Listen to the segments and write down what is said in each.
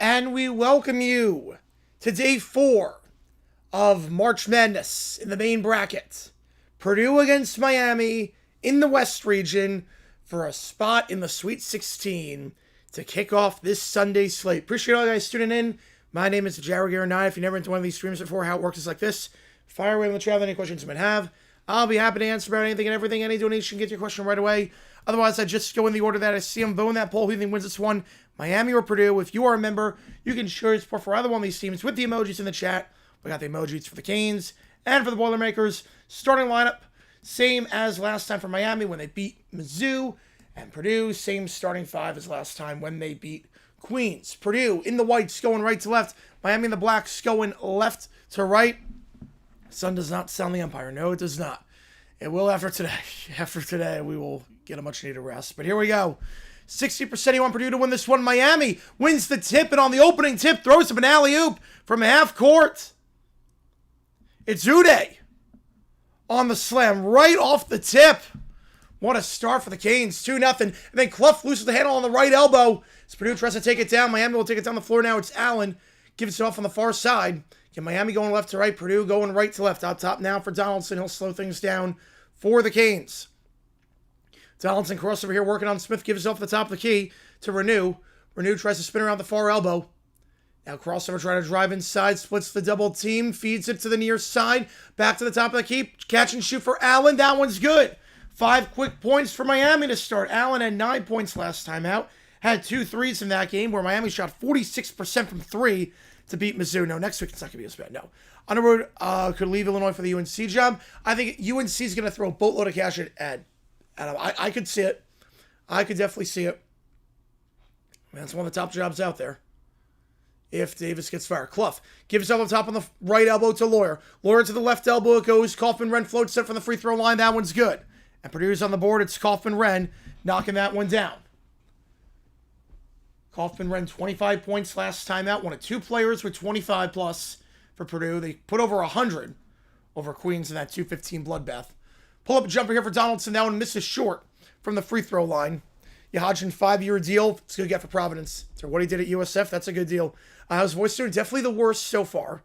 And we welcome you to day 4 of March Madness in the main bracket. Purdue against Miami in the West region for a spot in the Sweet 16 to kick off this Sunday slate. Appreciate all you guys tuning in. My name is ncaa. If you've never been to one of these streams before, how it works is like this. Fire away in the chat with any questions you might have. I'll be happy to answer about anything and everything. Any donation, get your question right away. Otherwise, I just go in the order that I see them. Vote in that poll. Who do you think wins this one? Miami or Purdue? If you are a member, you can show your support for either one of these teams with the emojis in the chat. We got the emojis for the Canes and for the Boilermakers. Starting lineup, same as last time for Miami when they beat Mizzou. And Purdue, same starting 5 as last time when they beat Queens. Purdue in the whites going right to left. Miami in the blacks going left to right. Sun does not sound the umpire. No, it does not. It will after today. After today, we will get a much-needed rest. But here we go. 60% you want Purdue to win this one. Miami wins the tip, and on the opening tip, throws up an alley-oop from half court. It's Uday on the slam right off the tip. What a start for the Canes. 2-0. And then Clough loses the handle on the right elbow. As Purdue tries to take it down. Miami will take it down the floor now. It's Allen. Gives it off on the far side. Get Miami going left to right. Purdue going right to left. Out top now for Donaldson. He'll slow things down for the Canes. Donaldson crossover here working on Smith. Gives it off the top of the key to Renew. Renew tries to spin around the far elbow. Now crossover trying to drive inside. Splits the double team. Feeds it to the near side. Back to the top of the key. Catch and shoot for Allen. That one's good. 5 quick points for Miami to start. Allen had 9 points last time out. Had 2 threes in that game where Miami shot 46% from 3 to beat Mizzou. No, next week it's not going to be as bad. No. Underwood could leave Illinois for the UNC job. I think UNC is going to throw a boatload of cash at Ed. I could see it. I could definitely see it. That's one of the top jobs out there. If Davis gets fired. Clough gives himself on top on the right elbow to Lawyer. Lawyer to the left elbow it goes. Kaufman-Wren floats set from the free throw line. That one's good. And Purdue's on the board. It's Kaufman-Wren knocking that one down. Kaufman-Wren 25 points last time out. One of 2 players with 25 plus for Purdue. They put over 100 over Queens in that 215 bloodbath. Pull-up jumper here for Donaldson. That one misses short from the free throw line. Hodgson, 5-year deal. It's a good get for Providence. So what he did at USF, that's a good deal. How's voice doing? Definitely the worst so far.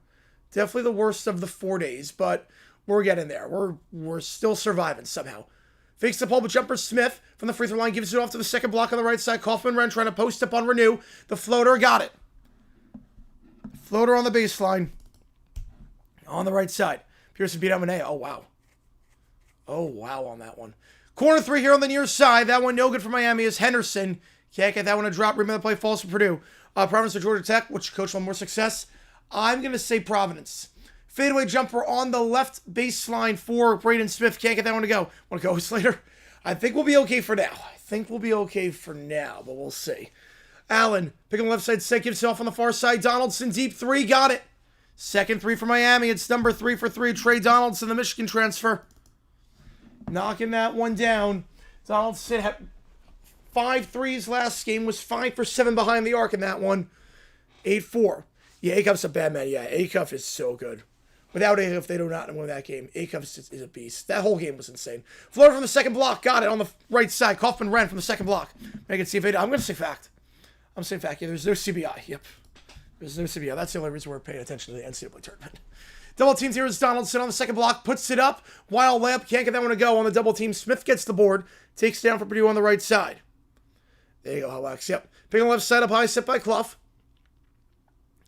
Definitely the worst of the 4 days, but we're getting there. We're still surviving somehow. Fakes the pull-up jumper. Smith from the free throw line gives it off to the second block on the right side. Kaufman-Renn trying to post up on Renew. The floater, got it. Floater on the baseline. On the right side. Pearson beat out Manea. Oh, wow. Oh, wow on that one. Corner 3 here on the near side. That one no good for Miami is Henderson. Can't get that one to drop. Remember the play falls for Purdue. Providence to Georgia Tech. Which coach want more success? I'm going to say Providence. Fadeaway jumper on the left baseline for Braden Smith. Can't get that one to go. Want to go Slater? I think we'll be okay for now. But we'll see. Allen, picking the left side set, gives it off on the far side. Donaldson, deep 3, got it. Second 3 for Miami. It's number 3 for 3. Trey Donaldson, the Michigan transfer. Knocking that one down. Donaldson had 5 threes last game. Was 5 for 7 behind the arc in that one. 8-4. Yeah, Acuff's a bad man. Yeah, Acuff is so good. Without Acuff, they do not win that game. Acuff is a beast. That whole game was insane. Floater from the second block. Got it on the right side. Kaufman-Renn from the second block. Make it see if I'm going to say fact. I'm saying fact. Yeah, there's no CBI. Yep. There's no CBI. That's the only reason we're paying attention to the NCAA tournament. Double teams here is Donaldson on the second block. Puts it up. Wild layup. Can't get that one to go on the double team. Smith gets the board. Takes down for Purdue on the right side. There you go, Alex. Yep. Pick on the left side up high. Set by Clough.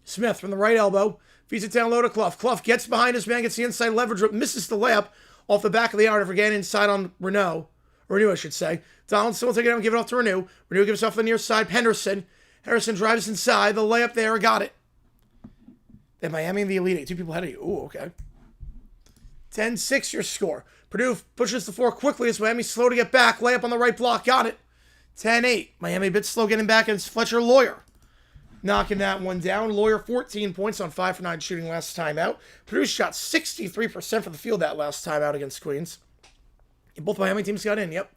Smith from the right elbow. Feeds it down low to Clough. Clough gets behind his man. Gets the inside leverage. Misses the layup off the back of the arm. Again, inside on Renew, I should say. Donaldson will take it out and give it off to Renew. Renew gives off the near side. Henderson drives inside. The layup there. Got it. Then Miami and the Elite Eight. 2 people ahead of you. Ooh, okay. 10-6 your score. Purdue pushes the floor quickly as Miami slow to get back. Layup on the right block. Got it. 10-8. Miami a bit slow getting back against Fletcher Lawyer. Knocking that one down. Lawyer 14 points on 5 for 9 shooting last time out. Purdue shot 63% from the field that last time out against Queens. And both Miami teams got in, yep.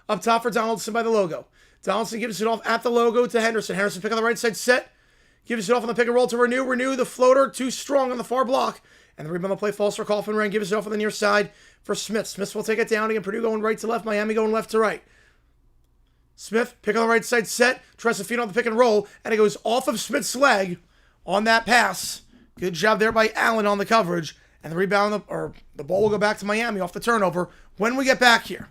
Up top for Donaldson by the logo. Donaldson gives it off at the logo to Henderson. Henderson pick on the right side set. Gives it off on the pick and roll to Renew. Renew the floater too strong on the far block. And the rebound play falls for Kaufman-Renn. Gives it off on the near side for Smith. Smith will take it down again. Purdue going right to left. Miami going left to right. Smith, pick on the right side set. Tries to feed on the pick and roll. And it goes off of Smith's leg on that pass. Good job there by Allen on the coverage. And the rebound, or the ball will go back to Miami off the turnover when we get back here.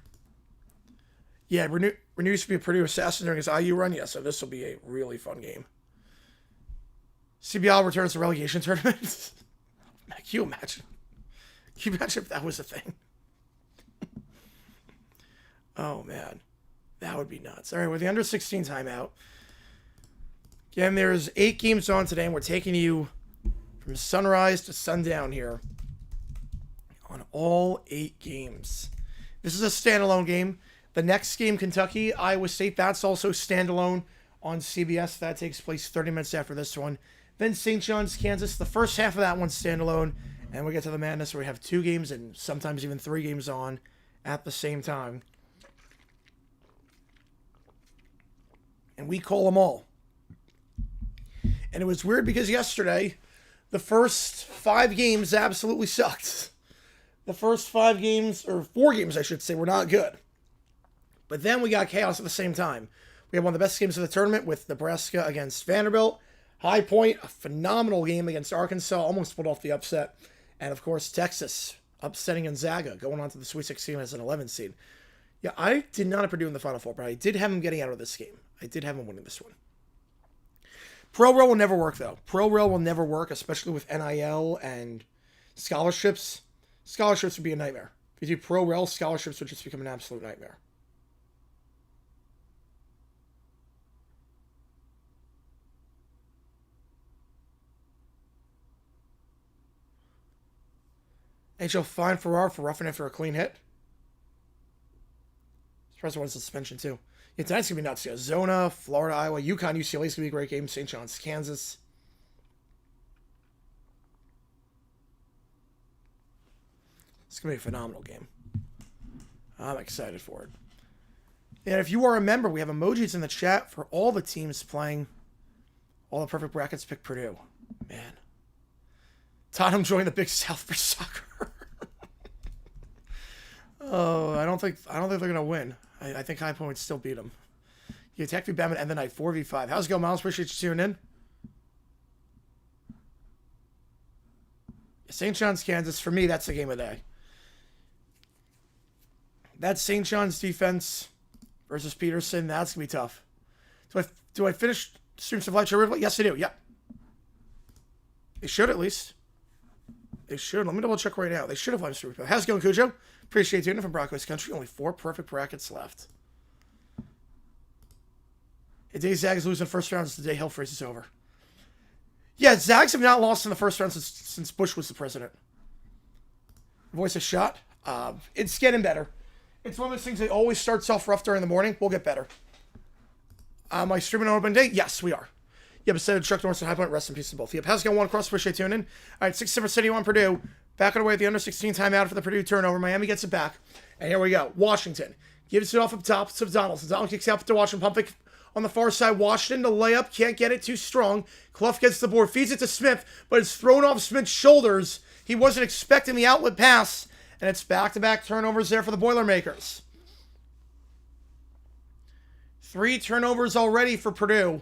Yeah, Renew used to be a Purdue assassin during his IU run. Yeah, so this will be a really fun game. CBL returns to relegation tournament. Can you imagine? Can you imagine if that was a thing? Oh, man. That would be nuts. All right, with the under-16 timeout. Again, there's 8 games on today, and we're taking you from sunrise to sundown here on all 8 games. This is a standalone game. The next game, Kentucky, Iowa State, that's also standalone on CBS. That takes place 30 minutes after this one. Then St. John's, Kansas. The first half of that one's standalone. And we get to the madness where we have 2 games and sometimes even 3 games on at the same time. And we call them all. And it was weird because yesterday, the first 5 games absolutely sucked. The first 5 games, or 4 games I should say, were not good. But then we got chaos at the same time. We had one of the best games of the tournament with Nebraska against Vanderbilt. High Point, a phenomenal game against Arkansas, almost pulled off the upset. And, of course, Texas upsetting Gonzaga, going on to the Sweet 16 as an 11 seed. Yeah, I did not have Purdue in the Final Four, but I did have him getting out of this game. I did have him winning this one. Pro Rel will never work, though. Pro Rel will never work, especially with NIL and scholarships. Scholarships would be a nightmare. If you do Pro Rel, scholarships would just become an absolute nightmare. NHL fine Farrar for roughing after a clean hit. Surprised there was a suspension, too. Yeah, tonight's going to be nuts. Arizona, Florida, Iowa, UConn, UCLA is going to be a great game. St. John's, Kansas. It's going to be a phenomenal game. I'm excited for it. And if you are a member, we have emojis in the chat for all the teams playing. All the perfect brackets pick Purdue. Man. Tottenham joined the Big South for soccer. Oh, I don't think they're gonna win. I think High Point would still beat them. You attack v Batman and the night 4v5. How's it going, Miles? Appreciate you tuning in. St. John's, Kansas. For me, that's the game of the day. That's St. John's defense versus Peterson. That's gonna be tough. Do I finish Streams of Light Show? Yes, I do. Yep. They should at least. They should. Let me double check right now. They should have live streamed. How's it going, Cujo? Appreciate you tuning in from Broncos Country. Only 4 perfect brackets left. The day Zags lose in the first round is the day hell freezes over. Yeah, Zags have not lost in the first round since Bush was the president. Voice a shot. It's getting better. It's one of those things that always starts off rough during the morning. We'll get better. Am I streaming on open day? Yes, we are. Yep, instead of Chuck Norris and High Point, rest in peace to both. Yep, how's it going? One across, appreciate tuning in. All right, 6-7 City, 1 Purdue. Back on the way at the under 16 timeout for the Purdue turnover. Miami gets it back. And here we go. Washington gives it off up top to Donald. Donald kicks out to Washington. Pump fake on the far side. Washington, the layup. Can't get it too strong. Clough gets the board. Feeds it to Smith, but it's thrown off Smith's shoulders. He wasn't expecting the outlet pass. And it's back-to-back turnovers there for the Boilermakers. 3 turnovers already for Purdue.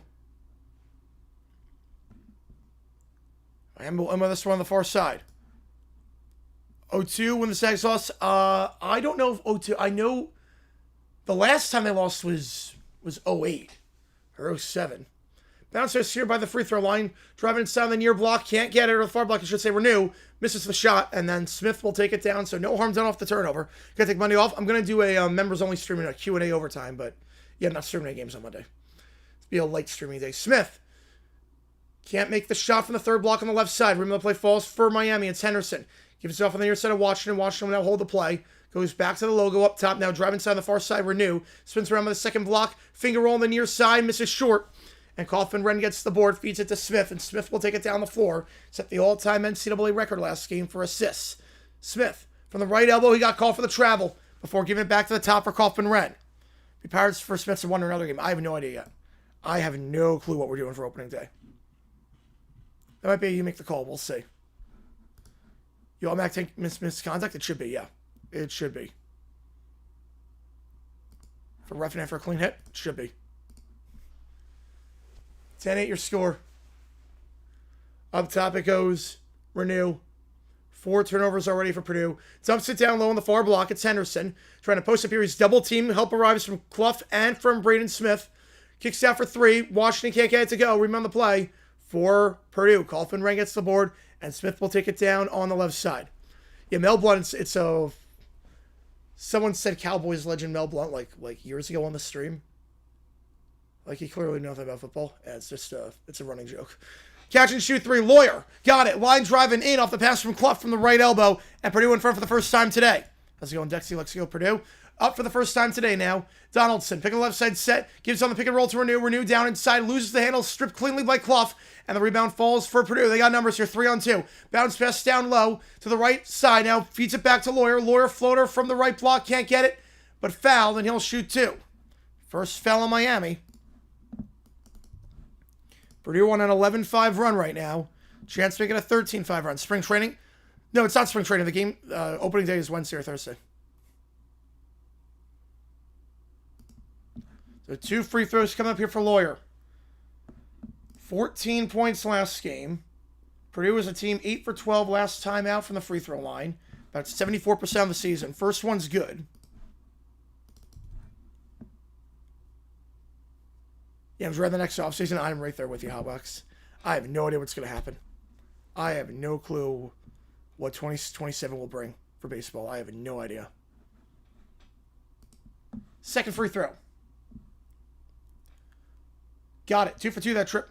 And this one on the far side. 0-2 when the Zags lost. I don't know if 0-2. I know the last time they lost was 0-8 or 0-7. Bouncers here by the free throw line. Driving inside the near block. Can't get it. Or the far block, I should say. Renew. Misses the shot. And then Smith will take it down. So no harm done off the turnover. Gonna take Monday off. I'm going to do a members-only streaming, a Q&A overtime. But yeah, I'm not streaming any games on Monday. It'll be a light streaming day. Smith. Can't make the shot from the third block on the left side. Rim of the play falls for Miami. It's Henderson. Gives it off on the near side of Washington. Washington will now hold the play. Goes back to the logo up top. Now driving inside the far side. Renew. Spins around with the second block. Finger roll on the near side. Misses short. And Kaufman Wren gets the board. Feeds it to Smith. And Smith will take it down the floor. Set the all-time NCAA record last game for assists. Smith. From the right elbow. He got called for the travel. Before giving it back to the top for Kaufman Wren. The Pirates for Smith to win another game. I have no idea yet. I have no clue what we're doing for opening day. That might be you make the call. We'll see. You automatic take misconduct? It should be, yeah. It should be. For roughing it for a clean hit? It should be. 10-8 your score. Up top it goes. Renew. 4 turnovers already for Purdue. Dumps it down low on the far block. It's Henderson. Trying to post up here. He's double team. Help arrives from Clough and from Braden Smith. Kicks out for 3. Washington can't get it to go. Remember the play for Purdue. Kaufman Wren gets the board, and Smith will take it down on the left side. Yeah, Mel Blount, it's a... Someone said Cowboys legend Mel Blount like years ago on the stream. Like, he clearly knows nothing about football. And it's just it's a running joke. Catch and shoot 3. Lawyer. Got it. Line driving in off the pass from Clough from the right elbow. And Purdue in front for the first time today. How's it going, Dexy? Let's go, Purdue. Up for the first time today now. Donaldson, pick the left side set. Gives on the pick and roll to Renew. Renew down inside. Loses the handle. Stripped cleanly by Clough. And the rebound falls for Purdue. They got numbers here. 3-on-2. Bounce pass down low to the right side. Now feeds it back to Lawyer. Lawyer floater from the right block. Can't get it. But fouled, and he'll shoot 2. First foul on Miami. Purdue on an 11-5 run right now. Chance to make it a 13-5 run. Spring training? No, it's not spring training. The game opening day is Wednesday or Thursday. So 2 free throws coming up here for Lawyer. 14 points last game. Purdue was a team 8 for 12 last time out from the free throw line. About 74% of the season. First one's good. Yeah, I was ready the next offseason. I'm right there with you, Hotbox. I have no idea what's going to happen. I have no clue what 2027 will bring for baseball. I have no idea. Second free throw. Got it. 2 for 2 that trip.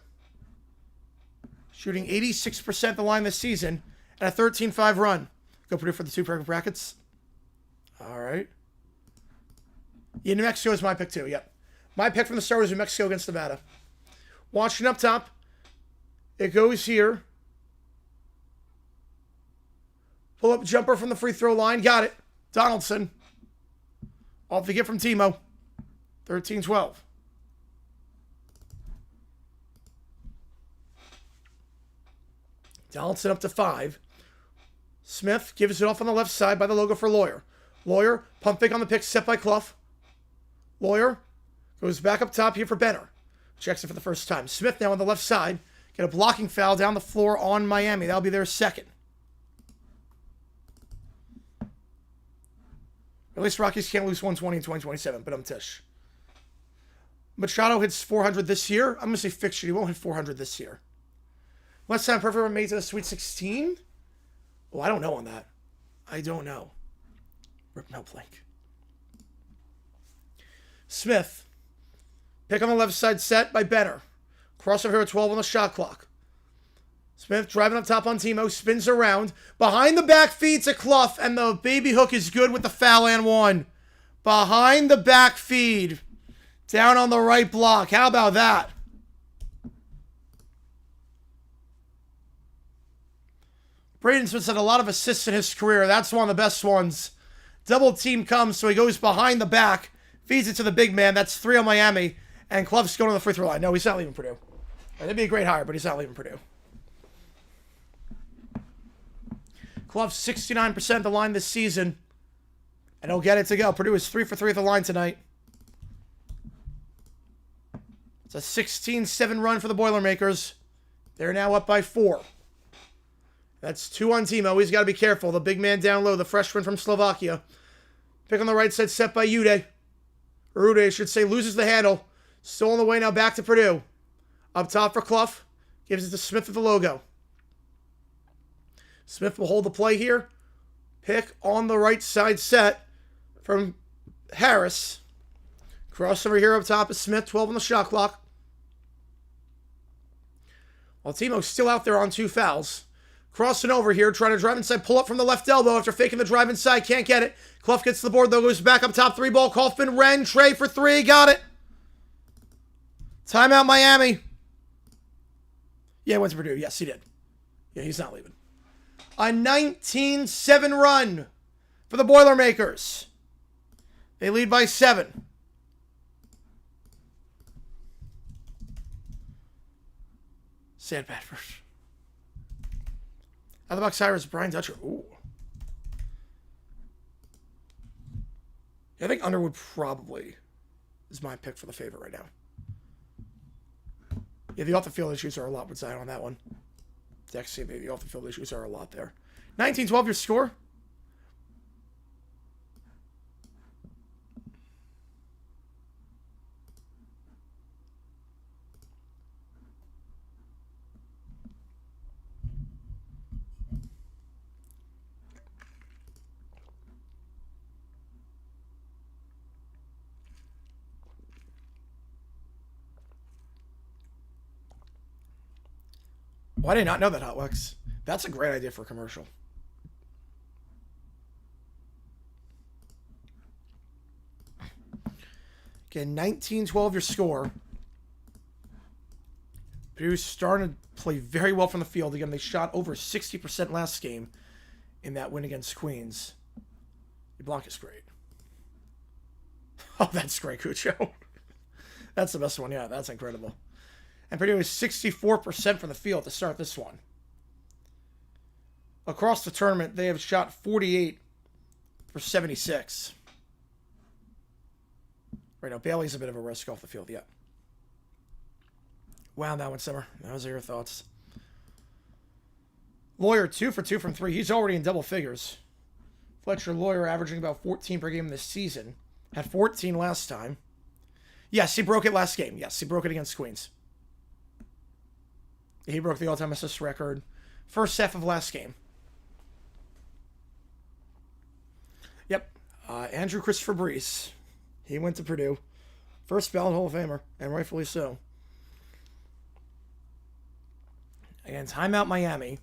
Shooting 86% the line this season and a 13-5 run. Go Purdue for the 2 perfect brackets. All right. Yeah, New Mexico is my pick too. Yep. My pick from the start was New Mexico against Nevada. Washington up top. It goes here. Pull up jumper from the free throw line. Got it. Donaldson. Off the get from Timo. 13-12. Donaldson up to 5. Smith gives it off on the left side by the logo for Lawyer. Lawyer, pump fake on the pick, set by Clough. Lawyer goes back up top here for Benner. Checks it for the first time. Smith now on the left side. Get a blocking foul down the floor on Miami. That'll be their second. At least Rockies can't lose 120 in 2027, but I'm Tish. Machado hits 400 this year. I'm going to say fixture. He won't hit 400 this year. Last time perfect ever made to the Sweet 16? Oh, I don't know on that. I don't know. Rip no blank. Smith. Pick on the left side set by Benner. Crossover here at 12 on the shot clock. Smith driving up top on Timo. Spins around. Behind the back feed to Clough. And the baby hook is good with the foul and one. Behind the back feed. Down on the right block. How about that? Braden Smith's had a lot of assists in his career. That's one of the best ones. Double team comes, so he goes behind the back. Feeds it to the big man. That's 3 on Miami. And Clough's going to the free throw line. No, he's not leaving Purdue. That'd be a great hire, but he's not leaving Purdue. Clough's 69% at the line this season. And he'll get it to go. Purdue is 3 for 3 at the line tonight. It's a 16-7 run for the Boilermakers. They're now up by 4. That's 2 on Timo. He's got to be careful. The big man down low, the freshman from Slovakia. Pick on the right side, set by Ude. Ude, I should say, loses the handle. Still on the way now back to Purdue. Up top for Clough. Gives it to Smith with the logo. Smith will hold the play here. Pick on the right side set from Harris. Crossover here up top is Smith, 12 on the shot clock. While Timo's still out there on 2 fouls. Crossing over here, trying to drive inside, pull up from the left elbow after faking the drive inside. Can't get it. Clough gets the board, though, goes back up top. 3 ball, Kaufman, Wren, Trey for 3. Got it. Timeout, Miami. Yeah, he went to Purdue. Yes, he did. Yeah, he's not leaving. A 19-7 run for the Boilermakers. They lead by 7. Sad Bedford. Out of the box, Cyrus, Brian Dutcher. Ooh. Yeah, I think Underwood probably is my pick for the favorite right now. Yeah, the off-the-field issues are a lot with Zion on that one. Dex, the off-the-field issues are a lot there. 19-12 your score. Why did I not know that, Hotwex? That's a great idea for a commercial. Again, 19-12 your score. Purdue's starting to play very well from the field. Again, they shot over 60% last game in that win against Queens. LeBlanc is great. Oh, that's great, Cucho. That's the best one. Yeah, that's incredible. And Purdue is 64% from the field to start this one. Across the tournament, they have shot 48 for 76. Right now, Bailey's a bit of a risk off the field, yeah. Wow, that one, Simmer. Those are your thoughts. Lawyer, 2 for 2 from 3. He's already in double figures. Fletcher Lawyer averaging about 14 per game this season. Had 14 last time. Yes, he broke it last game. Yes, he broke it against Queens. He broke the all-time assist record. First half of last game. Yep. Andrew Christopher Brees. He went to Purdue. First ballot Hall of Famer, and rightfully so. Again, timeout Miami.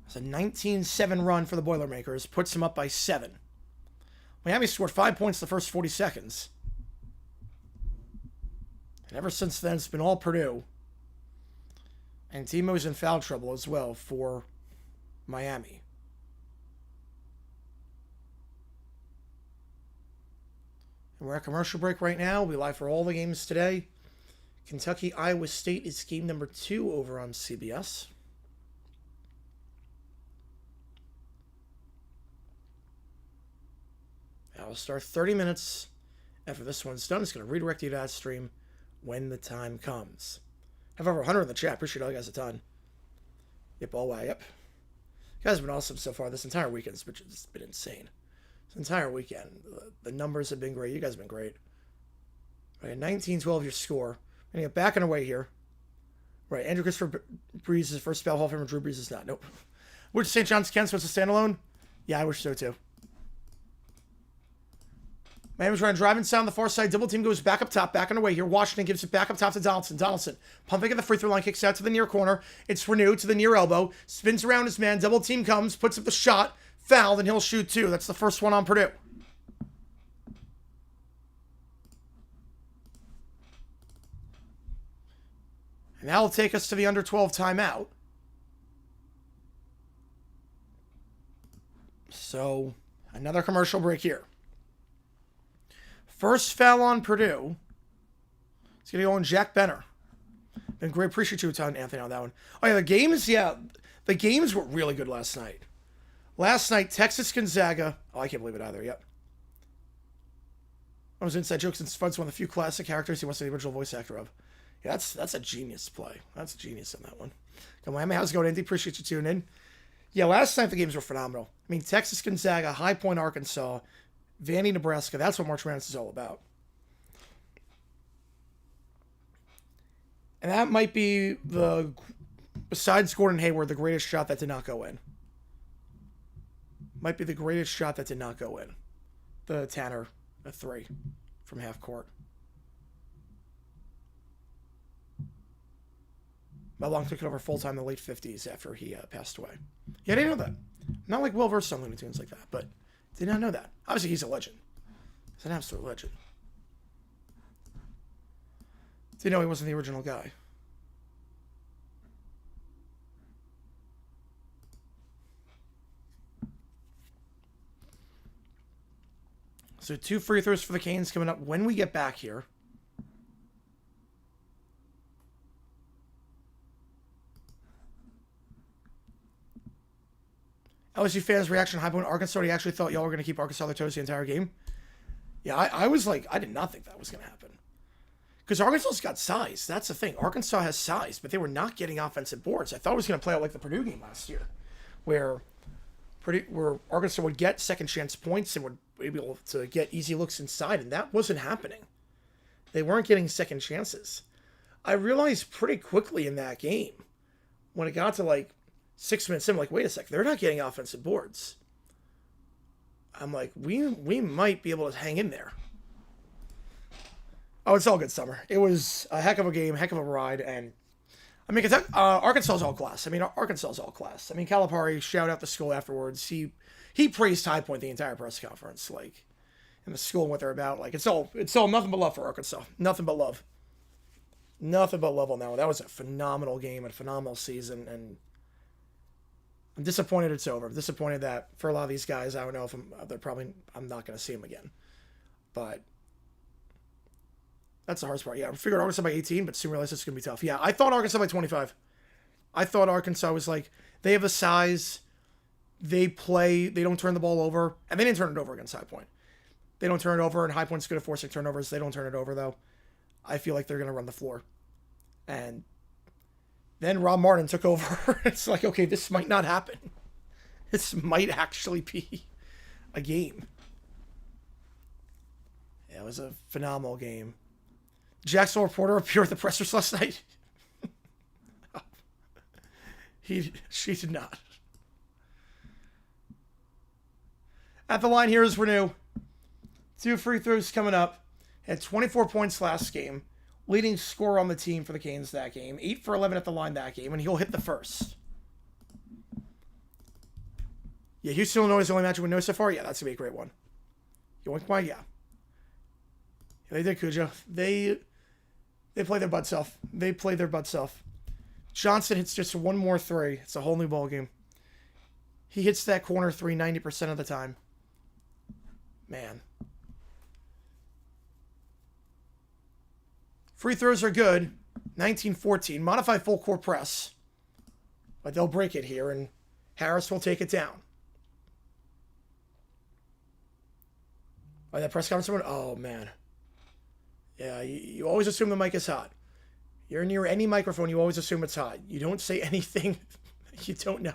It's a 19-7 run for the Boilermakers. Puts them up by 7. Miami scored 5 points the first 40 seconds. And ever since then, it's been all Purdue. And Timo's in foul trouble as well for Miami. And we're at commercial break right now. We'll be live for all the games today. Kentucky, Iowa State is game number 2 over on CBS. I'll start 30 minutes after this one's done. It's going to redirect you to that stream when the time comes. I have over 100 in the chat. Appreciate all you guys a ton. Yep, all way. Yep. You guys have been awesome so far. This entire weekend's been insane. This entire weekend. The numbers have been great. You guys have been great. Right, 19-12 your score. I'm going to get back and away here. Right, Andrew Christopher Breeze' first spell. Hall of Famer Drew Brees is not. Nope. Which St. John's Kent was a standalone? Yeah, I wish so too. Miami's trying to drive inside on the far side. Double team goes back up top, back and away here. Washington gives it back up top to Donaldson. Donaldson pumping at the free throw line, kicks out to the near corner. It's Renew to the near elbow. Spins around his man. Double team comes, puts up the shot. Fouled, and he'll shoot two. That's the first one on Purdue. And that'll take us to the under 12 timeout. So, another commercial break here. First foul on Purdue. It's going to go on Jack Benner. Been great. Appreciate you a ton, Anthony, on that one. Oh, yeah, the games, the games were really good last night. Last night, Texas Gonzaga. Oh, I can't believe it either. Yep. One of those inside jokes, and Spud's one of the few classic characters he wants to be the original voice actor of. Yeah, that's a genius play. That's a genius in that one. Come on, Miami, how's it going, Andy? Appreciate you tuning in. Yeah, last night the games were phenomenal. I mean, Texas Gonzaga, High Point, Arkansas, Vandy, Nebraska. That's what March Madness is all about. And that might be besides Gordon Hayward, the greatest shot that did not go in. Might be the greatest shot that did not go in. The Tanner, a 3 from half court. Long took it over full-time in the late 50s after he passed away. Yeah, I didn't know that. Not like well-versed on Looney Tunes like that, but did not know that. Obviously, he's a legend. He's an absolute legend. Didn't know he wasn't the original guy. So 2 free throws for the Canes coming up when we get back here. LSU fans' reaction to High Point Arkansas. He actually thought y'all were going to keep Arkansas on their toes the entire game. Yeah, I was like, I did not think that was going to happen. Because Arkansas's got size. That's the thing. Arkansas has size, but they were not getting offensive boards. I thought it was going to play out like the Purdue game last year, where Arkansas would get second chance points and would be able to get easy looks inside, and that wasn't happening. They weren't getting second chances. I realized pretty quickly in that game, when it got to like 6 minutes in, I'm like, wait a sec, they're not getting offensive boards. I'm like, we might be able to hang in there. Oh, it's all good, Summer. It was a heck of a game, heck of a ride, and I mean, Arkansas's all class. Arkansas's all class. I mean, Calipari, shout out the school afterwards. He praised High Point the entire press conference, like, and the school and what they're about. Like, it's all nothing but love for Arkansas. Nothing but love. Nothing but love on that one. That was a phenomenal game and a phenomenal season, and I'm disappointed it's over. I'm disappointed that for a lot of these guys, I don't know if I'm not going to see them again. But that's the hardest part. Yeah, I figured Arkansas by 18, but soon realized it's going to be tough. Yeah, I thought Arkansas by 25. I thought Arkansas was like, they have the size, they play, they don't turn the ball over, and they didn't turn it over against High Point. They don't turn it over, and High Point's good at forcing turnovers. They don't turn it over, though. I feel like they're going to run the floor. And then Rob Martin took over. It's like, okay, this might not happen. This might actually be a game. Yeah, it was a phenomenal game. Jacksonville reporter appeared at the pressers last night. She did not. At the line here is Renew. 2 free throws coming up. Had 24 points last game. Leading scorer on the team for the Canes that game. 8 for 11 at the line that game, and he'll hit the first. Yeah, Houston, Illinois is the only matchup we know so far. Yeah, that's going to be a great one. Yoink my, yeah. They did, Cujo. They played their butts off. They played their butts off. Johnson hits just one more 3. It's a whole new ball game. He hits that corner 3 90% of the time. Man. Free throws are good. 19-14. Modified full court press. But they'll break it here, and Harris will take it down. Oh, that press conference someone? Oh, man. Yeah, you always assume the mic is hot. You're near any microphone, you always assume it's hot. You don't say anything you don't know.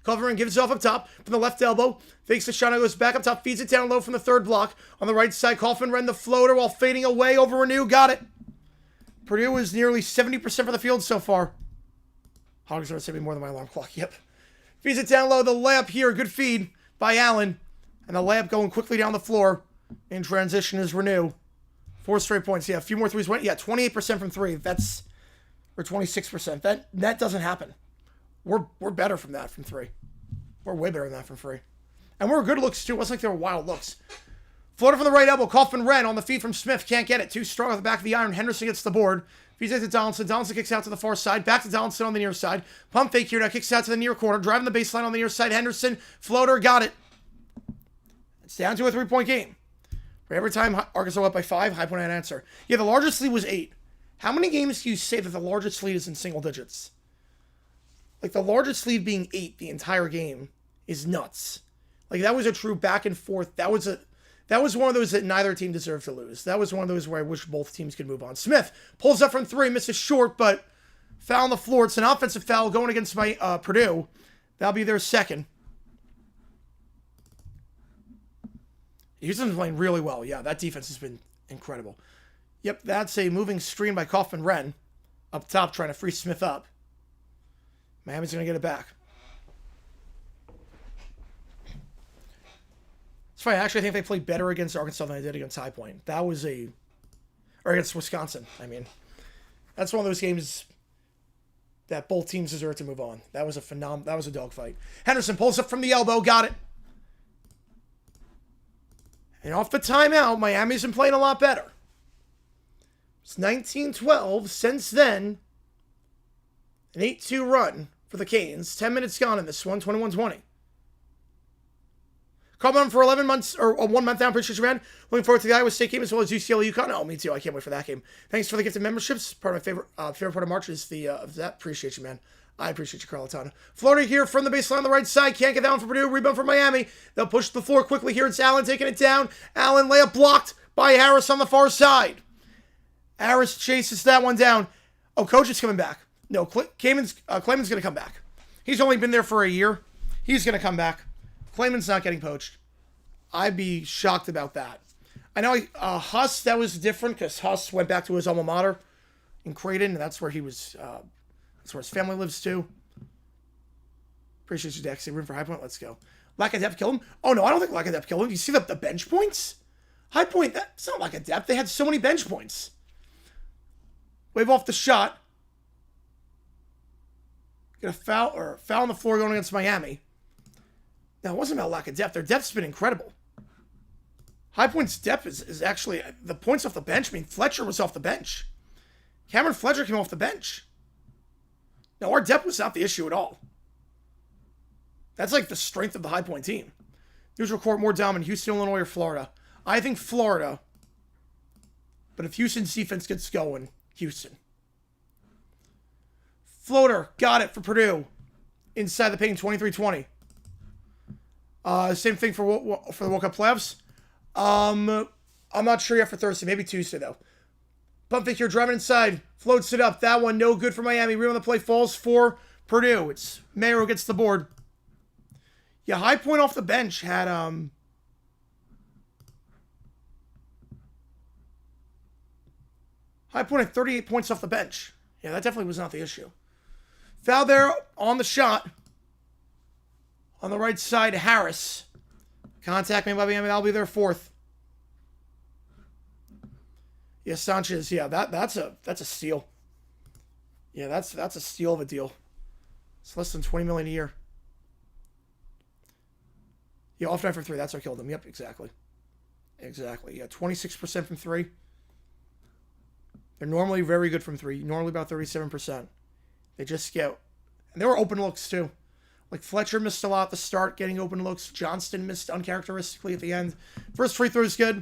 Coughlin gives it off up top from the left elbow. Fakes the shot, goes back up top, feeds it down low from the third block. On the right side, Coughlin the floater while fading away over Renew. Got it. Purdue is nearly 70% for the field so far. Hogs are saving more than my alarm clock. Yep. Feeds it down low. The layup here. Good feed by Allen. And the layup going quickly down the floor. In transition is Renew. 4 straight points. Yeah, a few more threes went. Yeah, 28% from 3. That's, or 26%. That doesn't happen. We're better from that from 3. We're way better than that from 3. And we're good looks too. It wasn't like they were wild looks. Floater from the right elbow. Coughlin on the feed from Smith. Can't get it. Too strong at the back of the iron. Henderson gets the board. Feeds it to Donaldson. Donaldson kicks out to the far side. Back to Donaldson on the near side. Pump fake here. Now kicks out to the near corner. Driving the baseline on the near side. Henderson. Floater. Got it. It's down to a 3-point game. For every time Arkansas up by 5, High Point had an answer. Yeah, the largest lead was 8. How many games do you say that the largest lead is in single digits? Like, the largest lead being 8 the entire game is nuts. Like, that was a true back and forth. That was one of those that neither team deserved to lose. That was one of those where I wish both teams could move on. Smith pulls up from 3, misses short, but foul on the floor. It's an offensive foul going against my Purdue. That'll be their second. Houston's playing really well. Yeah, that defense has been incredible. Yep, that's a moving screen by Coughlin up top trying to free Smith up. Miami's going to get it back. It's funny. Actually, I think they played better against Arkansas than they did against High Point. That was or against Wisconsin. I mean, that's one of those games that both teams deserve to move on. That was a dogfight. Henderson pulls up from the elbow. Got it. And off the timeout, Miami's been playing a lot better. It's 19-12. Since then, an 8-2 run for the Canes. 10 minutes gone in this one, 21-20. Called on for 11 months, or 1 month down. Appreciate you, man. Looking forward to the Iowa State game as well as UCLA UConn. Oh, me too. I can't wait for that game. Thanks for the gift of memberships. Part of my favorite part of March is that. Appreciate you, man. I appreciate you, Carlton. Florida here from the baseline on the right side. Can't get down for Purdue. Rebound for Miami. They'll push the floor quickly here. It's Allen taking it down. Allen layup blocked by Harris on the far side. Harris chases that one down. Oh, coach is coming back. No, Clayman's going to come back. He's only been there for a year. He's going to come back. Clayman's not getting poached. I'd be shocked about that. I know Huss, that was different because Huss went back to his alma mater in Creighton, and that's where he was... that's where his family lives too. Appreciate you, Dex. Room for High Point. Let's go. Lack of depth killed him. Oh, no, I don't think lack of depth killed him. You see the bench points? High Point, that's not lack of depth. They had so many bench points. Wave off the shot. Get a foul on the floor going against Miami. Now, it wasn't about lack of depth. Their depth's been incredible. High Point's depth is actually the points off the bench. I mean, Fletcher was off the bench. Cameron Fletcher came off the bench. No, our depth was not the issue at all. That's like the strength of the High Point team. Neutral court more dominant, Houston, Illinois, or Florida. I think Florida. But if Houston's defense gets going, Houston. Floater, got it for Purdue. Inside the paint, 23-20. Same thing for the World Cup playoffs. I'm not sure yet for Thursday. Maybe Tuesday, though. Pump fake here, driving inside. Floats it up. That one, no good for Miami. Rebound on the play falls for Purdue. It's Mayer who gets the board. Yeah, High Point off the bench had, High Point had 38 points off the bench. Yeah, that definitely was not the issue. Foul there on the shot. On the right side, Harris. Contact made by Miami. That'll be their 4th. Yeah, Sanchez. Yeah, that's a steal. Yeah, that's a steal of a deal. It's less than $20 million a year. Yeah, off night for 3. That's what killed him. Yep, exactly. Exactly. Yeah, 26% from 3. They're normally very good from 3. Normally about 37%. They just get... And there were open looks, too. Like, Fletcher missed a lot at the start, getting open looks. Johnston missed uncharacteristically at the end. First free throw is good.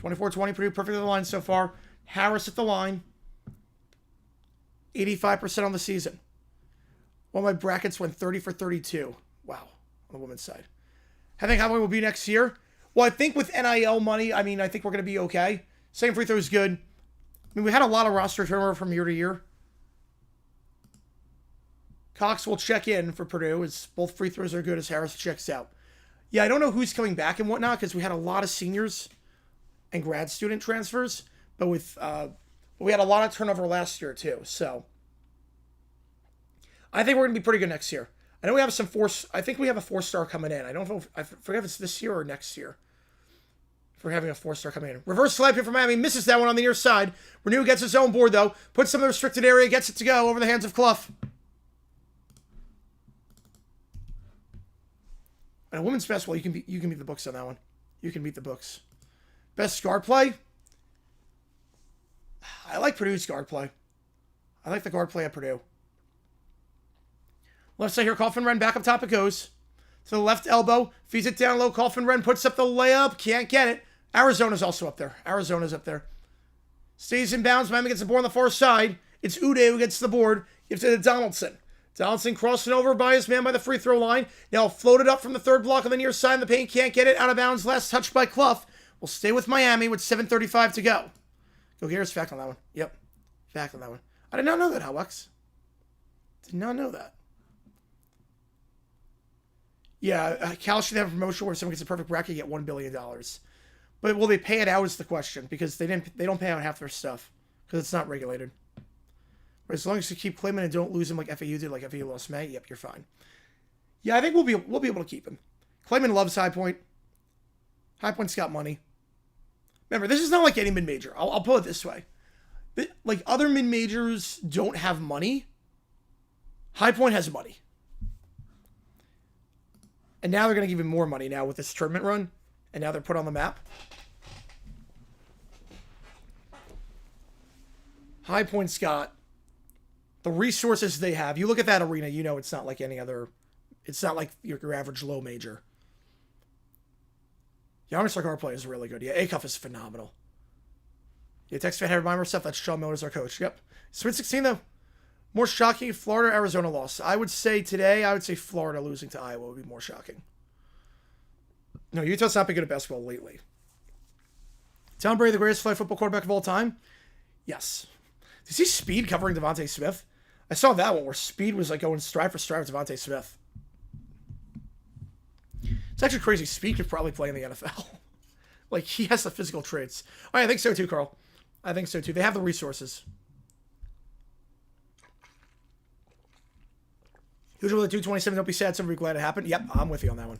24-20, Purdue perfect at the line so far. Harris at the line. 85% on the season. One of my brackets went 30 for 32. Wow. On the women's side. I think how many will be next year? Well, I think with NIL money, I mean, I think we're going to be okay. Same free throw is good. I mean, we had a lot of roster turnover from year to year. Cox will check in for Purdue as both free throws are good as Harris checks out. Yeah, I don't know who's coming back and whatnot because we had a lot of seniors and grad student transfers, but we had a lot of turnover last year too. So I think we're going to be pretty good next year. I know we have some I think we have a 4-star coming in. I don't know I forget if it's this year or next year. If we're having a 4-star coming in. Reverse slap here from Miami. Misses that one on the near side. Renew gets his own board though. Puts some in the restricted area. Gets it to go over the hands of Clough. And women's basketball, you can beat the books on that one. You can beat the books. Best guard play? I like Purdue's guard play. I like the guard play at Purdue. Left side here, Coffin Wren back up top it goes. To the left elbow, feeds it down low. Coffin Wren puts up the layup. Can't get it. Arizona's also up there. Arizona's up there. Stays in bounds. Miami gets the board on the far side. It's Ude who gets the board. Gives it to Donaldson. Donaldson crossing over by his man by the free throw line. Now floated up from the third block on the near side in the paint. Can't get it. Out of bounds. Last touch by Clough. We'll stay with Miami with 7:35 to go. Go Garrett's fact on that one. Yep. Fact on that one. I did not know that, Alex. Did not know that. Yeah, Cal should have a promotion where someone gets a perfect bracket, get $1 billion. But will they pay it out is the question, because they don't pay out half their stuff, because it's not regulated. But as long as you keep Clayman and don't lose him like FAU did, like FAU lost May, yep, you're fine. Yeah, I think we'll be able to keep him. Clayman loves High Point. High Point's got money. Remember, this is not like any mid-major. I'll put it this way. Like, other mid-majors don't have money. High Point has money. And now they're going to give him more money now with this tournament run. And now they're put on the map. High Point's got the resources they have. You look at that arena, you know it's not like any other... It's not like your average low major. Giannis, our guard play is really good. Yeah, Acuff is phenomenal. Yeah, text fan had reminder stuff. That's Sean Miller's our coach. Yep. Sweet 16, though. More shocking, Florida, Arizona loss. I would say Florida losing to Iowa would be more shocking. No, Utah's not been good at basketball lately. Tom Brady, the greatest flag football quarterback of all time? Yes. Did you see Speed covering Devontae Smith? I saw that one where Speed was like going stride for stride with Devontae Smith. It's actually crazy. Speed could probably play in the NFL. Like, he has the physical traits. Oh, yeah, I think so too, Carl. I think so too. They have the resources. Usually with the 227, don't be sad. Somebody glad it happened. Yep, I'm with you on that one.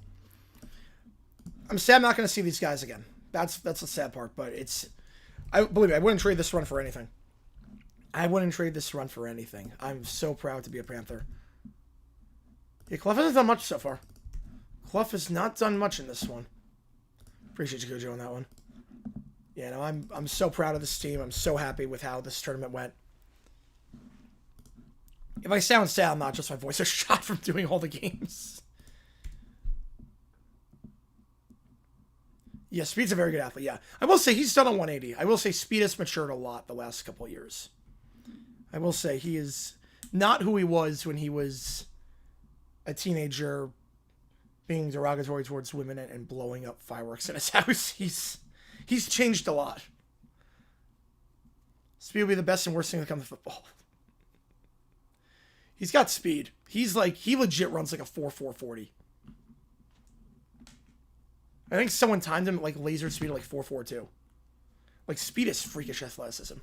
I'm sad I'm not going to see these guys again. That's the sad part, but believe me, I wouldn't trade this run for anything. I wouldn't trade this run for anything. I'm so proud to be a Panther. Yeah, Clough hasn't done much so far. Clough has not done much in this one. Appreciate you, Gojo, on that one. Yeah, no, I'm so proud of this team. I'm so happy with how this tournament went. If I sound sad, I'm not just my voice is shot from doing all the games. Yeah, Speed's a very good athlete, yeah. I will say he's done a 180. I will say Speed has matured a lot the last couple of years. I will say he is not who he was when he was a teenager being derogatory towards women and blowing up fireworks in his house. He's changed a lot. Speed will be the best and worst thing to come to football. He's got speed. He legit runs like a 4.40. I think someone timed him at like laser speed at like 4.42. Like, speed is freakish athleticism.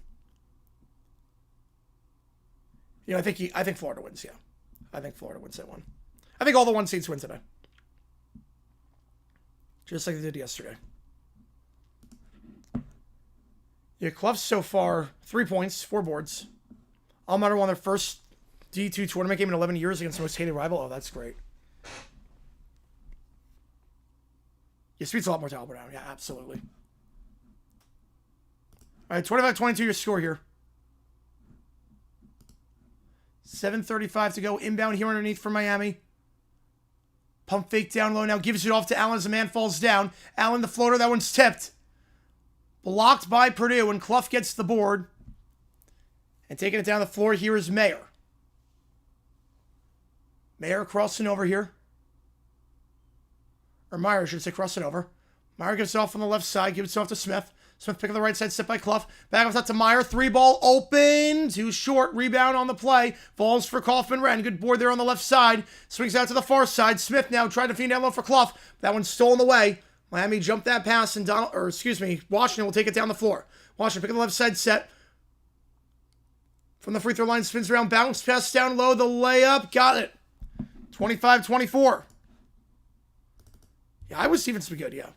You know, I think Florida wins, yeah. I think Florida wins that one. I think all the 1 seeds win today. Just like they did yesterday. Yeah, Clough so far, 3 points, 4 boards. Almater won their first D2 tournament game in 11 years against the most hated rival. Oh, that's great. Yeah, Speed's a lot more to Albert now. Yeah, absolutely. All right, 25-22 your score here. 7:35 to go. Inbound here underneath for Miami. Pump fake down low now. Gives it off to Allen as the man falls down. Allen, the floater. That one's tipped. Blocked by Purdue, and Clough gets the board. And taking it down the floor here is Mayer. Mayer crossing over here. Or Meyer, I should say, crossing over. Meyer gives it off on the left side. Gives it off to Smith. Smith picking the right side, set by Clough. Back off top to Meyer. 3-ball open. Too short. Rebound on the play. Falls for Kaufman-Renn. Good board there on the left side. Swings out to the far side. Smith now trying to feed down low for Clough. That one's stolen away. Miami jumped that pass, and Washington will take it down the floor. Washington picking the left side set. From the free throw line, spins around, bounce pass down low. The layup. Got it. 25-24. Yeah, I would Stevens be good, yeah.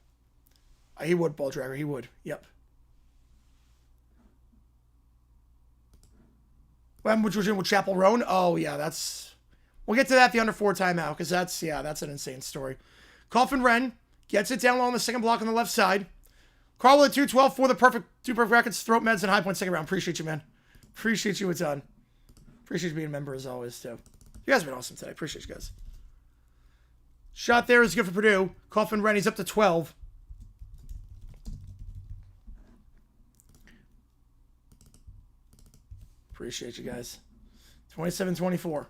He would, ball dragger. He would. Yep. Which was with Chapel Roan? Oh, yeah, that's... We'll get to that, the under 4 timeout, because that's an insane story. Kaufman-Renn gets it down low on the second block on the left side. Carl with 2-12 for the perfect records, throat meds, and high point second round. Appreciate you, man. Appreciate you a ton. Appreciate you being a member as always, too. You guys have been awesome today. Appreciate you guys. Shot there is good for Purdue. Kaufman-Renn, he's up to 12. Appreciate you guys. 27-24.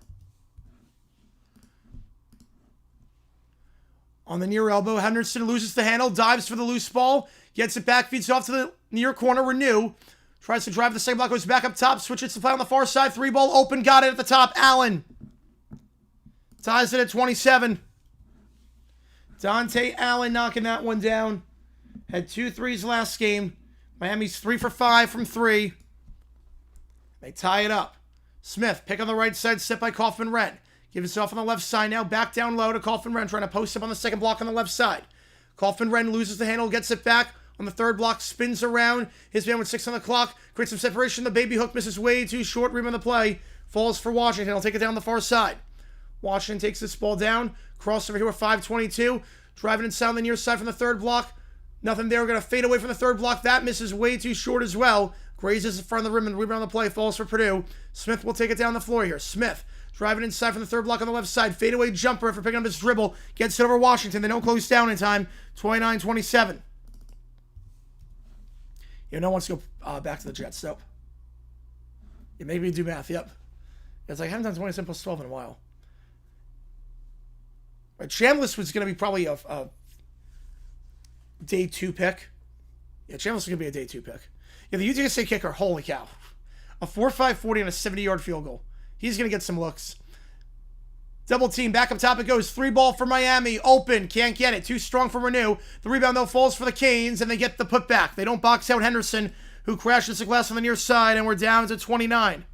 On the near elbow, Henderson loses the handle, dives for the loose ball, gets it back, feeds it off to the near corner. Renew tries to drive the second block, goes back up top, switches to play on the far side. 3-ball open, got it at the top. Allen ties it at 27. Dante Allen knocking that one down. Had 2 threes last game. Miami's 3 for 5 from 3. They tie it up. Smith, pick on the right side, set by Kaufman-Renn. Gives it off on the left side now, back down low to Kaufman-Renn, trying to post up on the second block on the left side. Kaufman-Renn loses the handle, gets it back on the third block, spins around. His man with 6 on the clock, creates some separation. The baby hook misses way too short. Rebound the play. Falls for Washington. He'll take it down the far side. Washington takes this ball down. Crossover here with 5:22. Driving inside on the near side from the third block. Nothing there. We're going to fade away from the third block. That misses way too short as well. Grazes in front of the rim and rebound on the play. Falls for Purdue. Smith will take it down the floor here. Smith driving inside from the third block on the left side. Fadeaway jumper for picking up his dribble. Gets it over Washington. They don't close down in time. 29-27. No one wants to go back to the Jets. Nope. Yeah, maybe do math. Yep. It's like I haven't done 27 plus 12 in a while. Right, Chambliss was going to be probably a day 2 pick. Yeah, Chambliss was going to be a day 2 pick. Yeah, the UTSA kicker, holy cow. A 4.5 40 on a 70-yard field goal. He's going to get some looks. Double team, back up top it goes. 3-ball for Miami, open, can't get it. Too strong for Renew. The rebound, though, falls for the Canes, and they get the putback. They don't box out Henderson, who crashes the glass on the near side, and we're down to 29.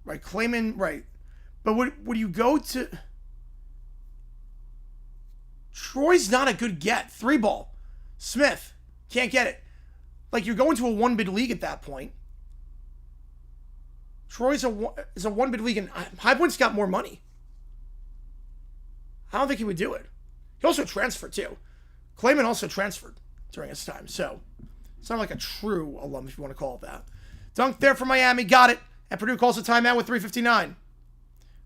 Right, Clayman, right. But would you go to... Troy's not a good get. 3-ball. Smith, can't get it. Like, you're going to a 1-bid league at that point. Troy's is a 1-bid league, and High Point's got more money. I don't think he would do it. He also transferred, too. Clayman also transferred during his time, so it's not like a true alum, if you want to call it that. Dunk there for Miami, got it. And Purdue calls a timeout with 3:59.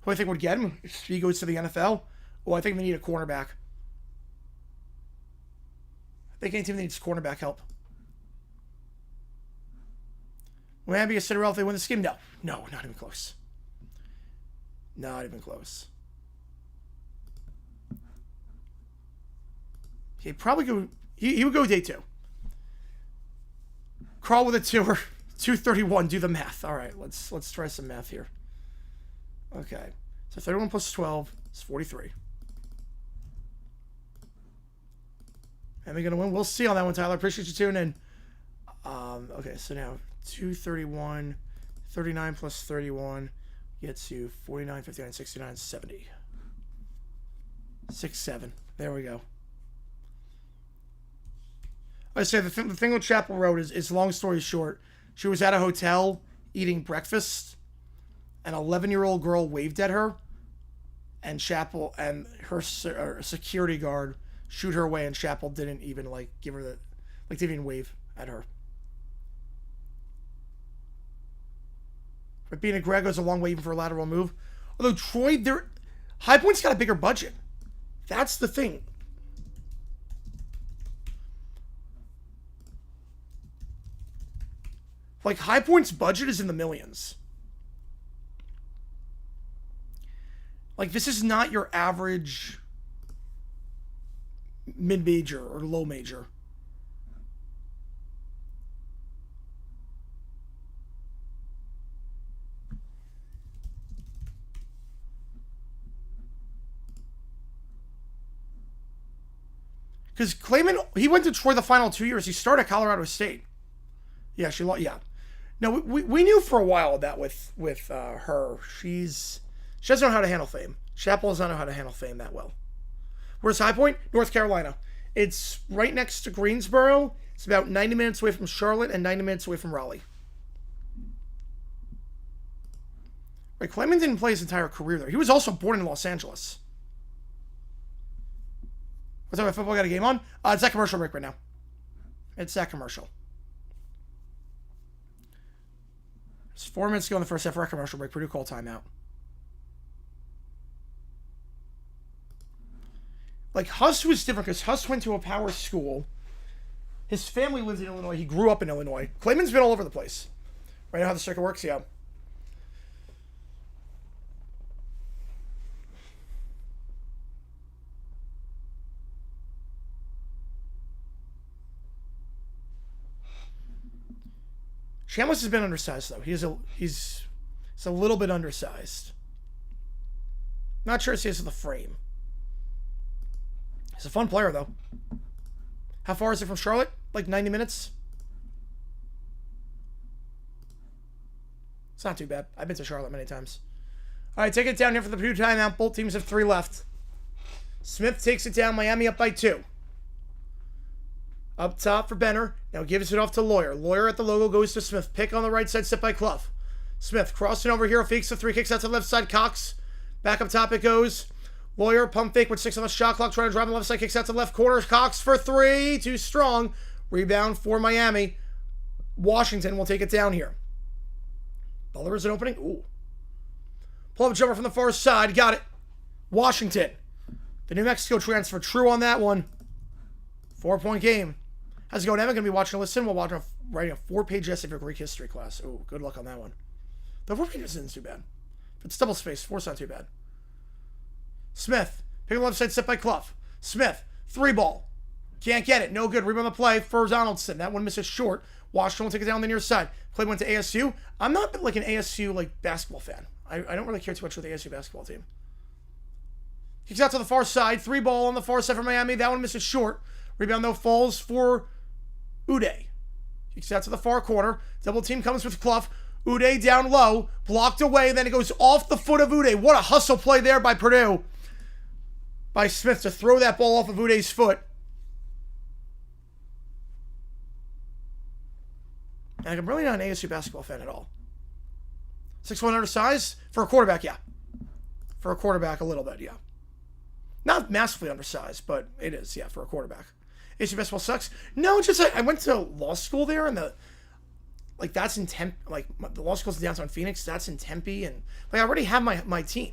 Who I think would get him if he goes to the NFL? Oh, I think they need a cornerback. I think any team needs cornerback help. Miami is Cinderella if they win this game? No. No, not even close. Not even close. He'd probably go... He would go day 2. Crawl with a 2-er. 231. Do the math. All right, let's try some math here. Okay. So 31 plus 12 is 43. Am I going to win? We'll see on that one, Tyler. Appreciate you tuning in. Okay, so now 231, 39 plus 31 gets you 49, 59, 69, 70. 6, 7. There we go. I say the thing with Chapel Road is long story short. She was at a hotel eating breakfast. An 11-year-old girl waved at her, and Chapel and her security guard shoot her away, and Chapel didn't even give her didn't even wave at her. But being a Greg goes a long way even for a lateral move. Although Troy, High Point's got a bigger budget. That's the thing. High Point's budget is in the millions. This is not your average mid-major or low major. Because Clayman, he went to Troy the final 2 years. He started at Colorado State. Yeah, she lost. Yeah. No, we knew for a while that with her, she doesn't know how to handle fame. Chapel does not know how to handle fame that well. Where's High Point? North Carolina. It's right next to Greensboro. It's about 90 minutes away from Charlotte and 90 minutes away from Raleigh. Right, Clayman didn't play his entire career there. He was also born in Los Angeles. What's up, football? Got a game on? It's that commercial break right now. It's that commercial. It's 4 minutes to go in the first half for a commercial break. Purdue call timeout. Like, Huss was different because Huss went to a power school. His family lives in Illinois. He grew up in Illinois. Clayman's been all over the place. Right now how the circuit works? Yeah. Chambliss has been undersized, though. He's a little bit undersized. Not sure it's his the frame. He's a fun player, though. How far is it from Charlotte? Like 90 minutes? It's not too bad. I've been to Charlotte many times. All right, take it down here for the Purdue timeout. Both teams have 3 left. Smith takes it down. Miami up by 2. Up top for Benner. Now gives it off to Lawyer. Lawyer at the logo goes to Smith. Pick on the right side, set by Clough. Smith crossing over here. Fakes the 3, kicks out to the left side. Cox. Back up top it goes. Lawyer, pump fake with 6 on the shot clock. Trying to drive on the left side. Kicks out to the left corner. Cox for 3. Too strong. Rebound for Miami. Washington will take it down here. Butler is an opening. Ooh. Pull-up jumper from the far side. Got it. Washington. The New Mexico transfer. True on that one. 4-point game. How's it going? Evan going to be watching. Listen, we'll watch writing a 4-page essay for Greek history class. Oh, good luck on that one. The 4 pages isn't too bad. If it's double spaced, 4's not too bad. Smith. Pick on the left side, set by Clough. Smith. 3 ball. Can't get it. No good. Rebound on the play for Donaldson. That one misses short. Washington will take it down the near side. Play went to ASU. I'm not like an ASU basketball fan. I don't really care too much for the ASU basketball team. Kicks out to the far side. 3 ball on the far side for Miami. That one misses short. Rebound, though, falls for Uday. Kicks out to the far corner. Double team comes with Clough. Uday down low. Blocked away. Then it goes off the foot of Uday. What a hustle play there by Purdue. By Smith to throw that ball off of Uday's foot. And I'm really not an ASU basketball fan at all. 6'1" undersized? For a quarterback, yeah. For a quarterback, a little bit, yeah. Not massively undersized, but it is, yeah, for a quarterback. ASU basketball sucks? No, just I went to law school there, and that's in Tempe. Like, the law school's in downtown Phoenix. That's in Tempe, and I already have my team.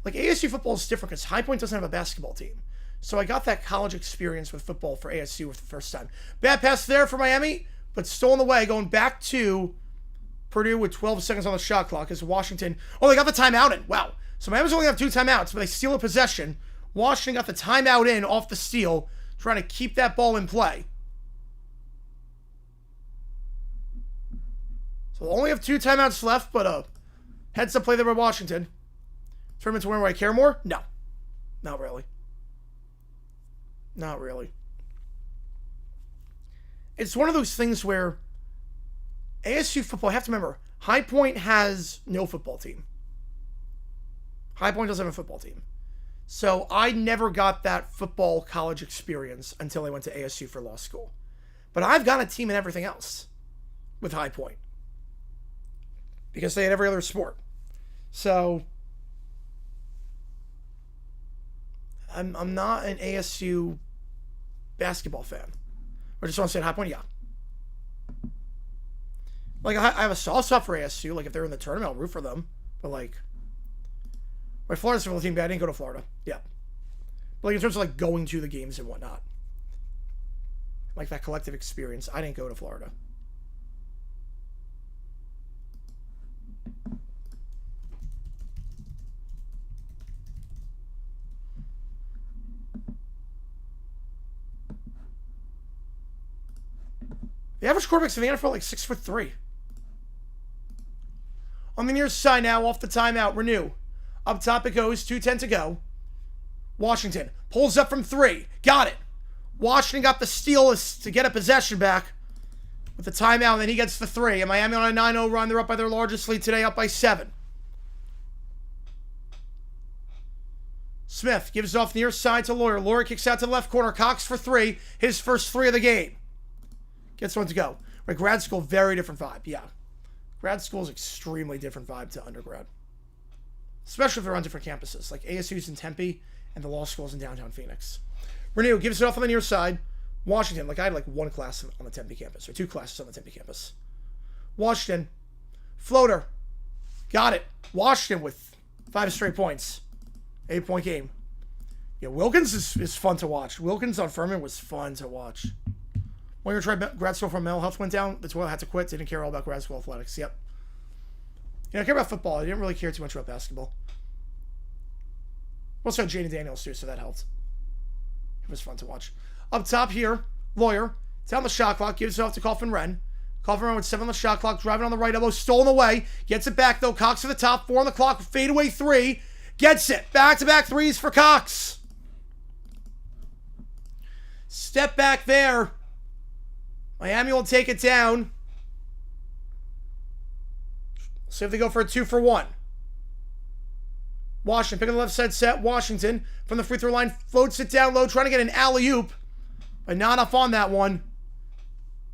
Like, ASU football is different because High Point doesn't have a basketball team. So I got that college experience with football for ASU for the first time. Bad pass there for Miami, but stolen away, going back to Purdue with 12 seconds on the shot clock as Washington. Oh, they got the timeout in. Wow. So Miami's only have 2 timeouts, but they steal a possession. Washington got the timeout in off the steal, trying to keep that ball in play. So we'll only have 2 timeouts left, but heads up play there by Washington. Tournament to win where I care more? No. Not really. Not really. It's one of those things where ASU football, I have to remember, High Point has no football team. High Point doesn't have a football team. So I never got that football college experience until I went to ASU for law school. But I've got a team in everything else with High Point. Because they had every other sport. So I'm not an ASU basketball fan. I just want to say at High Point, yeah. Like, I have a soft spot for ASU. Like, if they're in the tournament, I'll root for them. But, like, my Florida's football team, I didn't go to Florida. Yeah. But, like, in terms of, like, going to the games and whatnot. Like, that collective experience, I didn't go to Florida. The average quarterbacks in the NFL are like 6'3". On the near side now, off the timeout, Renew. Up top it goes, 2:10 to go. Washington pulls up from 3. Got it. Washington got the steal to get a possession back with the timeout, and then he gets the 3. And Miami on a 9-0 run. They're up by their largest lead today, up by 7. Smith gives it off near side to Lawyer. Lawyer kicks out to the left corner. Cox for 3. His first 3 of the game. Gets one to go. Right, grad school, very different vibe. Yeah. Grad school is extremely different vibe to undergrad. Especially if they're on different campuses, like ASU's in Tempe and the law school's in downtown Phoenix. Renew gives it off on the near side. Washington, like I had like 1 class on the Tempe campus, or 2 classes on the Tempe campus. Washington, floater, got it. Washington with 5 straight points. 8-point game. Yeah, Wilkins is fun to watch. Wilkins on Furman was fun to watch. When you tried grad school from mental health went down, that's why I had to quit. Didn't care all about grad school athletics. Yep. You know, I care about football. I didn't really care too much about basketball. Also had Jaden Daniels too, so that helped. It was fun to watch. Up top here, Lawyer. Down the shot clock. Gives it off to Coffin Wren. Coffin Wren with 7 on the shot clock. Driving on the right elbow. Stolen away. Gets it back though. Cox to the top. 4 on the clock. Fadeaway 3. Gets it. Back-to-back 3s for Cox. Step back there. Miami will take it down. See if they go for a 2-for-1. Washington picking the left side set. Washington from the free throw line floats it down low, trying to get an alley-oop, but not enough on that one.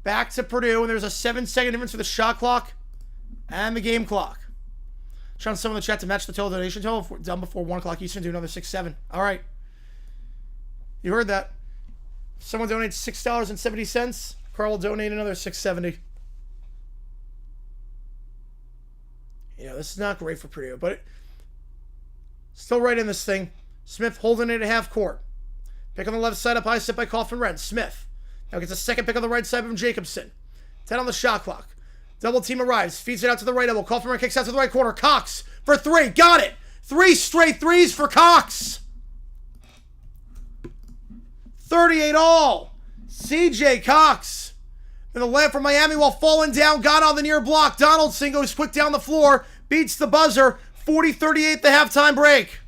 Back to Purdue, and there's a 7-second difference for the shot clock and the game clock. Trying someone in the chat to match the total donation total. If we're done before 1 o'clock Eastern, do another 6-7. All right. You heard that. Someone donates $6.70. Carl will donate another $6.70. You know, this is not great for Purdue, but still right in this thing. Smith holding it at half court. Pick on the left side up high, set by Coffin Wren. Smith now gets a second pick on the right side from Jacobson. 10 on the shot clock. Double team arrives. Feeds it out to the right elbow. Coffin Wren kicks out to the right corner. Cox for 3. Got it. 3 straight 3s for Cox. 38 all. CJ Cox. And the layup for Miami while falling down. Got on the near block. Donaldson goes quick down the floor. Beats the buzzer. 40-38 at the halftime break.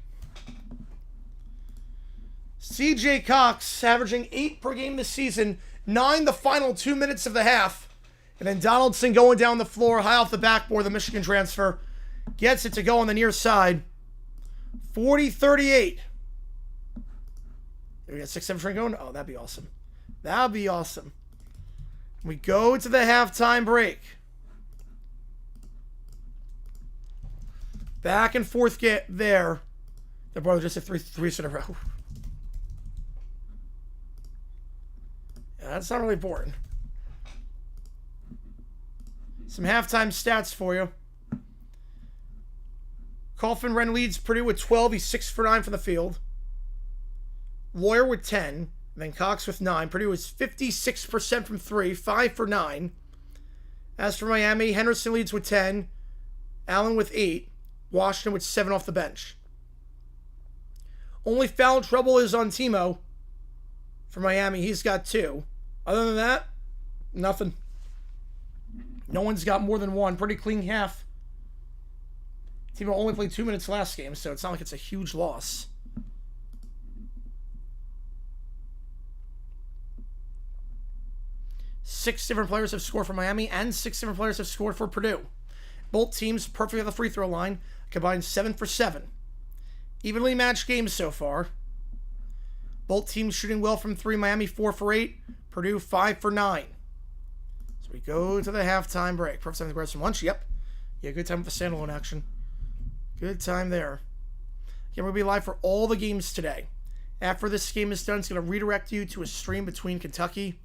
CJ Cox averaging 8 per game this season. 9 the final 2 minutes of the half. And then Donaldson going down the floor, high off the backboard, the Michigan transfer. Gets it to go on the near side. 40-38. We got 6-7 train going. Oh, that'd be awesome. That'd be awesome. We go to the halftime break. Back and forth get there. The brother just hit three in a row. Yeah, that's not really important. Some halftime stats for you. Coffin Wren leads Purdue with 12. He's 6 for 9 from the field. Lawyer with 10. Then Cox with 9. Purdue is 56% from 3. 5 for 9. As for Miami, Henderson leads with 10. Allen with 8. Washington with 7 off the bench. Only foul trouble is on Timo for Miami. He's got 2. Other than that, nothing. No one's got more than 1. Pretty clean half. Timo only played 2 minutes last game, so it's not like it's a huge loss. Six different players have scored for Miami, and 6 different players have scored for Purdue. Both teams perfect at the free throw line, combined 7 for 7. Evenly matched games so far. Both teams shooting well from 3. Miami 4 for 8. Purdue 5 for 9. So we go to the halftime break. Perfect time to grab some lunch. Yep. Yeah, good time with the standalone action. Good time there. Again, we'll be live for all the games today. After this game is done, it's going to redirect you to a stream between Kentucky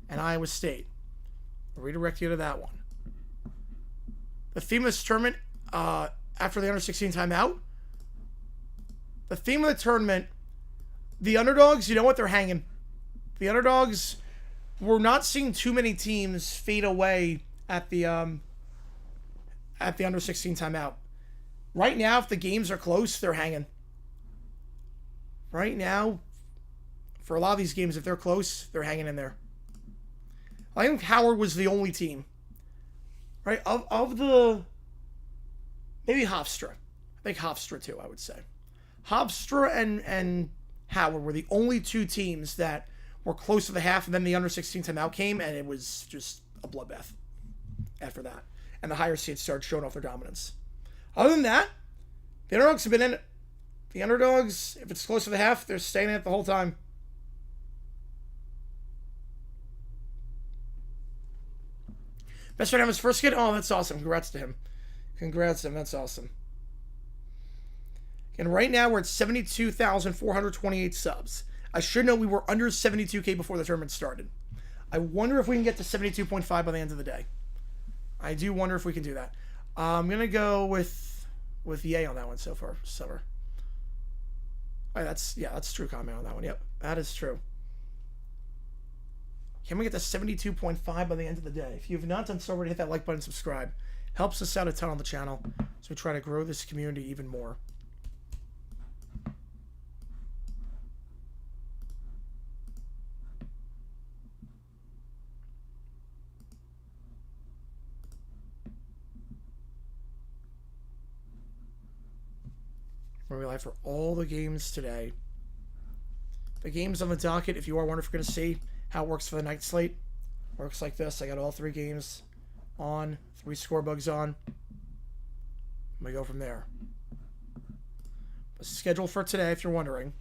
and Iowa State. I'll redirect you to that one. The theme of this tournament, after the under-16 timeout, the theme of the tournament, the underdogs, you know what? They're hanging. The underdogs, we're not seeing too many teams fade away at the under-16 timeout. Right now, if the games are close, they're hanging. Right now, for a lot of these games, if they're close, they're hanging in there. I think Howard was the only team, right? Of the, maybe Hofstra. I think Hofstra too, I would say. Hofstra and Howard were the only two teams that were close to the half, and then the under 16 timeout came, and it was just a bloodbath after that. And the higher seeds started showing off their dominance. Other than that, the underdogs have been in it. The underdogs, if it's close to the half, they're staying in it the whole time. Best friend have his first kid? Oh, that's awesome. Congrats to him. Congrats to him. That's awesome. And right now, we're at 72,428 subs. I should know we were under 72K before the tournament started. I wonder if we can get to 72.5 by the end of the day. I do wonder if we can do that. I'm going to go with yay on that one so far, Summer. Oh, that's true comment on that one. Yep, that is true. Can we get to 72.5 by the end of the day? If you have not done so already, hit that like button and subscribe. Helps us out a ton on the channel as we try to grow this community even more. We're going to be live for all the games today. The games on the docket, if you are wondering if you're going to see how it works for the night slate, works like this. I got all 3 games on, 3 scorebugs on. We go from there. The schedule for today, if you're wondering,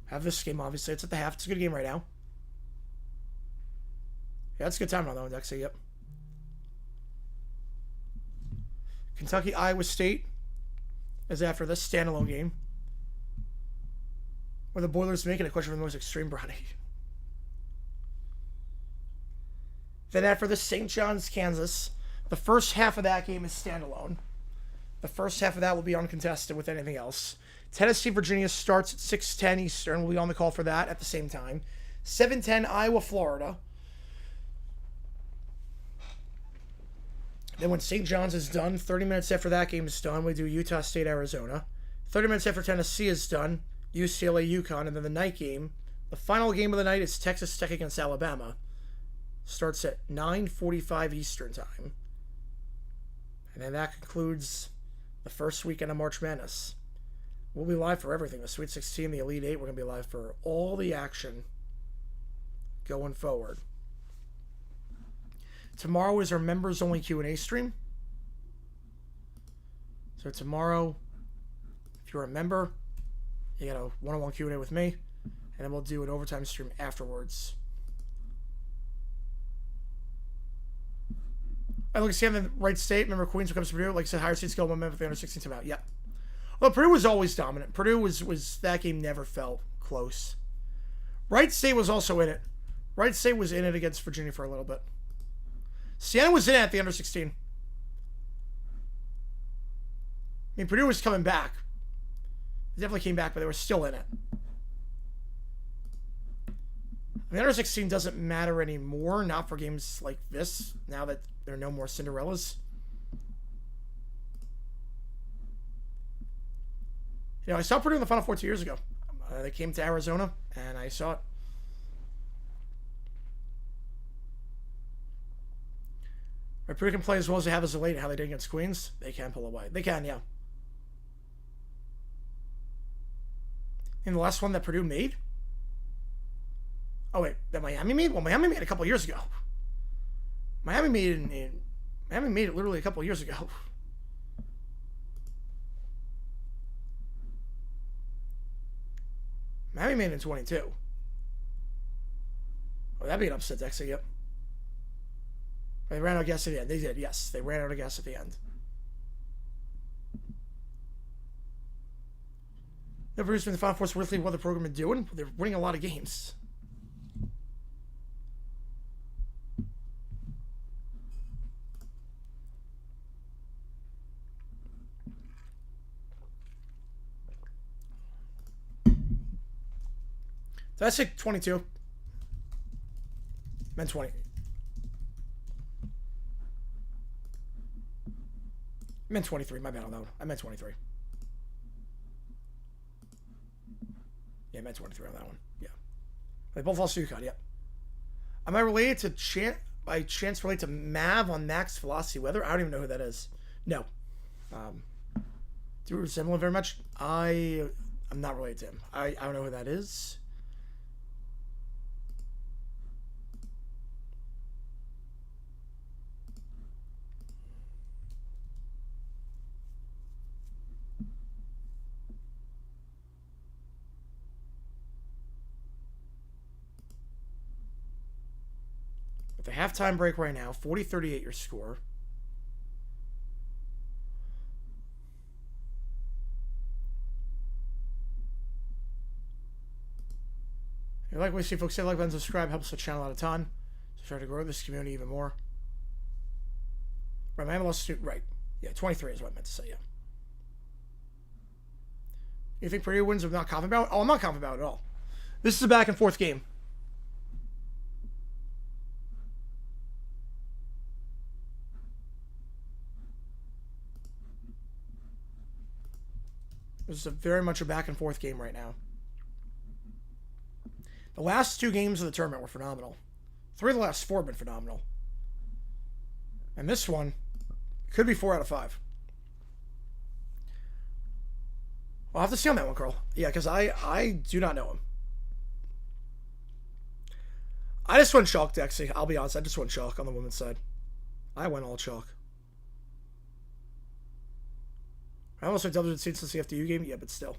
have this game, obviously. It's at the half. It's a good game right now. Yeah, it's a good time on that one, Dexy. Yep. Kentucky, Iowa State is after this standalone game, where the Boilers make it a question for the most extreme brownie. Then after this, St. John's, Kansas. The first half of that game is standalone. The first half of that will be uncontested with anything else. Tennessee, Virginia starts at 6:10 Eastern. We'll be on the call for that at the same time. 7:10 Iowa, Florida. Then when St. John's is done, 30 minutes after that game is done, we do Utah State, Arizona. 30 minutes after Tennessee is done, UCLA, UConn, and then the night game. The final game of the night is Texas Tech against Alabama. Starts at 9:45 Eastern time. And then that concludes the first weekend of March Madness. We'll be live for everything. The Sweet 16, the Elite 8, we're going to be live for all the action going forward. Tomorrow is our members-only Q&A stream. So tomorrow, if you're a member, you get a one-on-one Q&A with me, and then we'll do an overtime stream afterwards. I look at Sam in the right state. Remember, Queens becomes Purdue. Like I said, higher seeds go 1 minute with the under 16 timeout. Yeah. Well, Purdue was always dominant. Purdue was that game never felt close. Wright State was also in it. Wright State was in it against Virginia for a little bit. Siena was in it at the under 16. I mean, Purdue was coming back. They definitely came back, but they were still in it. The under 16 doesn't matter anymore, not for games like this, now that there are no more Cinderellas. You know, I saw Purdue in the Final Four 2 years ago. They came to Arizona, and I saw it. Right, Purdue can play as well as they have as of late. How they did against Queens, they can pull away. They can, yeah. And the last one that Purdue made? Oh wait, that Miami made? Well, Miami made it a couple years ago. Miami made it literally a couple years ago. Miami made it in 22. Oh, that'd be an upset, Dexter. Yep. They ran out of gas at the end. They did, yes. They ran out of gas at the end. The Purdue's been the Final Four, so really what the program is doing. They're winning a lot of games. So that's like 22. Meant 20. I meant 23. My bad on that one. I meant 23. Yeah, I meant 23 on that one. Yeah. They both lost to UConn, yeah. Am I related to by chance relate to Mav on Max Velocity Weather? I don't even know who that is. No. Do we resemble him very much? I'm not related to him. I don't know who that is. At the halftime break right now, 40-38 your score. If you like what you see, folks, hit like button, subscribe, helps the channel out a ton. So try to grow this community even more. Right, my MLS student, right. Yeah, 23 is what I meant to say, yeah. You think Purdue wins? I'm not confident about it? Oh, I'm not confident about it at all. This is a back and forth game. This is very much a back and forth game right now. The last 2 games of the tournament were phenomenal. 3 of the last 4 have been phenomenal. And this one could be 4 out of 5. I'll have to see on that one, Carl. Yeah, because I do not know him. I just went chalk, Dexy. I'll be honest. I just went chalk on the women's side. I went all chalk. I almost went double seats since the FDU game. Yeah, but still.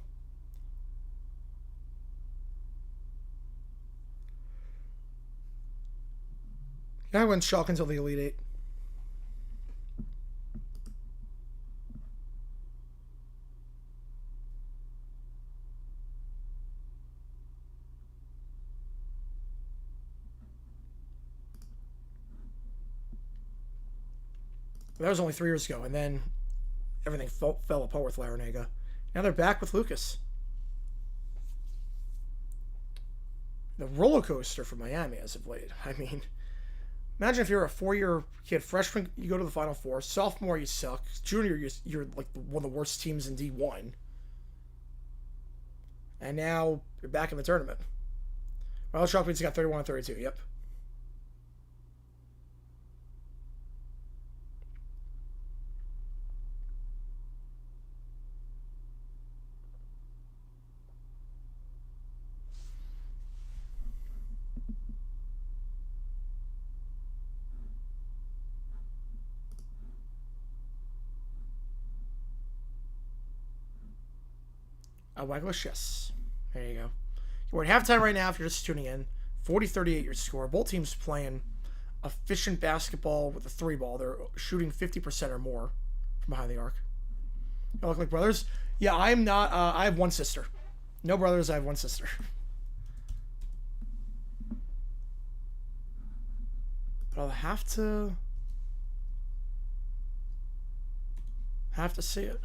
I went chalk until the Elite Eight. That was only 3 years ago, and then everything fell apart with Larinaga. Now they're back with Lucas. The roller coaster for Miami as of late. I mean, imagine if you're a 4-year kid, freshman, you go to the Final Four. Sophomore, you suck. Junior, you're like one of the worst teams in D1. And now you're back in the tournament. Well, Chalkbeat's got 31-32. Yep. Wagglish, yes. There you go. We're at halftime right now if you're just tuning in. 40-38 your score. Both teams playing efficient basketball with a 3-ball. They're shooting 50% or more from behind the arc. You look like brothers? Yeah, I'm not. I have one sister. No brothers, I have one sister. But I'll have to see it.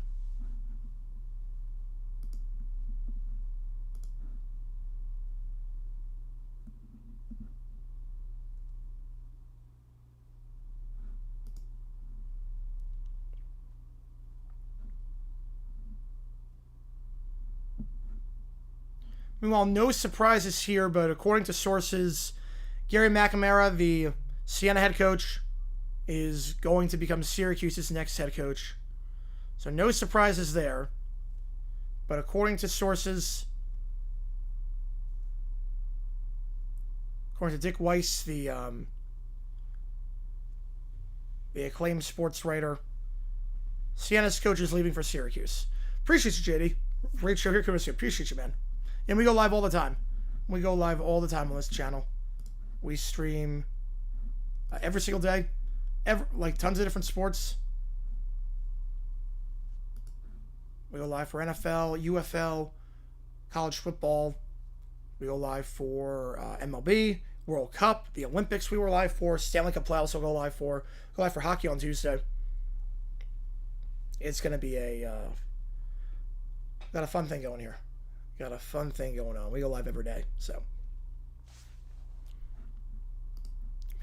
Meanwhile, no surprises here, but according to sources, Gary McNamara, the Siena head coach, is going to become Syracuse's next head coach. So no surprises there. But according to sources, according to Dick Weiss, the acclaimed sports writer, Siena's coach is leaving for Syracuse. Appreciate you, JD. Great show here, Chris. Appreciate you, man. And we go live all the time. We go live all the time on this channel. We stream every single day. Like tons of different sports. We go live for NFL, UFL, college football. We go live for MLB, World Cup, the Olympics we were live for, Stanley Cup playoffs we'll go live for. Go live for hockey on Tuesday. It's going to be got a fun thing going here. Got a fun thing going on. We go live every day. So,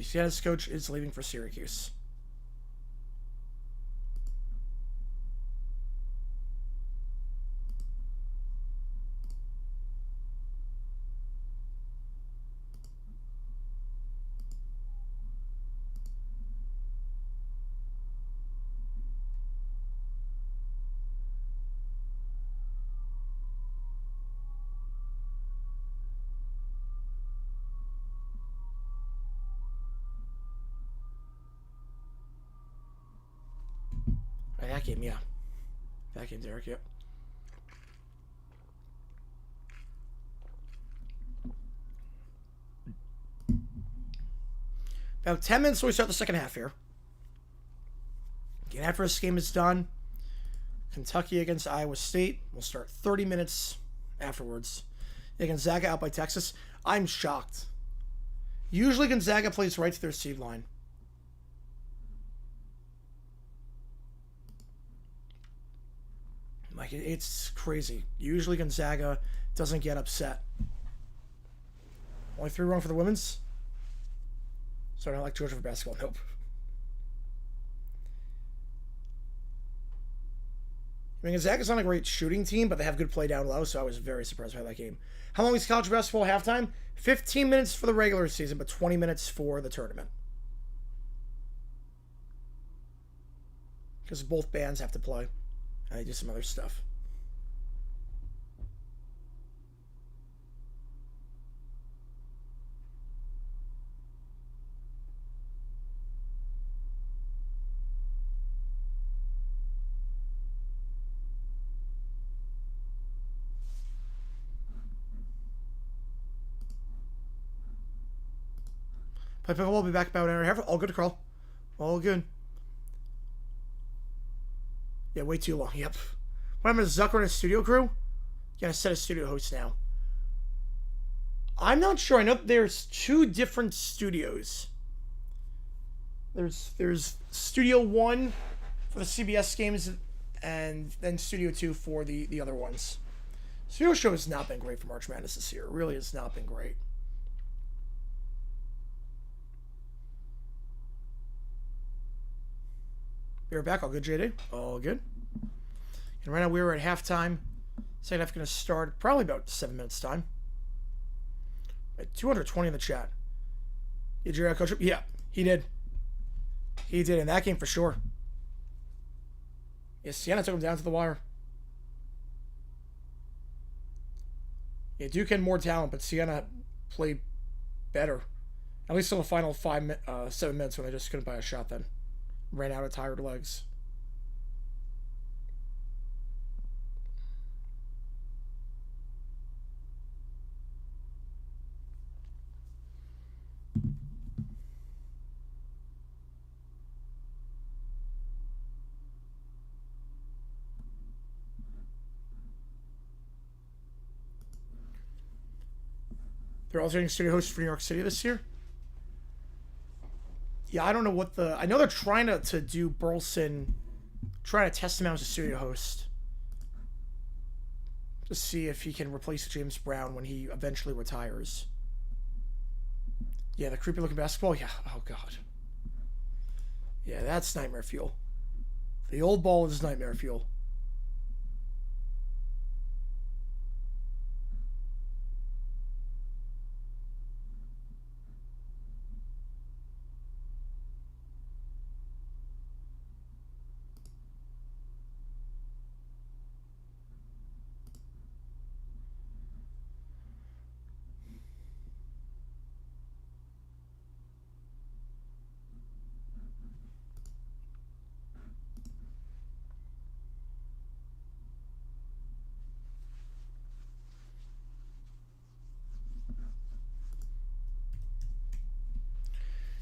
Siena's coach is leaving for Syracuse. that game, yeah. That game, Derek, yep. About 10 minutes till we start the second half here. Again, after this game is done, Kentucky against Iowa State. We'll start 30 minutes afterwards. Yeah, Gonzaga out by Texas. I'm shocked. Usually Gonzaga plays right to their seed line. Like, it's crazy. Usually Gonzaga doesn't get upset. Only 3 wrong for the women's. So I don't like Georgia for basketball. Nope. I mean, Gonzaga's not a great shooting team, but they have good play down low, so I was very surprised by that game. How long is college basketball halftime? 15 minutes for the regular season, but 20 minutes for the tournament. Because both bands have to play. And they do some other stuff. Play pickleball, will be back about an hour and a half. All good to crawl. All good. Yeah, way too long. Yep. What happened to Zucker and his studio crew? Gotta set a studio host now. I'm not sure. I know there's 2 different studios. There's Studio 1 for the CBS games, and then Studio 2 for the other ones. Studio show has not been great for March Madness this year. It really has not been great. We're back. All good, JD? All good. And right now we're at halftime. Second half going to start probably about 7 minutes time. At 220 in the chat. Did you coach? Yeah, he did. He did in that game for sure. Yeah, Sienna took him down to the wire. Yeah, Duke had more talent, but Sienna played better. At least till the final 7 minutes when they just couldn't buy a shot then. Ran out of tired legs. They're alternating studio hosts for New York City this year. Yeah, I don't know what the... I know they're trying to do Burleson, trying to test him out as a studio host. To see if he can replace James Brown when he eventually retires. Yeah, the creepy looking basketball. Yeah, oh god. Yeah, that's nightmare fuel. The old ball is nightmare fuel.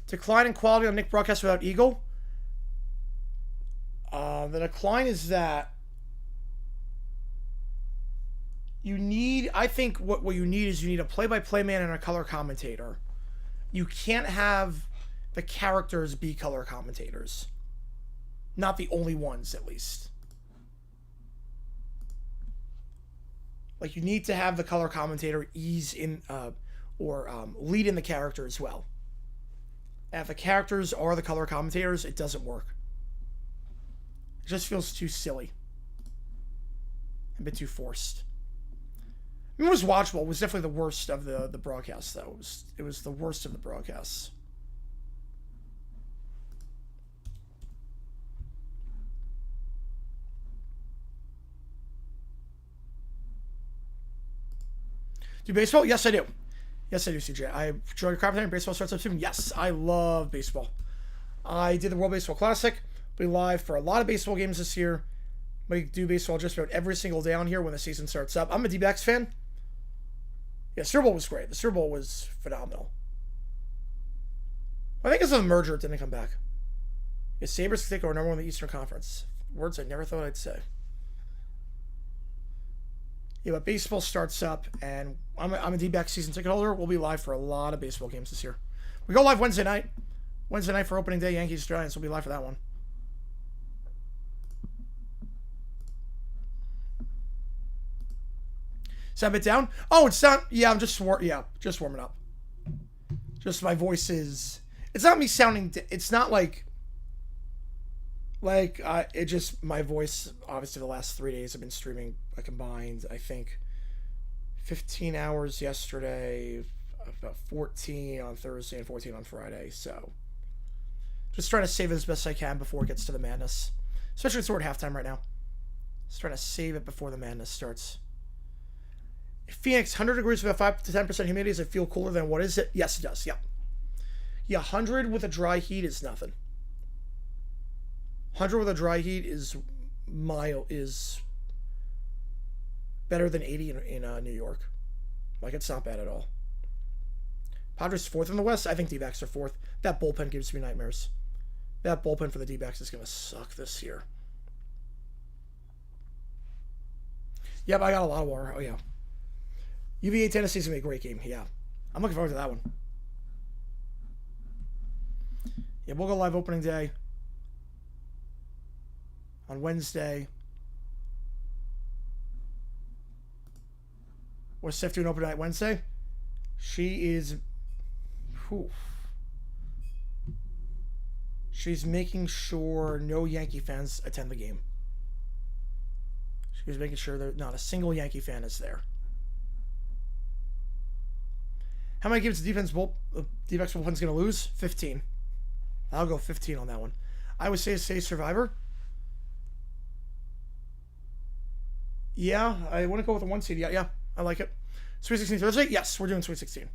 Decline in quality on Nick broadcast without Eagle. The decline is that you need, I think what you need is you need a play-by-play man and a color commentator. You can't have the characters be color commentators. Not the only ones, at least. Like, you need to have the color commentator ease in, or lead in the character as well. And if the characters are the color commentators, it doesn't work. It just feels too silly. A bit too forced. I mean, it was watchable. It was definitely the worst of the broadcasts, though. It was the worst of the broadcasts. Do baseball? Yes, I do. Yes, I do, CJ. I enjoy your commentary. Baseball starts up soon. Yes, I love baseball. I did the World Baseball Classic. We'll be live for a lot of baseball games this year. We do baseball just about every single day on here when the season starts up. I'm a D-backs fan. Yeah, Super Bowl was great. The Super Bowl was phenomenal. I think it's a merger. It didn't come back. Yeah, Sabres can take over number one in the Eastern Conference. Words I never thought I'd say. Yeah, but baseball starts up, and I'm a D-backs season ticket holder. We'll be live for a lot of baseball games this year. We go live Wednesday night. Wednesday night for opening day, Yankees Giants. We'll be live for that one. Is that a bit down? Oh, it's not. Yeah, I'm just warming up. Just my voice is. It's not me sounding. It's not like. It just my voice. Obviously, the last 3 days I've been streaming a combined, I think, 15 hours yesterday, about 14 on Thursday and 14 on Friday. So, just trying to save it as best I can before it gets to the madness. Especially it's toward halftime right now. Just trying to save it before the madness starts. Phoenix, 100 degrees with a 5 to 10% humidity. Does it feel cooler than what is it? Yes, it does. Yeah. Yeah, 100 with a dry heat is nothing. 100 with a dry heat is better than 80 in New York. Like, it's not bad at all. Padres 4th in the West. I think D-backs are 4th. That bullpen gives me nightmares. That bullpen for the D-backs is going to suck this year. Yep, I got a lot of water. Oh, yeah. UVA Tennessee is going to be a great game. Yeah. I'm looking forward to that one. Yeah, we'll go live opening day on Wednesday. What's Steph doing open night Wednesday? She is... Whew. She's making sure no Yankee fans attend the game. She's making sure that not a single Yankee fan is there. How many games the defense D-backs bullpen's going to lose? 15. I'll go 15 on that one. I would say Survivor. Yeah, I want to go with a 1 seed. Yeah, I like it. Sweet 16 Thursday? Yes, we're doing Sweet 16.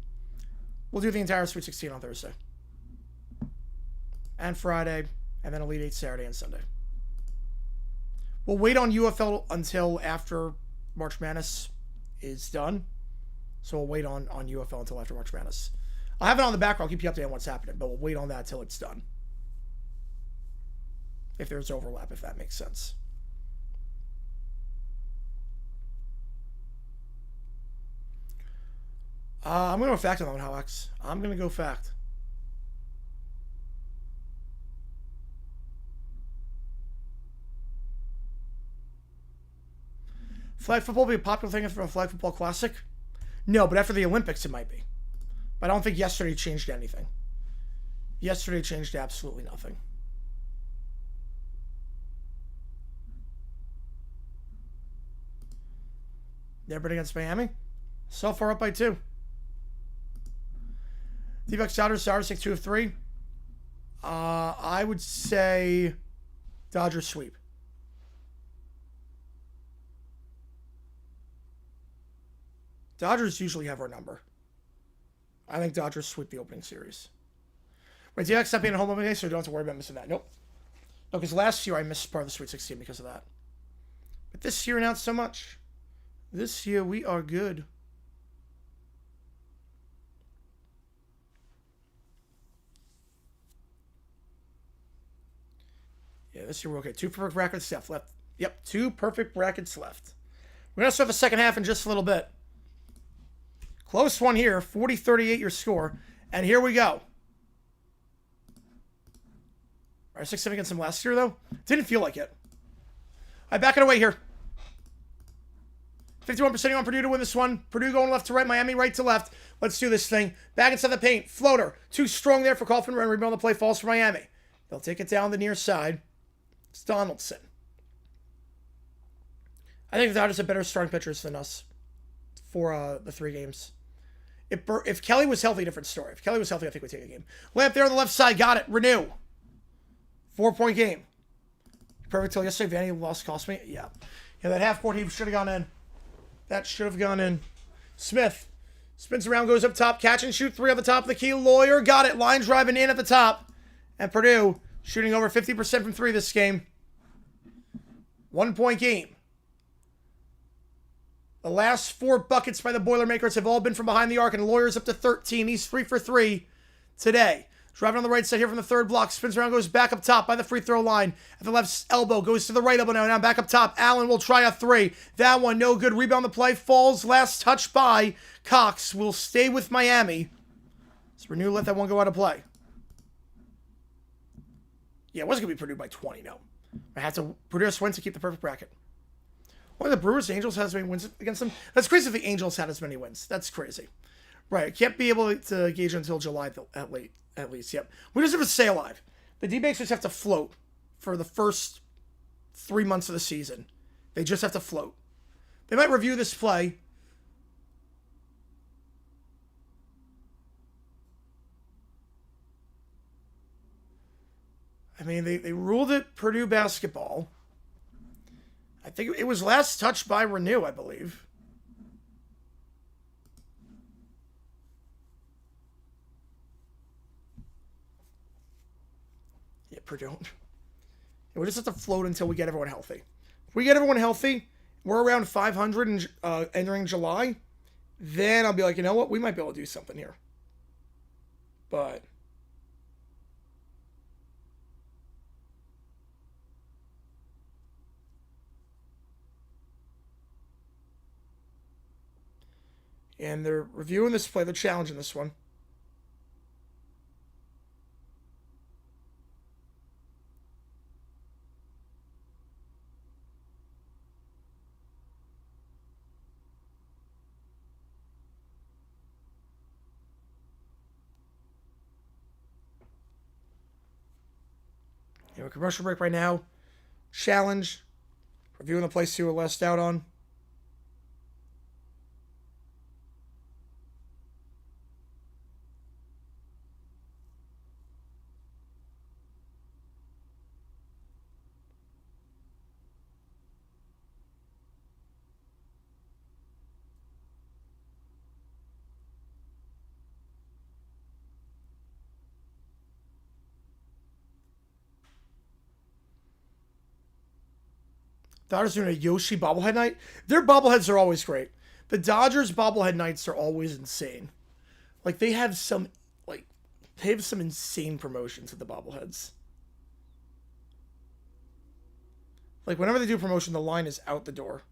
We'll do the entire Sweet 16 on Thursday. And Friday, and then Elite 8 Saturday and Sunday. We'll wait on UFL until after March Madness is done. So we'll wait on UFL until after March Madness. I'll have it on the background. I'll keep you updated on what's happening, but we'll wait on that till it's done. If there's overlap, if that makes sense. I'm going to go fact on that one, Alex. I'm going to go fact. Flag football will be a popular thing for a flag football classic? No, but after the Olympics it might be. But I don't think yesterday changed anything. Yesterday changed absolutely nothing. Everybody against Miami? So far up by 2. D-backs Dodgers 6-2 of 3. I would say Dodgers sweep. Dodgers usually have our number. I think Dodgers sweep the opening series. Wait, D-backs not being a home opening day, so you don't have to worry about missing that. Nope. No, because last year I missed part of the Sweet 16 because of that. But this year, not so much. This year, we are good. Yeah, this year we're okay. 2 perfect brackets left. Yep, 2 perfect brackets left. We're going to start the second half in just a little bit. Close one here. 40-38 your score. And here we go. Our 6-7 against them last year, though. Didn't feel like it. I back it away here. 51% on Purdue to win this one. Purdue going left to right. Miami right to left. Let's do this thing. Back inside the paint. Floater. Too strong there for Kaufman. Run rebound the play. Falls for Miami. They'll take it down the near side. It's Donaldson. I think the Dodgers have better starting pitchers than us for the 3 games. If Kelly was healthy, different story. If Kelly was healthy, I think we'd take a game. Layup there on the left side. Got it. Renew. 4-point game. Perfect till yesterday. Vanny loss cost me. Yeah. Yeah, that half-court heave should have gone in. That should have gone in. Smith spins around, goes up top. Catch and shoot. 3 on the top of the key. Lawyer got it. Line driving in at the top. And Purdue Shooting over 50% from 3 this game. 1-point game. The last 4 buckets by the Boilermakers have all been from behind the arc, and Lawyer's up to 13. He's 3 for 3 today. Driving on the right side here from the third block. Spins around, goes back up top by the free throw line. At the left elbow, goes to the right elbow now back up top. Allen will try a 3. That one, no good. Rebound the play. Falls. Last touch by Cox. Will stay with Miami. So Purdue let that one go out of play. Yeah, it wasn't going to be Purdue by 20, no. I had to, Purdue has to win to keep the perfect bracket. One of the Brewers, the Angels has as many wins against them. That's crazy if the Angels had as many wins. That's crazy. Right, can't be able to gauge until July at least, yep. We just have to stay alive. The D-backs just have to float for the first 3 months of the season. They just have to float. They might review this play. I mean, they ruled it Purdue basketball. I think it was last touched by Renew, I believe. Yeah, Purdue. We just have to float until we get everyone healthy. If we get everyone healthy, we're around 500 entering July, then I'll be like, you know what? We might be able to do something here. But and they're reviewing this play. They're challenging this one. Yeah, we're commercial break right now. Challenge. Reviewing the place 2 we're last out on. Dodgers doing a Yoshi bobblehead night. Their bobbleheads are always great. The Dodgers bobblehead nights are always insane. Like they have some insane promotions at the bobbleheads. Like whenever they do a promotion, the line is out the door.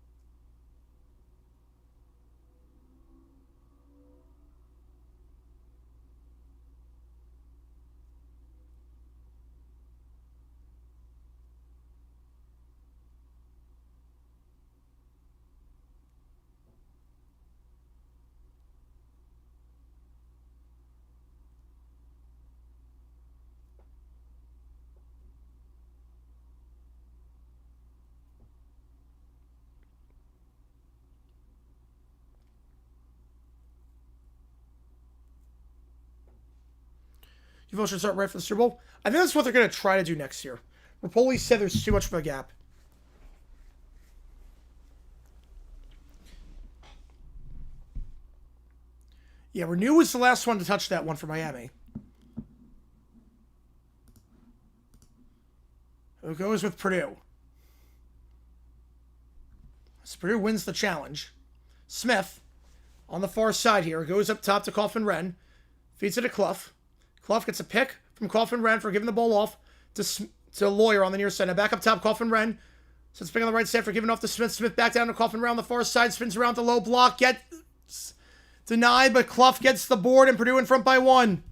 You folks should start right for the Super Bowl. I think that's what they're going to try to do next year. Rapoli said there's too much of a gap. Yeah, Renew was the last one to touch that one for Miami. Who goes with Purdue? So Purdue wins the challenge. Smith, on the far side here, goes up top to Kaufman-Renn. Feeds it to Clough. Clough gets a pick from Kaufman-Renn for giving the ball off to Lawyer on the near side. Now back up top, Kaufman-Renn. Sits pick on the right side for giving off to Smith. Smith back down to Kaufman-Renn on the far side. Spins around the low block. Gets denied, but Clough gets the board and Purdue in front by 1.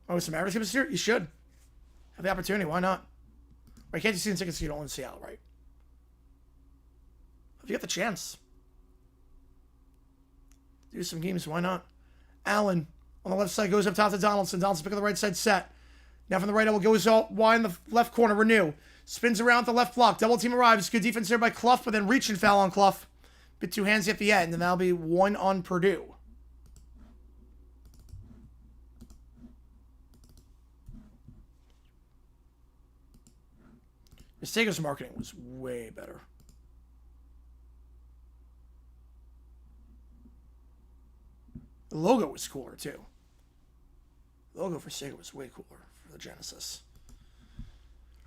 Oh, some Mavericks games here? You should. Have the opportunity. Why not? Right, can't you see the tickets you don't want to see out, right? If you get the chance. Do some games. Why not? Allen. On the left side, goes up top to Donaldson. Donaldson pick on the right side set. Now from the right elbow, goes out wide in the left corner. Renew. Spins around the left block. Double team arrives. Good defense there by Clough, but then reach and foul on Clough. Bit too handsy at the end, and that'll be 1 on Purdue. Mistego's marketing was way better. The logo was cooler, too. The logo for Sega was way cooler for the Genesis.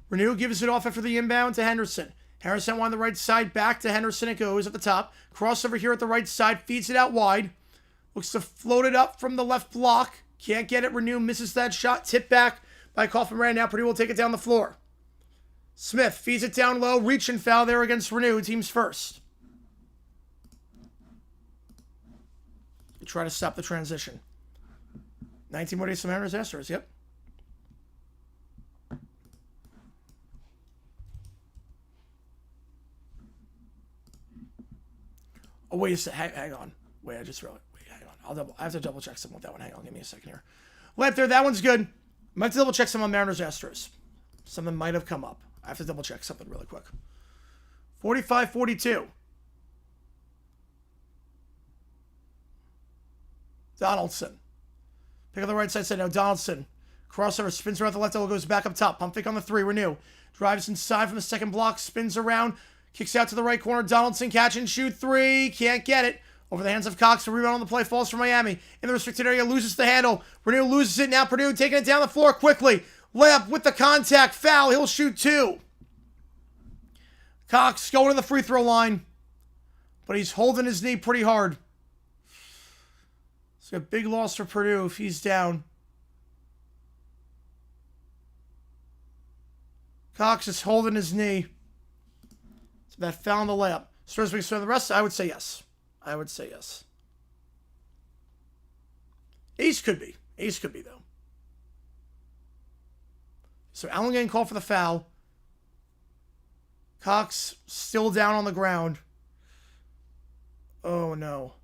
Renew gives it off after the inbound to Henderson. Henderson on the right side, back to Henderson it goes at the top. Crossover here at the right side, feeds it out wide. Looks to float it up from the left block. Can't get it. Renew misses that shot. Tip back by Kaufman Ran. Now Purdue will take it down the floor. Smith feeds it down low. Reach and foul there against Renew. Team's first. They try to stop the transition. 19 more days from Mariners Astros. Yep. Oh, wait a second. Hang on. Wait, I just realized. Wait, hang on. I have to double check something with that one. Hang on. Give me a second here. Left there. That one's good. I might have to double check some on Mariners Astros. Something might have come up. I have to double check something really quick. 45-42. Donaldson. Pick up the right side. Now Donaldson. Crossover. Spins around the left elbow. Goes back up top. Pump fake on the 3. Renew. Drives inside from the second block. Spins around. Kicks out to the right corner. Donaldson catch and shoot 3. Can't get it. Over the hands of Cox. A rebound on the play. Falls for Miami. In the restricted area. Loses the handle. Renew loses it. Now Purdue taking it down the floor quickly. Layup with the contact. Foul. He'll shoot 2. Cox going to the free throw line. But he's holding his knee pretty hard. It's a big loss for Purdue if he's down. Cox is holding his knee. So that foul on the layup. Spurs being the rest? I would say yes. I would say yes. Ace could be. Ace could be, though. So Allen getting called for the foul. Cox still down on the ground. Oh, no.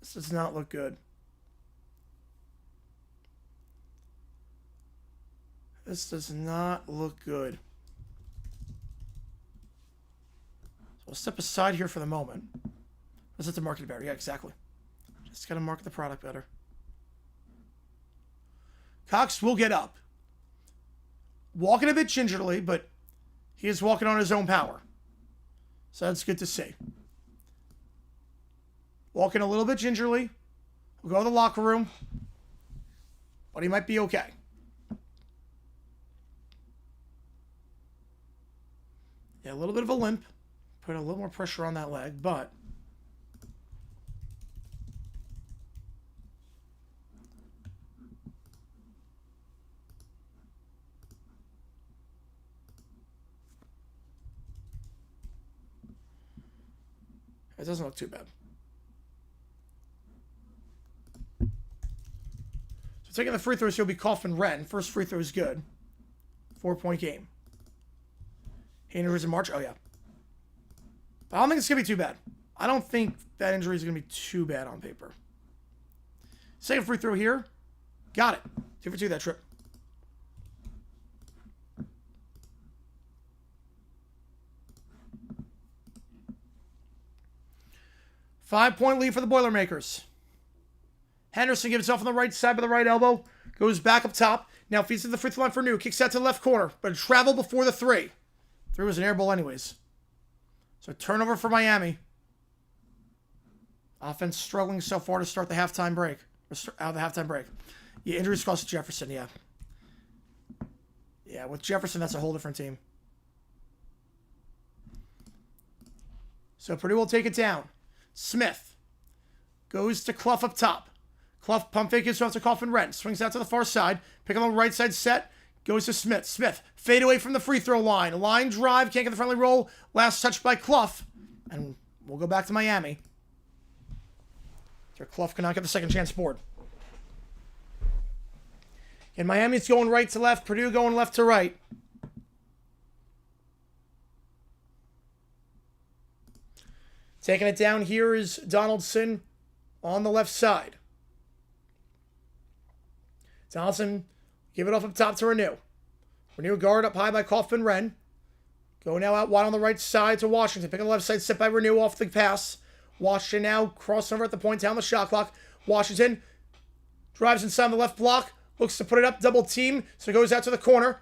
This does not look good. This does not look good. So we'll step aside here for the moment. Let's have to market it better. Yeah, exactly. Just got to market the product better. Cox will get up. Walking a bit gingerly, but he is walking on his own power. So that's good to see. Walking a little bit gingerly. We'll go to the locker room. But he might be okay. Yeah, a little bit of a limp. Put a little more pressure on that leg, but... it doesn't look too bad. So taking the free throws, he'll be Kaufman Ren. First free throw is good. 4-point game. Injuries in March. Oh, yeah. But I don't think it's going to be too bad. I don't think that injury is going to be too bad on paper. Second free throw here. Got it. 2 for 2 that trip. Five-point lead for the Boilermakers. Henderson gives it off on the right side by the right elbow. Goes back up top. Now feeds to the free throw line for New. Kicks out to the left corner. But travel before the 3. 3 was an air ball anyways. So turnover for Miami. Offense struggling so far to start the halftime break. Out of the halftime break. Yeah, injuries cost Jefferson, yeah. Yeah, with Jefferson, that's a whole different team. So Purdue will take it down. Smith goes to Clough up top. Clough pump fake gets off to Kaufman Ren. Swings out to the far side. Pick on the right side set. Goes to Smith. Smith fade away from the free throw line. Line drive. Can't get the friendly roll. Last touch by Clough. And we'll go back to Miami. So Clough cannot get the second chance board. And Miami's going right to left. Purdue going left to right. Taking it down here is Donaldson on the left side. Donaldson give it off up top to Renew. Renew guard up high by Kaufman Ren. Go now out wide on the right side to Washington. Pick on the left side, set by Renew off the pass. Washington now crossover at the point down the shot clock. Washington drives inside the left block. Looks to put it up, double team. So goes out to the corner.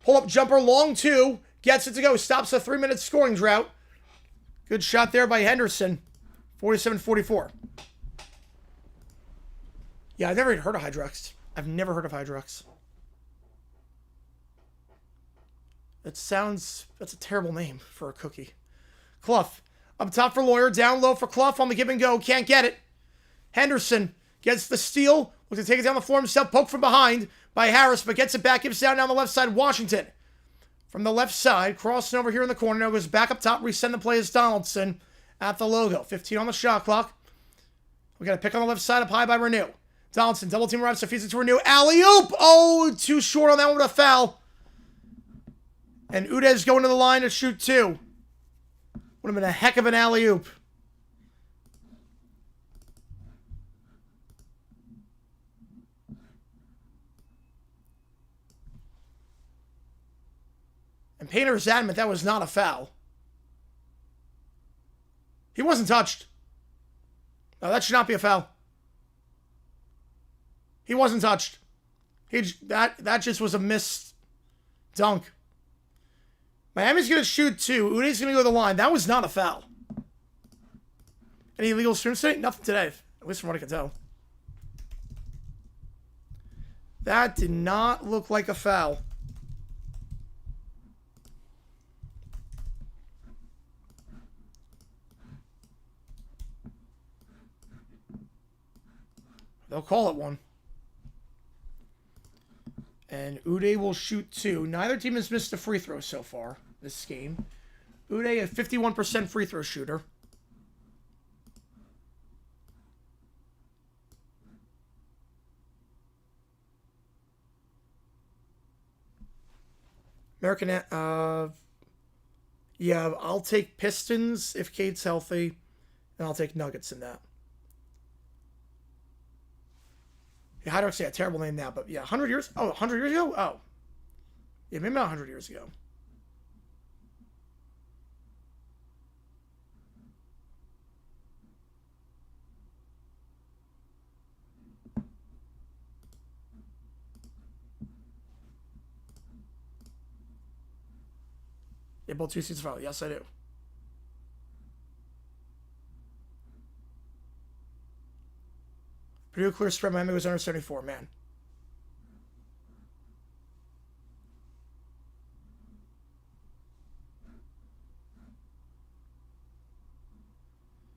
Pull up jumper, long 2. Gets it to go. Stops a 3-minute scoring drought. Good shot there by Henderson. 47-44. Yeah, I've never heard of Hydrox. I've never heard of Hydrox. That's a terrible name for a cookie. Clough. Up top for Lawyer. Down low for Clough on the give and go. Can't get it. Henderson gets the steal. Looks to take it down the floor himself. Poke from behind by Harris, but gets it back. Gives down the left side. Washington. From the left side. Crossing over here in the corner. Now goes back up top. Resend the play as Donaldson at the logo. 15 on the shot clock. We got a pick on the left side up high by Renew. Donaldson. Double team arrives. So feeds it to Renew. Alley-oop. Oh, too short on that one with a foul. And Udez going to the line to shoot two. Would have been a heck of an alley-oop. And Painter is adamant that was not a foul. He wasn't touched. No, that should not be a foul. He wasn't touched. That just was a missed dunk. Miami's going to shoot two. Uday's going to go to the line. That was not a foul. Any illegal streams today? Nothing today. At least from what I can tell. That did not look like a foul. They'll call it one. And Uday will shoot two. Neither team has missed a free throw so far this game. Uday, a 51% free throw shooter. American, yeah, I'll take Pistons if Cade's healthy, and I'll take Nuggets in that. Yeah, Hydrox, yeah, terrible name now, but yeah, 100 years? Oh, 100 years ago? Oh. Yeah, maybe not 100 years ago. Yeah, both 2 seats for yes, I do. Purdue clear spread. Miami was under 74. Man.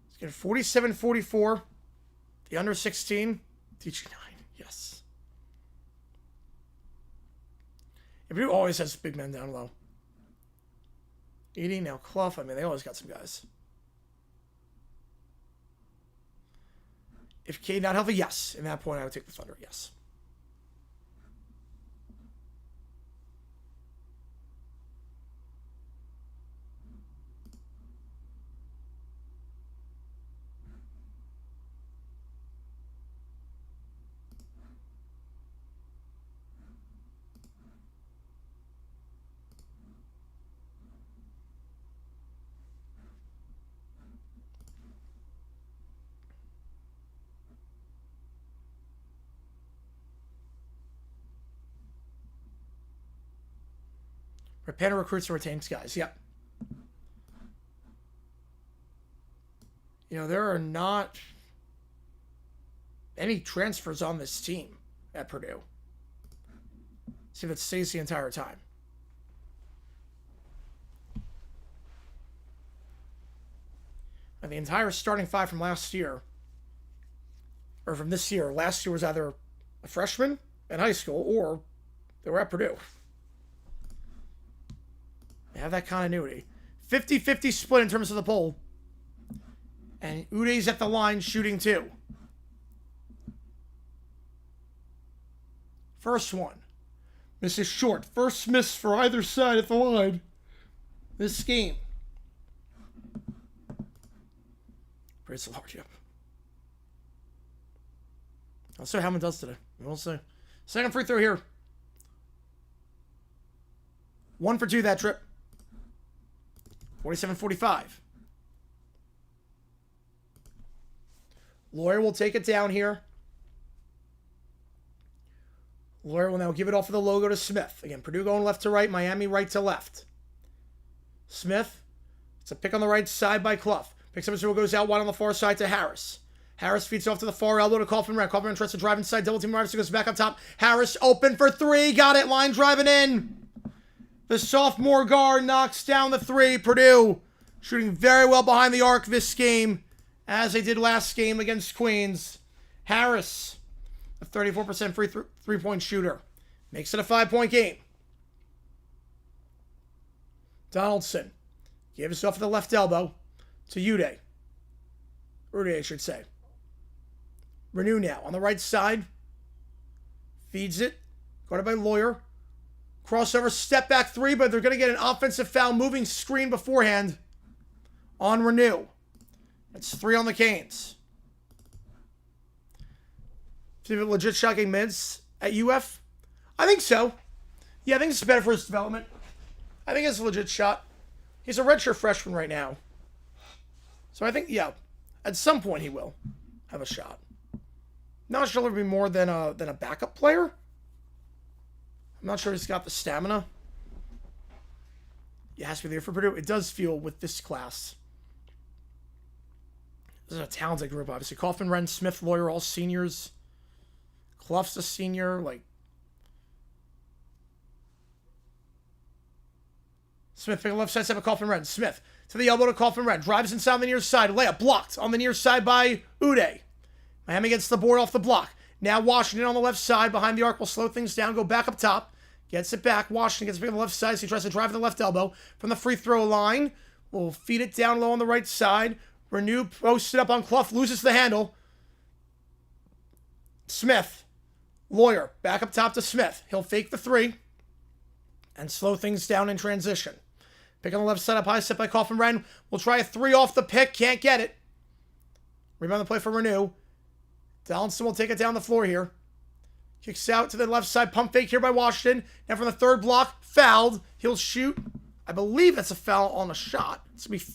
It's getting 47-44. The under 16. TG9. Yes. Yeah, Purdue always has big men down low. 80 now. Clough. I mean, they always got some guys. If Cade not healthy, yes. In that point, I would take the Thunder, yes. Panda recruits and retains guys. Yep. You know, there are not any transfers on this team at Purdue. See if it stays the entire time. And the entire starting five from last year, or from this year, last year was either a freshman in high school or they were at Purdue. They have that continuity. 50-50 split in terms of the poll. And Uday's at the line shooting two. First one. Misses short. First miss for either side at the line this game. Praise the Lord, yep. I'll see how Hammond does today. We'll see. Second free throw here. 1 for 2 that trip. 47-45. Lawyer will take it down here. Lawyer will now give it off for the logo to Smith. Again, Purdue going left to right, Miami right to left. Smith, it's a pick on the right side by Clough. Picks up his dribble, goes out wide on the far side to Harris. Harris feeds off to the far elbow to Kaufman. Kaufman tries to drive inside, double team Harris, goes back up top. Harris open for three, got it, line driving in. The sophomore guard knocks down the three. Purdue shooting very well behind the arc this game, as they did last game against Queens. Harris, a 34% free three-point shooter, makes it a 5-point game. Donaldson gives off the left elbow to Uday. I should say. Renew now on the right side. Feeds it. Guarded by Lawyer. Crossover, step back three, but they're going to get an offensive foul moving screen beforehand on Renew. That's 3 on the Canes. Do you have a legit shocking mids at UF? I think so. Yeah, I think it's better for his development. I think it's a legit shot. He's a redshirt freshman right now. So I think, yeah, at some point he will have a shot. Not sure it'll be more than a backup player. I'm not sure he's got the stamina. It has to be there for Purdue. It does feel with this class. This is a talented group, obviously. Kaufman, Wren, Smith, Lawyer, all seniors. Clough's a senior. Like, Smith picking left side step of Kaufman, Wren. Smith to the elbow to Kaufman, Wren. Drives inside on the near side. Layup blocked on the near side by Uday. Miami gets the board off the block. Now Washington on the left side behind the arc will slow things down, go back up top. Gets it back. Washington gets it back on the left side, so he tries to drive the left elbow from the free throw line. Will feed it down low on the right side. Renew posted up on Clough, loses the handle. Smith. Lawyer. Back up top to Smith. He'll fake the three and slow things down in transition. Pick on the left side up high, set by Kaufman, Wren. Will try a three off the pick. Can't get it. Rebound the play for Renew. Donaldson will take it down the floor here. Kicks out to the left side. Pump fake here by Washington. Now from the third block. Fouled. He'll shoot. I believe that's a foul on a shot. It's going to be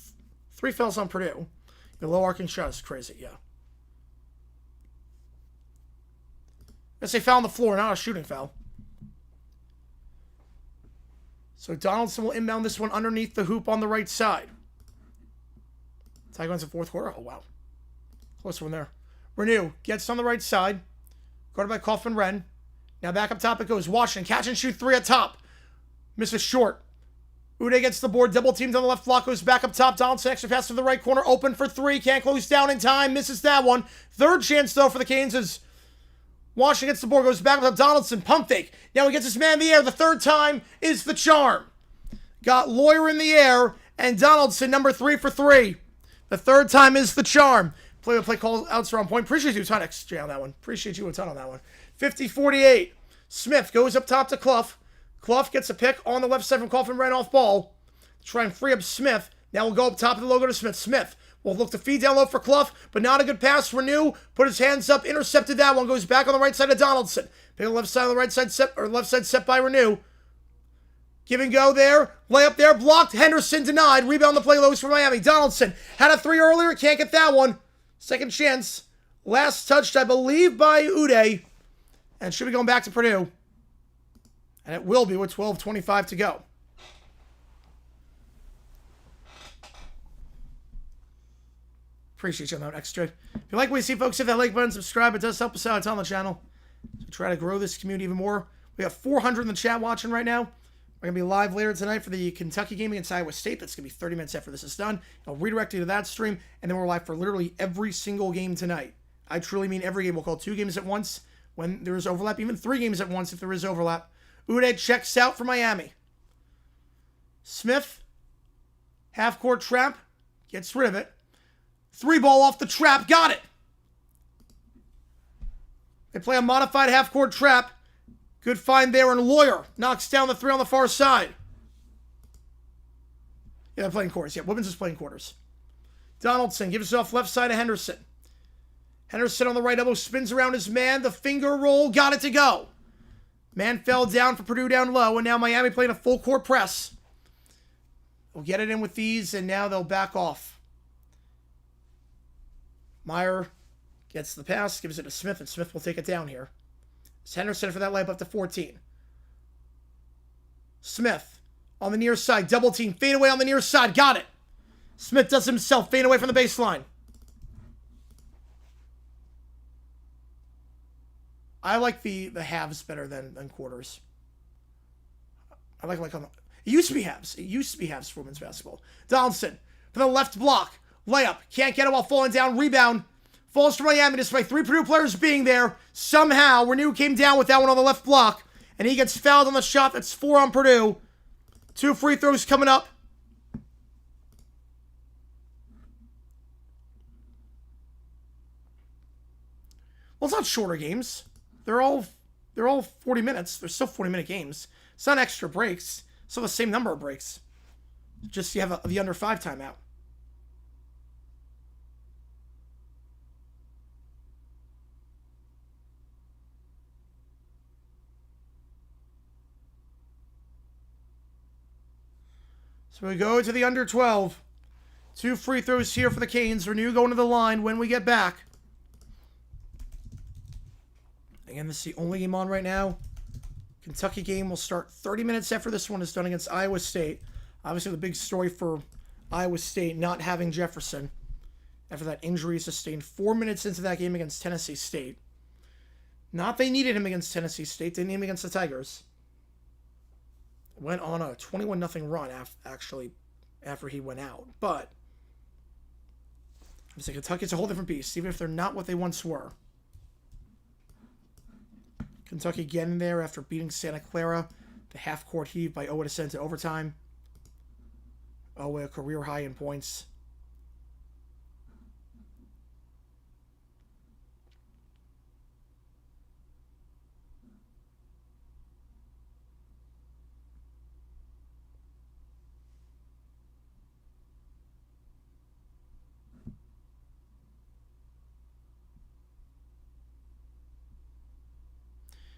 3 fouls on Purdue. The low arcing shot is crazy, yeah. I say foul on the floor, not a shooting foul. So Donaldson will inbound this one underneath the hoop on the right side. Tie goes to fourth quarter. Oh, wow. Close one there. Renew gets on the right side. Guarded by Kaufman, Wren. Now back up top it goes. Washington. Catch and shoot 3 at top. Misses short. Uday gets the board. Double teamed on the left block. Goes back up top. Donaldson extra pass to the right corner. Open for 3. Can't close down in time. Misses that one. Third chance, though, for the Canes as Washington gets the board. Goes back up top. Donaldson. Pump fake. Now he gets his man in the air. The third time is the charm. Got Lawyer in the air. And Donaldson, number 3 for 3. The third time is the charm. Play call outs are on point. Appreciate you a ton, XJ, on that one. Appreciate you a ton on that one. 50-48. Smith goes up top to Clough. Clough gets a pick on the left side from Kaufman, ran off ball. Try and free up Smith. Now we'll go up top of the logo to Smith. Smith will look to feed down low for Clough, but not a good pass. Renew, put his hands up, intercepted that one. Goes back on the right side of Donaldson. Pick on the left side of the right side set, or left side set by Renew. Give and go there. Layup there. Blocked. Henderson denied. Rebound the play lows for Miami. Donaldson had a 3 earlier. Can't get that one. Second chance. Last touched, I believe, by Uday. And should be going back to Purdue. And it will be with 12:25 to go. Appreciate you on that, extra. If you like what you see, folks, hit that like button, subscribe. It does help us out a ton on the channel. So try to grow this community even more. We got 400 in the chat watching right now. We're going to be live later tonight for the Kentucky game against Iowa State. That's going to be 30 minutes after this is done. I'll redirect you to that stream, and then we're live for literally every single game tonight. I truly mean every game. We'll call 2 games at once when there is overlap, even 3 games at once if there is overlap. Uday checks out for Miami. Smith, half-court trap, gets rid of it. 3 ball off the trap, got it. They play a modified half-court trap. Good find there, and Lawyer knocks down the 3 on the far side. Yeah, they're playing quarters. Yeah, Women's is playing quarters. Donaldson gives it off left side of Henderson. Henderson on the right elbow spins around his man. The finger roll, got it to go. Man fell down for Purdue down low, and now Miami playing a full court press. We'll get it in with these, and now they'll back off. Meyer gets the pass, gives it to Smith, and Smith will take it down here. It's Henderson for that layup up to 14. Smith on the near side. Double team. Fade away on the near side. Got it. Smith does himself. Fade away from the baseline. I like the halves better than quarters. I like on the... It used to be Habs. It used to be Habs for women's basketball. Donaldson for the left block. Layup. Can't get it while falling down. Rebound. Falls to Miami despite 3 Purdue players being there. Somehow, Renew came down with that one on the left block. And he gets fouled on the shot. That's 4 on Purdue. 2 free throws coming up. Well, it's not shorter games. They're all 40 minutes. They're still 40-minute games. It's not extra breaks. It's still the same number of breaks. Just you have the under 5 timeout. So we go to the under 12. 2 free throws here for the Canes. Renew going to the line when we get back. Again, this is the only game on right now. Kentucky game will start 30 minutes after this one is done against Iowa State. Obviously, the big story for Iowa State not having Jefferson after that injury sustained 4 minutes into that game against Tennessee State. Not they needed him against Tennessee State. They needed him against the Tigers. Went on a 21-0 run after he went out. But I'm saying Kentucky's a whole different beast, even if they're not what they once were. Kentucky getting there after beating Santa Clara. The half-court heave by Owa to send to overtime. Owa, a career high in points.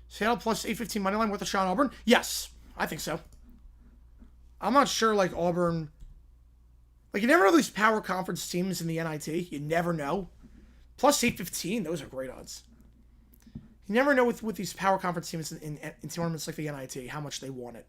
Seattle plus 815 money line worth a shot on Auburn? Yes, I think so. I'm not sure, like, Auburn... Like, you never know these power conference teams in the NIT. You never know. Plus 815, those are great odds. You never know with these power conference teams in tournaments like the NIT, how much they want it.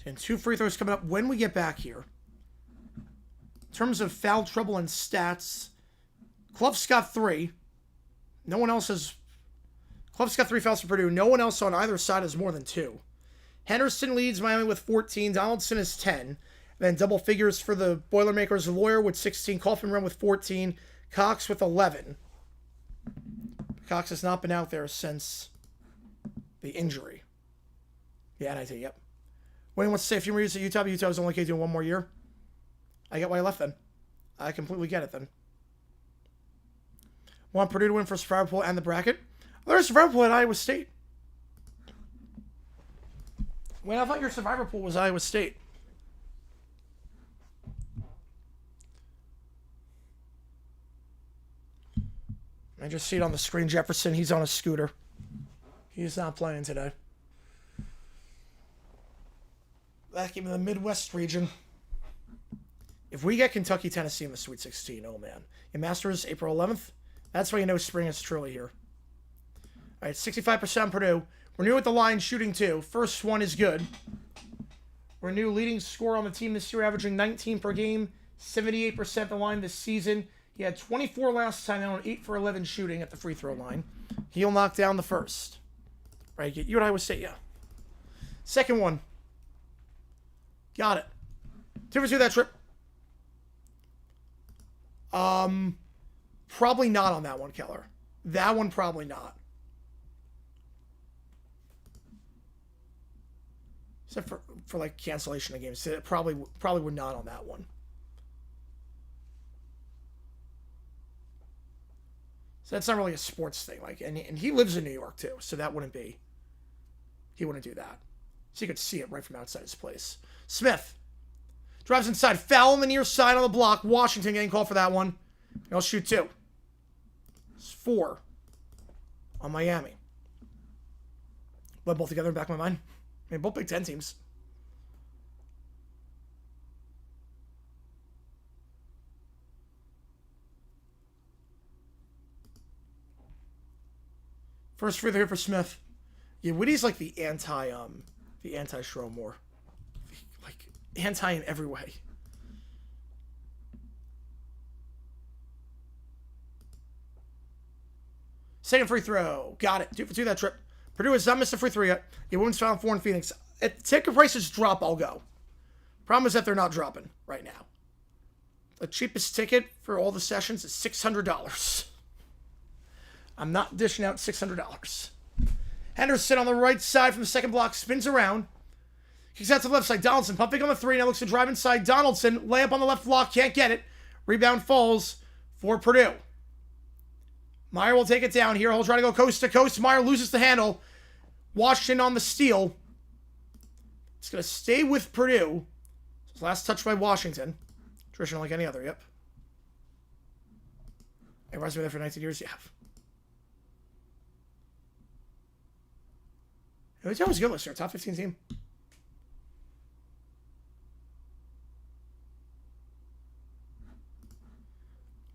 And 2 free throws coming up when we get back here. In terms of foul trouble and stats, Cluff's got 3. No one else has... Cluff's got 3 fouls for Purdue. No one else on either side has more than 2. Henderson leads Miami with 14. Donaldson is 10. And then double figures for the Boilermakers. Lawyer with 16. Kaufman Run with 14. Cox with 11. Cox has not been out there since the injury. Yeah, NIT, yep. What do you want to say? A few more years at Utah, but Utah was only doing 1 more year. I get why I left then. I completely get it then. Want Purdue to win for survivor pool and the bracket? Oh, there's a survivor pool at Iowa State. Wait, I thought your survivor pool was Iowa State. I just see it on the screen. Jefferson, he's on a scooter. He's not playing today. Back in the Midwest region. If we get Kentucky, Tennessee in the Sweet 16, oh man. In Masters, April 11th, that's why you know spring is truly here. All right, 65% Purdue. Renew at the line, shooting 2. First one is good. Renew leading scorer on the team this year, averaging 19 per game, 78% the line this season. He had 24 last time out on 8 for 11 shooting at the free throw line. He'll knock down the first. Right, you at Iowa State, yeah. Second one. Got it. 2 for 2 that trip. Probably not on that one, Keller. That one probably not. Except for like cancellation of games. So probably would not on that one. So that's not really a sports thing. Like, and he lives in New York too, so that wouldn't be. He wouldn't do that. So you could see it right from outside his place. Smith drives inside, foul on the near side on the block. Washington getting called for that one. He'll shoot 2. It's 4 on Miami. Blend both together in the back of my mind. I mean, both Big Ten teams. First free throw here for Smith. Yeah, Witty's like the anti Shromore. Like, anti in every way. Second free throw. Got it. 2 for 2 that trip. Purdue has not missed a free throw yet. Your women's Final Four in Phoenix. If ticket prices drop, I'll go. Problem is that they're not dropping right now. The cheapest ticket for all the sessions is $600. I'm not dishing out $600. Henderson on the right side from the second block. Spins around. Kicks out to the left side. Donaldson pump fake on the 3. Now looks to drive inside. Donaldson. Layup on the left block. Can't get it. Rebound falls for Purdue. Meyer will take it down here. He'll try to go coast to coast. Meyer loses the handle. Washington on the steal. It's going to stay with Purdue. Last touch by Washington. Traditional like any other, yep. Everyone's been there for 19 years, yeah. It's always good listener. Top 15 team.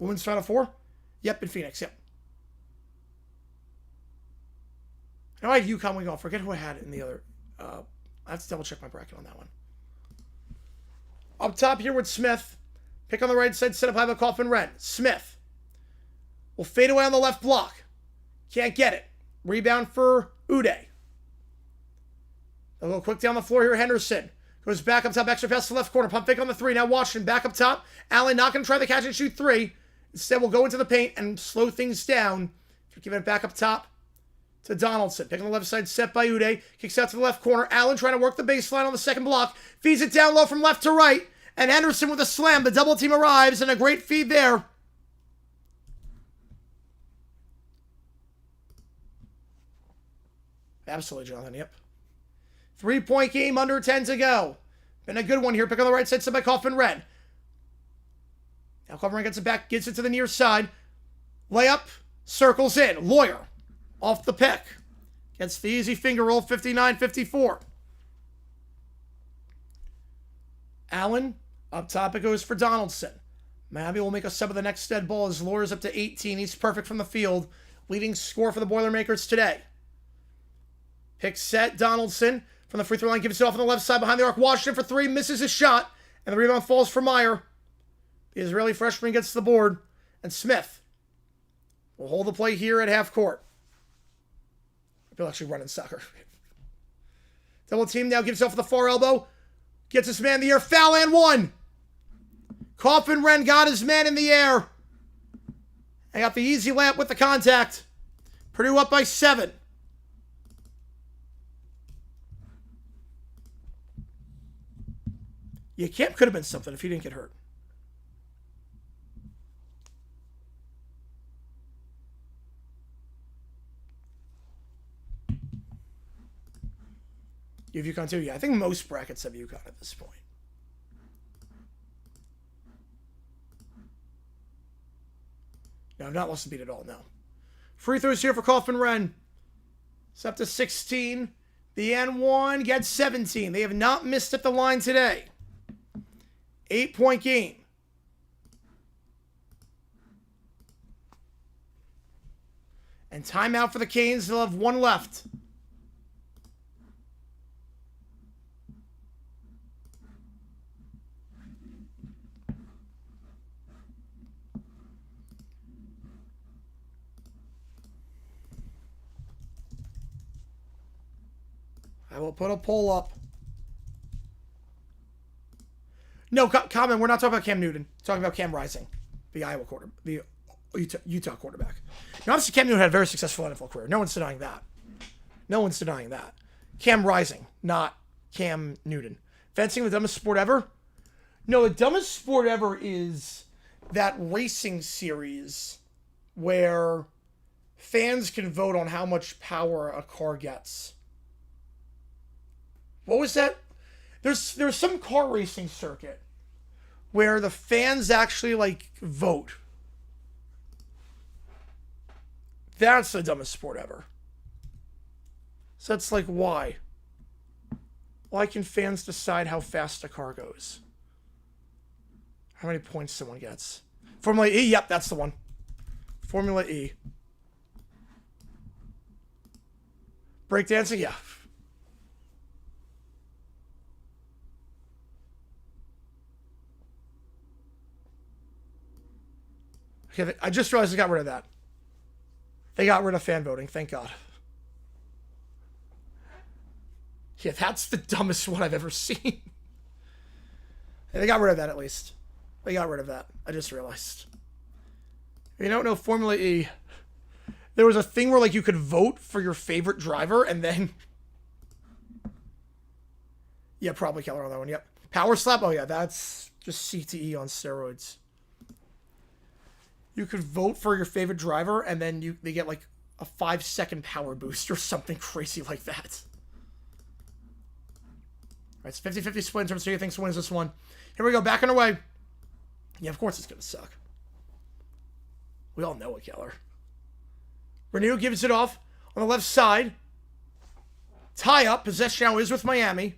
Women's Final Four? Yep, in Phoenix, yep. Now I had UConn wing off. Forget who I had in the other. I have to double check my bracket on that one. Up top here with Smith. Pick on the right side, set up high by Kaufman-Renn. Smith will fade away on the left block. Can't get it. Rebound for Uday. A little quick down the floor here. Henderson goes back up top, extra pass to the left corner. Pump fake on the 3. Now Washington back up top. Allen not going to try the catch and shoot 3. Instead, we'll go into the paint and slow things down. Giving it back up top to Donaldson. Pick on the left side, set by Uday. Kicks out to the left corner. Allen trying to work the baseline on the second block. Feeds it down low from left to right. And Henderson with a slam. The double team arrives and a great feed there. Absolutely, Jonathan. Yep. 3-point game, under 10 to go. Been a good one here. Pick on the right side, set by Kaufman-Renn. Now Kaufman-Renn gets it back, gets it to the near side. Layup, circles in. Lawyer off the pick. Gets the easy finger roll, 59-54. Allen, up top it goes for Donaldson. Miami will make a sub of the next dead ball as Lawyer's up to 18. He's perfect from the field. Leading score for the Boilermakers today. Pick set, Donaldson from the free throw line, gives it off on the left side behind the arc. Washington for 3, misses his shot, and the rebound falls for Meyer. The Israeli freshman gets the board, and Smith will hold the play here at half court. People actually running soccer. Double team now, gives it off the far elbow, gets his man in the air, foul and 1. Kaufman-Renn got his man in the air. And got the easy layup with the contact. Purdue up by 7. Yeah, Camp could have been something if he didn't get hurt. You have UConn too? Yeah, I think most brackets have UConn at this point. No, I've not lost a beat at all, no. Free throws here for Kaufman-Renn. It's up to 16. The N1 gets 17. They have not missed at the line today. 8-point game. And timeout for the Canes. They'll have 1 left. I will put a poll up. No, comment. We're not talking about Cam Newton. We're talking about Cam Rising, the Iowa quarterback, the Utah quarterback. Now, obviously, Cam Newton had a very successful NFL career. No one's denying that. No one's denying that. Cam Rising, not Cam Newton. Fencing, the dumbest sport ever? No, the dumbest sport ever is that racing series where fans can vote on how much power a car gets. What was that? There's some car racing circuit where the fans actually like vote. That's the dumbest sport ever. So that's like, why? Why can fans decide how fast a car goes? How many points someone gets? Formula E, yep, that's the one. Formula E. Breakdancing, yeah. Okay, I just realized I got rid of that. They got rid of fan voting, thank God. Yeah, that's the dumbest one I've ever seen. They got rid of that at least. They got rid of that. I just realized. If you don't know Formula E, there was a thing where like you could vote for your favorite driver and then... Yeah, probably Keller on that one, yep. Power Slap? Oh yeah, that's just CTE on steroids. You could vote for your favorite driver and then they get like a 5-second power boost or something crazy like that. All right, it's 50-50 split in terms of who you think wins this one. Here we go, back on our way. Yeah, of course it's going to suck. We all know it, Keller. Renew gives it off on the left side. Tie up. Possession now is with Miami.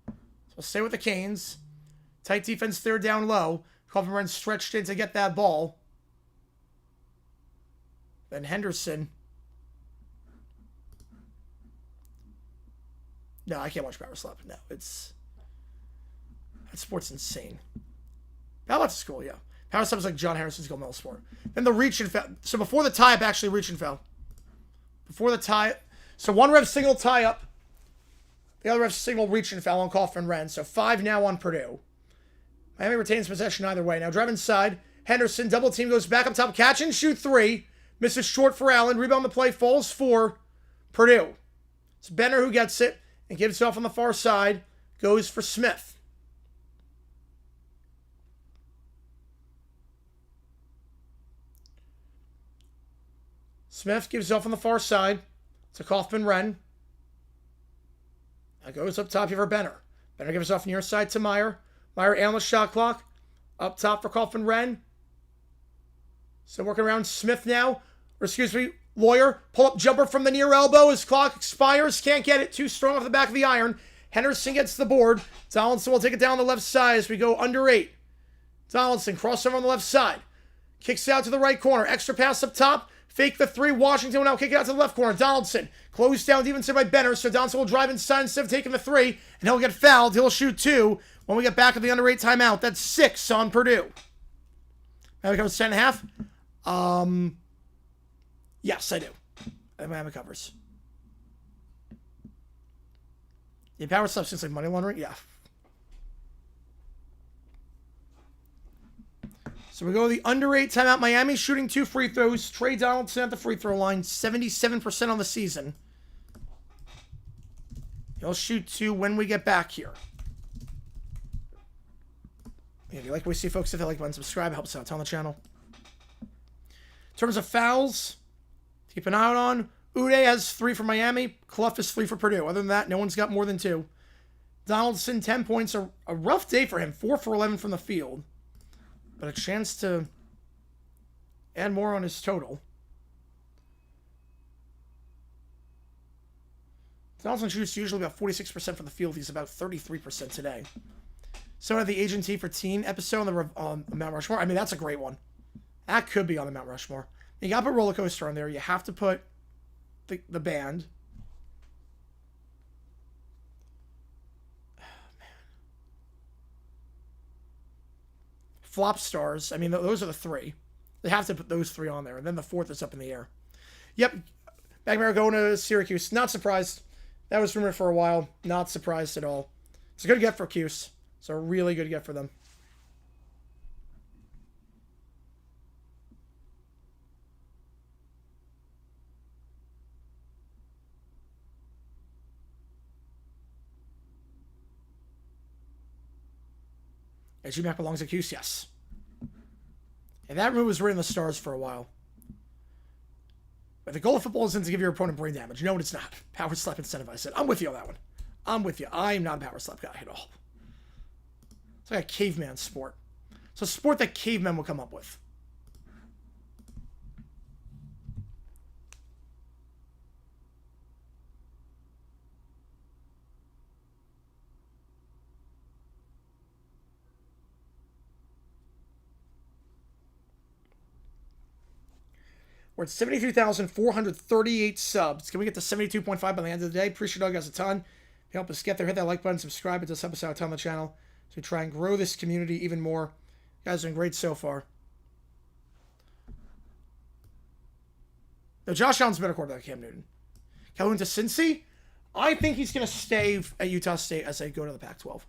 So we'll stay with the Canes. Tight defense there down low. Kaufman stretched in to get that ball. Then Henderson. No, I can't watch Power Slap. No, that sport's insane. That's cool, yeah. Power Slap is like John Harrison's Gold Medal sport. Then the reach and foul. So before the tie-up, actually reach and foul. Before the tie, so one ref signal tie-up. The other ref signal reach and foul on Kaufman Wren. So 5 now on Purdue. Miami retains possession either way. Now drive inside. Henderson, double team, goes back up top. Catch and shoot 3. Misses short for Allen. Rebound the play, falls for Purdue. It's Benner who gets it and gives it off on the far side. Goes for Smith. Smith gives it off on the far side to Kaufman Wren. That goes up top here for Benner. Benner gives it off near side to Meyer. Meyer on the shot clock. Up top for Kaufman Wren. So working around Smith now. Or excuse me, Lawyer. Pull up jumper from the near elbow. His clock expires. Can't get it. Too strong off the back of the iron. Henderson gets the board. Donaldson will take it down the left side as we go under 8. Donaldson crossover on the left side. Kicks out to the right corner. Extra pass up top. Fake the 3. Washington will now kick it out to the left corner. Donaldson closed down defensive by Benner. So Donaldson will drive inside instead of taking the 3. And he'll get fouled. He'll shoot 2 when we get back at the under 8 timeout. That's 6 on Purdue. Now it comes 10.5. Yes, I do. Miami covers. Yeah, power substance like money laundering? Yeah. So we go to the under 8 timeout. Miami shooting 2 free throws. Trey Donaldson at the free throw line. 77% on the season. He'll shoot 2 when we get back here. Yeah, if you like what we see, folks, if you like, button, subscribe. It helps out on the channel. In terms of fouls, keep an eye out on. Uday has 3 for Miami. Clough is 3 for Purdue. Other than that, no one's got more than 2. Donaldson, 10 points. A rough day for him. 4 for 11 from the field. But a chance to add more on his total. Donaldson shoots usually about 46% from the field. He's about 33% today. So at the Agent T for Teen episode on the Mount Rushmore. I mean, that's a great one. That could be on the Mount Rushmore. You got to put Roller Coaster on there. You have to put the band. Flop Stars. I mean, those are the 3. They have to put those 3 on there. And then the 4th is up in the air. Yep. McNamara going to Syracuse. Not surprised. That was rumored for a while. Not surprised at all. It's a good get for Cuse. It's a really good get for them. G-Mac belongs to Cuse, yes. And that move was written in the stars for a while. But the goal of football isn't to give your opponent brain damage. No, it's not. Power slap incentivized it. I'm with you on that one. I'm with you. I'm not a power slap guy at all. It's like a caveman sport. It's a sport that cavemen will come up with. We're at 73,438 subs. Can we get to 72.5 by the end of the day? Appreciate all you guys a ton. If you help us get there, hit that like button, subscribe. It does help us out a ton on the channel. So we try and grow this community even more. You guys are doing great so far. No, Josh Allen's better quarterback than Cam Newton. Calhoun to Cincy? I think he's going to stay at Utah State as they go to the Pac-12.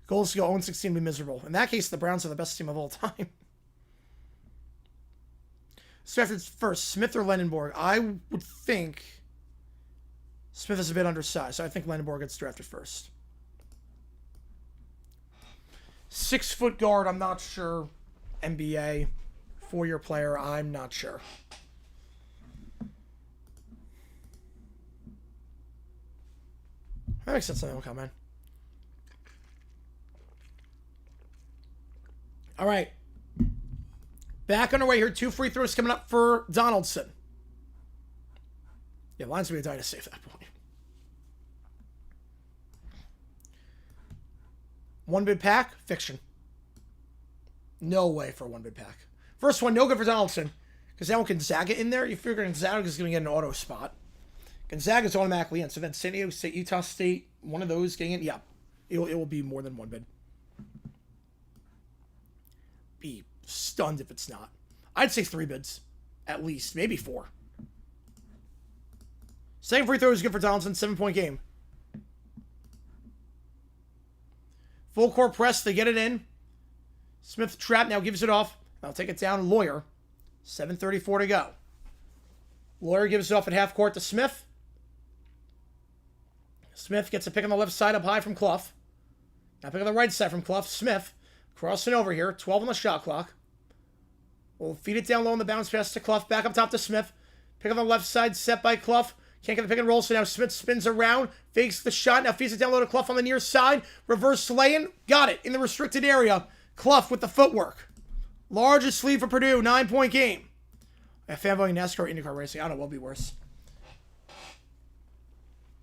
Goals to go 0-16 and be miserable. In that case, the Browns are the best team of all time. So after first, Smith or Lendenborg? I would think Smith is a bit undersized, so I think Lendenborg gets drafted first. 6-foot guard, I'm not sure. NBA, 4-year player, I'm not sure. That makes sense. Something will come in. All right. Back on our way here. 2 free throws coming up for Donaldson. Yeah, Lions will be dying to save that point. 1 bid pack, fiction. No way for 1 bid pack. First one, no good for Donaldson. Because now with Gonzaga in there, you figure Gonzaga is going to get an auto spot. Gonzaga is automatically in. So then San Diego State, Utah State, one of those getting in. Yeah, it will be more than 1 bid. Be stunned if it's not. I'd say 3 bids. At least. Maybe 4. Second free throw is good for Donaldson. 7-point game. Full court press. They get it in. Smith trap now gives it off. I'll take it down. Lawyer. 7:34 to go. Lawyer gives it off at half court to Smith. Smith gets a pick on the left side up high from Clough. Now pick on the right side from Clough. Smith crossing over here. 12 on the shot clock. We'll feed it down low on the bounce pass to Clough. Back up top to Smith. Pick on the left side. Set by Clough. Can't get the pick and roll, so now Smith spins around. Fakes the shot. Now feeds it down low to Clough on the near side. Reverse lay-in. Got it in the restricted area. Clough with the footwork. Largest lead for Purdue. 9-point game. Fanboy NASCAR or IndyCar racing. I don't know what will be worse.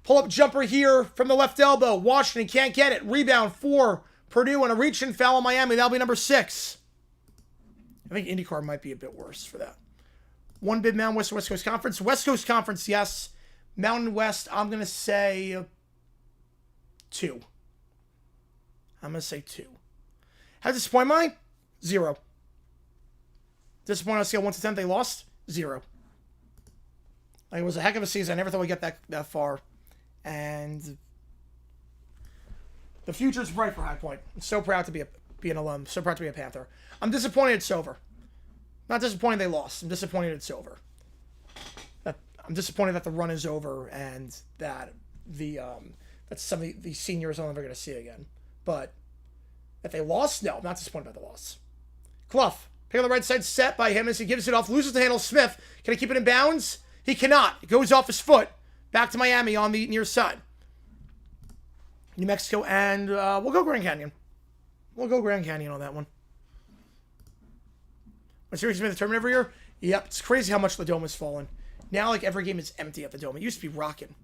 Pull-up jumper here from the left elbow. Washington can't get it. Rebound for Purdue and a reach-in foul on Miami. That'll be number 6. I think IndyCar might be a bit worse for that. 1 bid Mountain West Coast Conference. West Coast Conference, yes. Mountain West, I'm going to say 2. I'm going to say 2. How disappointed am I? 0. Disappointed on a scale 1 to 10, they lost? 0. Like, it was a heck of a season. I never thought we'd get that far. And the future's bright for High Point. I'm so proud to be an alum. So proud to be a Panther. I'm disappointed it's over. Not disappointed they lost. I'm disappointed it's over. I'm disappointed that the run is over and that that some of the seniors I'm never going to see again. But that they lost? No, I'm not disappointed by the loss. Clough. Pick on the right side, set by him as he gives it off. Loses the handle. Smith. Can he keep it in bounds? He cannot. It goes off his foot. Back to Miami on the near side. New Mexico, and we'll go Grand Canyon. We'll go Grand Canyon on that one. When series made the tournament every year? Yep, it's crazy how much the dome has fallen. Now, like, every game is empty at the dome. It used to be rocking.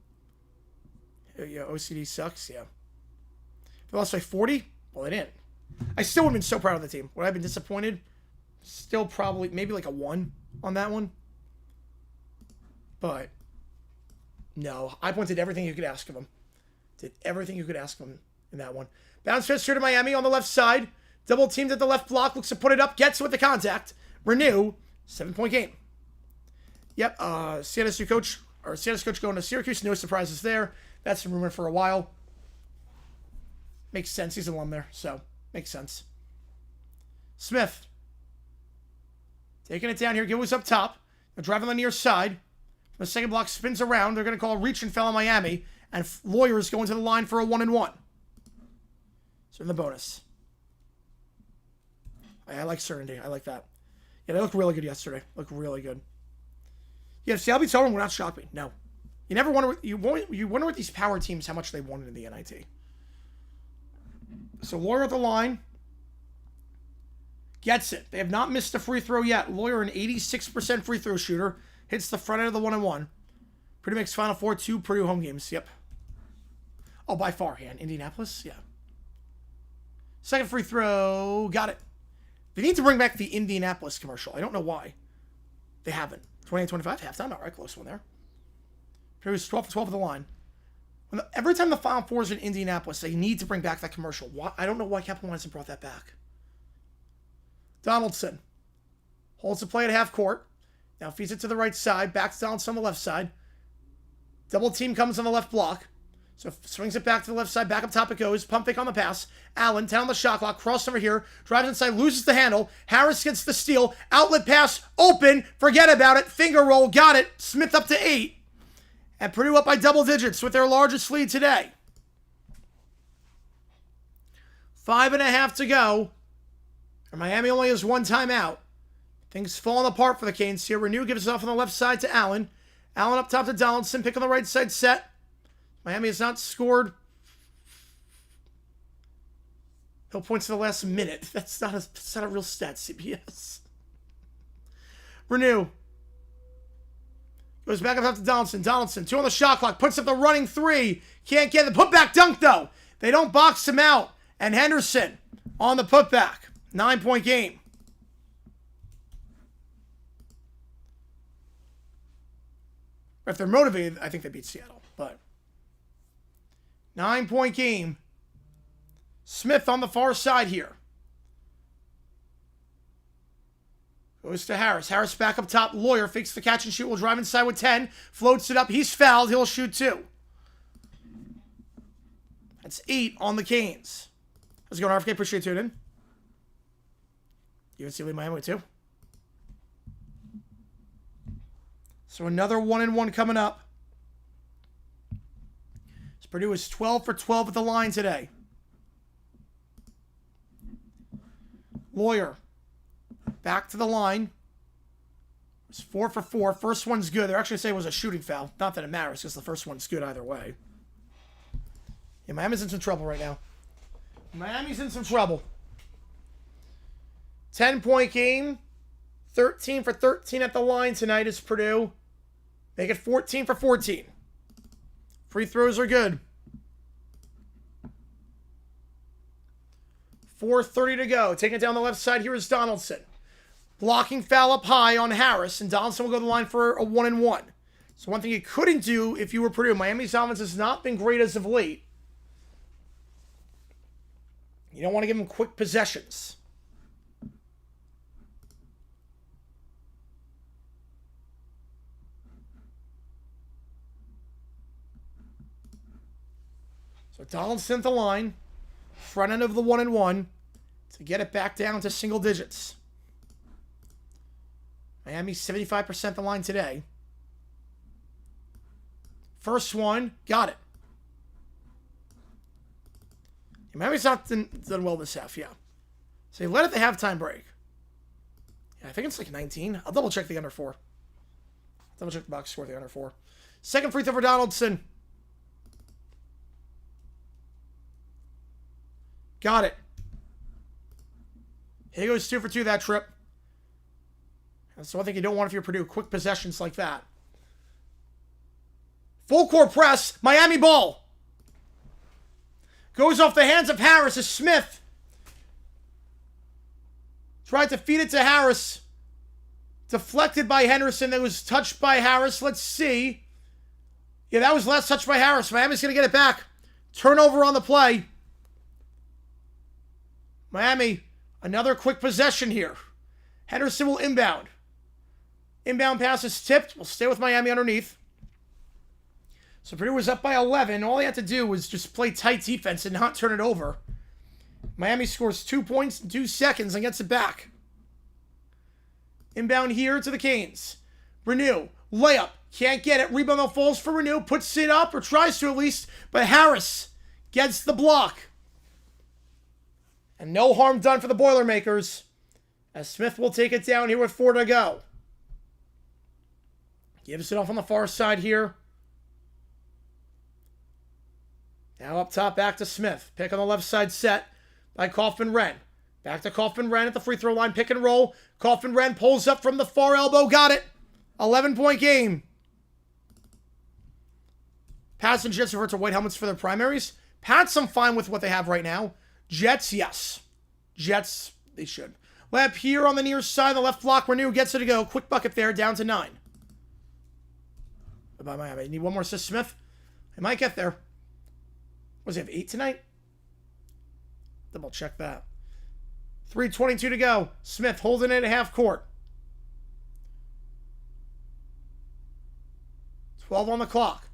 Yeah, OCD sucks, yeah. They lost by 40? Well, they didn't. I still would have been so proud of the team. Would I have been disappointed? Still probably, maybe like a 1 on that one. But, no. High Point did everything you could ask of him. Did everything you could ask of him in that one. Bounce pass here to Miami on the left side. Double teamed at the left block. Looks to put it up. Gets with the contact. Renew. 7-point game. Yep. CNSU coach going to Syracuse. No surprises there. That's been rumored for a while. Makes sense. He's an alum there. So, makes sense. Smith. Taking it down here. Goes up top. Now driving on the near side. The second block spins around. They're going to call a reach and foul on Miami. And Lawyers going to the line for a 1-and-1. So in the bonus. I like certainty. I like that. Yeah, they looked really good yesterday. Looked really good. Yeah, see, I'll be telling them we're not shocked me. No. You never wonder you wonder with these power teams how much they wanted in the NIT. So Lawyer at the line. Gets it. They have not missed a free throw yet. Lawyer, an 86% free throw shooter. Hits the front end of the 1-and-1. Purdue makes Final Four 2 Purdue home games. Yep. Oh, by far, yeah. Indianapolis? Yeah. Second free throw. Got it. They need to bring back the Indianapolis commercial. I don't know why. They haven't. 28-25, halftime. All right, close one there. Purdue's 12 for 12 at the line. Every time the Final Four is in Indianapolis, they need to bring back that commercial. Why? I don't know why Captain hasn't brought that back. Donaldson holds the play at half court. Now feeds it to the right side. Back to Donaldson on the left side. Double team comes on the left block. So swings it back to the left side. Back up top it goes. Pump fake on the pass. Allen, 10 on the shot clock. Cross over here. Drives inside. Loses the handle. Harris gets the steal. Outlet pass. Open. Forget about it. Finger roll. Got it. Smith up to 8. And Purdue up by double digits with their largest lead today. 5.5 to go. And Miami only has 1 timeout. Things falling apart for the Canes here. Renew gives it off on the left side to Allen. Allen up top to Donaldson. Pick on the right side set. Miami has not scored. No points in the last minute. That's not a real stat, CBS. Renew. Goes back up to Donaldson. Donaldson, 2 on the shot clock. Puts up the running 3. Can't get the putback dunk, though. They don't box him out. And Henderson on the putback. 9-point game. If they're motivated, I think they beat Seattle. But 9-point game. Smith on the far side here. Goes to Harris. Harris back up top. Lawyer fakes the catch and shoot. Will drive inside with 10. Floats it up. He's fouled. He'll shoot 2. That's 8 on the Canes. How's it going, RFK? Appreciate you tuning in. You can see Miami too. So another 1-1 coming up. So Purdue is 12 for 12 at the line today. Lawyer. Back to the line. It's 4 for 4. First one's good. They're actually saying it was a shooting foul. Not that it matters, because the first one's good either way. Yeah, Miami's in some trouble right now. Miami's in some trouble. 10-point game. 13 for 13 at the line tonight is Purdue. Make it 14 for 14. Free throws are good. 4:30 to go. Taking it down the left side here is Donaldson. Blocking foul up high on Harris, and Donaldson will go to the line for a 1-1. So one thing you couldn't do if you were Purdue, Miami's offense has not been great as of late. You don't want to give them quick possessions. So Donaldson at the line, front end of the 1-1 to get it back down to single digits. Miami 75% the line today. First one, got it. Miami's not done well this half, yeah. So they led at the halftime break. Yeah, I think it's like 19. I'll double check the under 4. Double check the box score, the under 4. Second free throw for Donaldson. Got it. He goes 2 for 2 that trip. That's one thing you don't want if you're Purdue. Quick possessions like that. Full court press. Miami ball. Goes off the hands of Harris as Smith tried to feed it to Harris. Deflected by Henderson. That was touched by Harris. Let's see. Yeah, that was last touched by Harris. Miami's going to get it back. Turnover on the play. Miami, another quick possession here. Henderson will inbound. Inbound pass is tipped. We'll stay with Miami underneath. So Purdue was up by 11. All they had to do was just play tight defense and not turn it over. Miami scores 2 points in 2 seconds and gets it back. Inbound here to the Canes. Renew. Layup. Can't get it. Rebound that falls for Renew. Puts it up, or tries to at least. But Harris gets the block. And no harm done for the Boilermakers, as Smith will take it down here with 4 to go. Gives it off on the far side here. Now up top, back to Smith. Pick on the left side set by Kaufman-Renn. Back to Kaufman-Renn at the free throw line. Pick and roll. Kaufman-Renn pulls up from the far elbow. Got it. 11-point game. Pats and Jets revert to white helmets for their primaries. Pats, I'm fine with what they have right now. Jets, yes. Jets, they should. Lap here on the near side. The left block. Renew gets it to go. Quick bucket there. Down to 9. Bye-bye, Miami. Need one more assist, Smith. They might get there. Was he have 8 tonight? Double check that. 3:22 to go. Smith holding it at half court. 12 on the clock.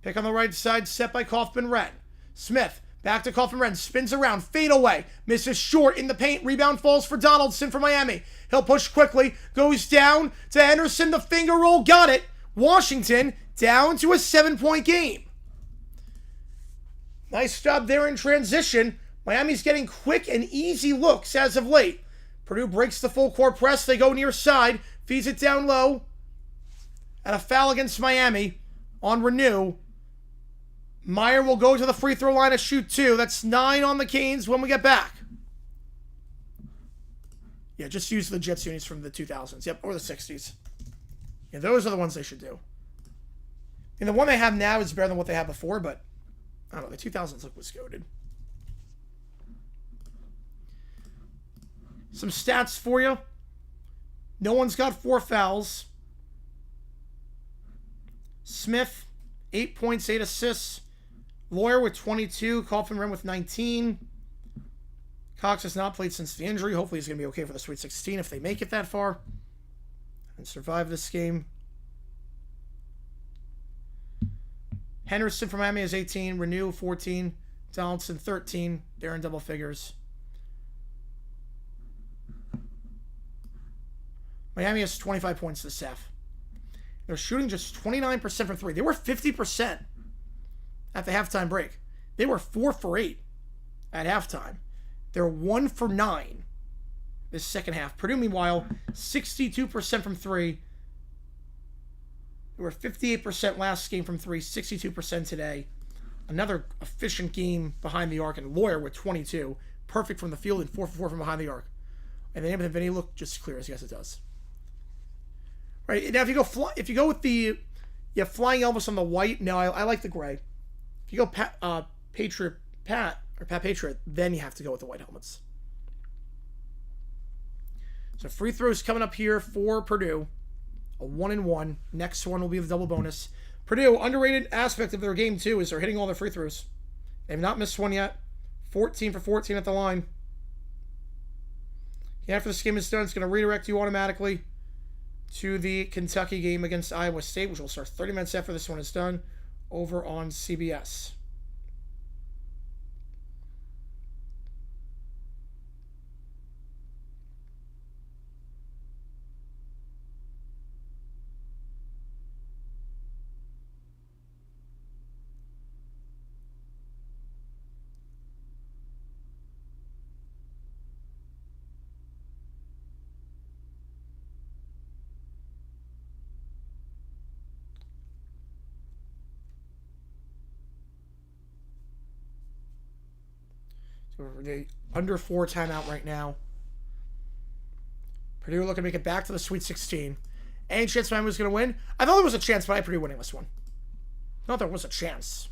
Pick on the right side, set by Kaufman-Renn. Smith, back to Kaufman-Renn, spins around, fade away, misses short in the paint, rebound falls for Donaldson for Miami. He'll push quickly, goes down to Henderson, the finger roll, got it. Washington down to a 7-point game. Nice job there in transition. Miami's getting quick and easy looks as of late. Purdue breaks the full court press, they go near side, feeds it down low. And a foul against Miami on Renew. Meyer will go to the free throw line to shoot 2. That's 9 on the Canes when we get back. Yeah, just use the Jets unis from the 2000s. Yep, or the 60s. Yeah, those are the ones they should do. And the one they have now is better than what they had before, but I don't know. The 2000s look was goated. Some stats for you. No one's got 4 fouls. Smith, 8 points, 8 assists. Lawyer with 22. Kaufman-Renn with 19. Cox has not played since the injury. Hopefully he's going to be okay for the Sweet 16 if they make it that far and survive this game. Henderson from Miami is 18. Renew, 14. Donaldson, 13. They're in double figures. Miami has 25 points this half. They're shooting just 29% from 3. They were 50% at the halftime break. They were 4 for 8 at halftime. They're 1 for 9 this second half. Purdue, meanwhile, 62% from 3. They were 58% last game from 3, 62% today. Another efficient game behind the arc, and Lawyer with 22. Perfect from the field and 4 for 4 from behind the arc. And the name of the video look just clear as yes it does. Right, now if you go with the flying Elvis on the white, no, I like the gray. If you go Pat Patriot, then you have to go with the white helmets. So free throws coming up here for Purdue. A 1-and-1. Next one will be the double bonus. Purdue, underrated aspect of their game too is they're hitting all their free throws. They've not missed one yet. 14 for 14 at the line. After this game is done, it's going to redirect you automatically to the Kentucky game against Iowa State, which will start 30 minutes after this one is done, over on CBS. They under 4 timeout right now. Purdue looking to make it back to the Sweet 16. Any chance Miami was going to win? I thought there was a chance, but I had Purdue winning this one. I thought there was a chance.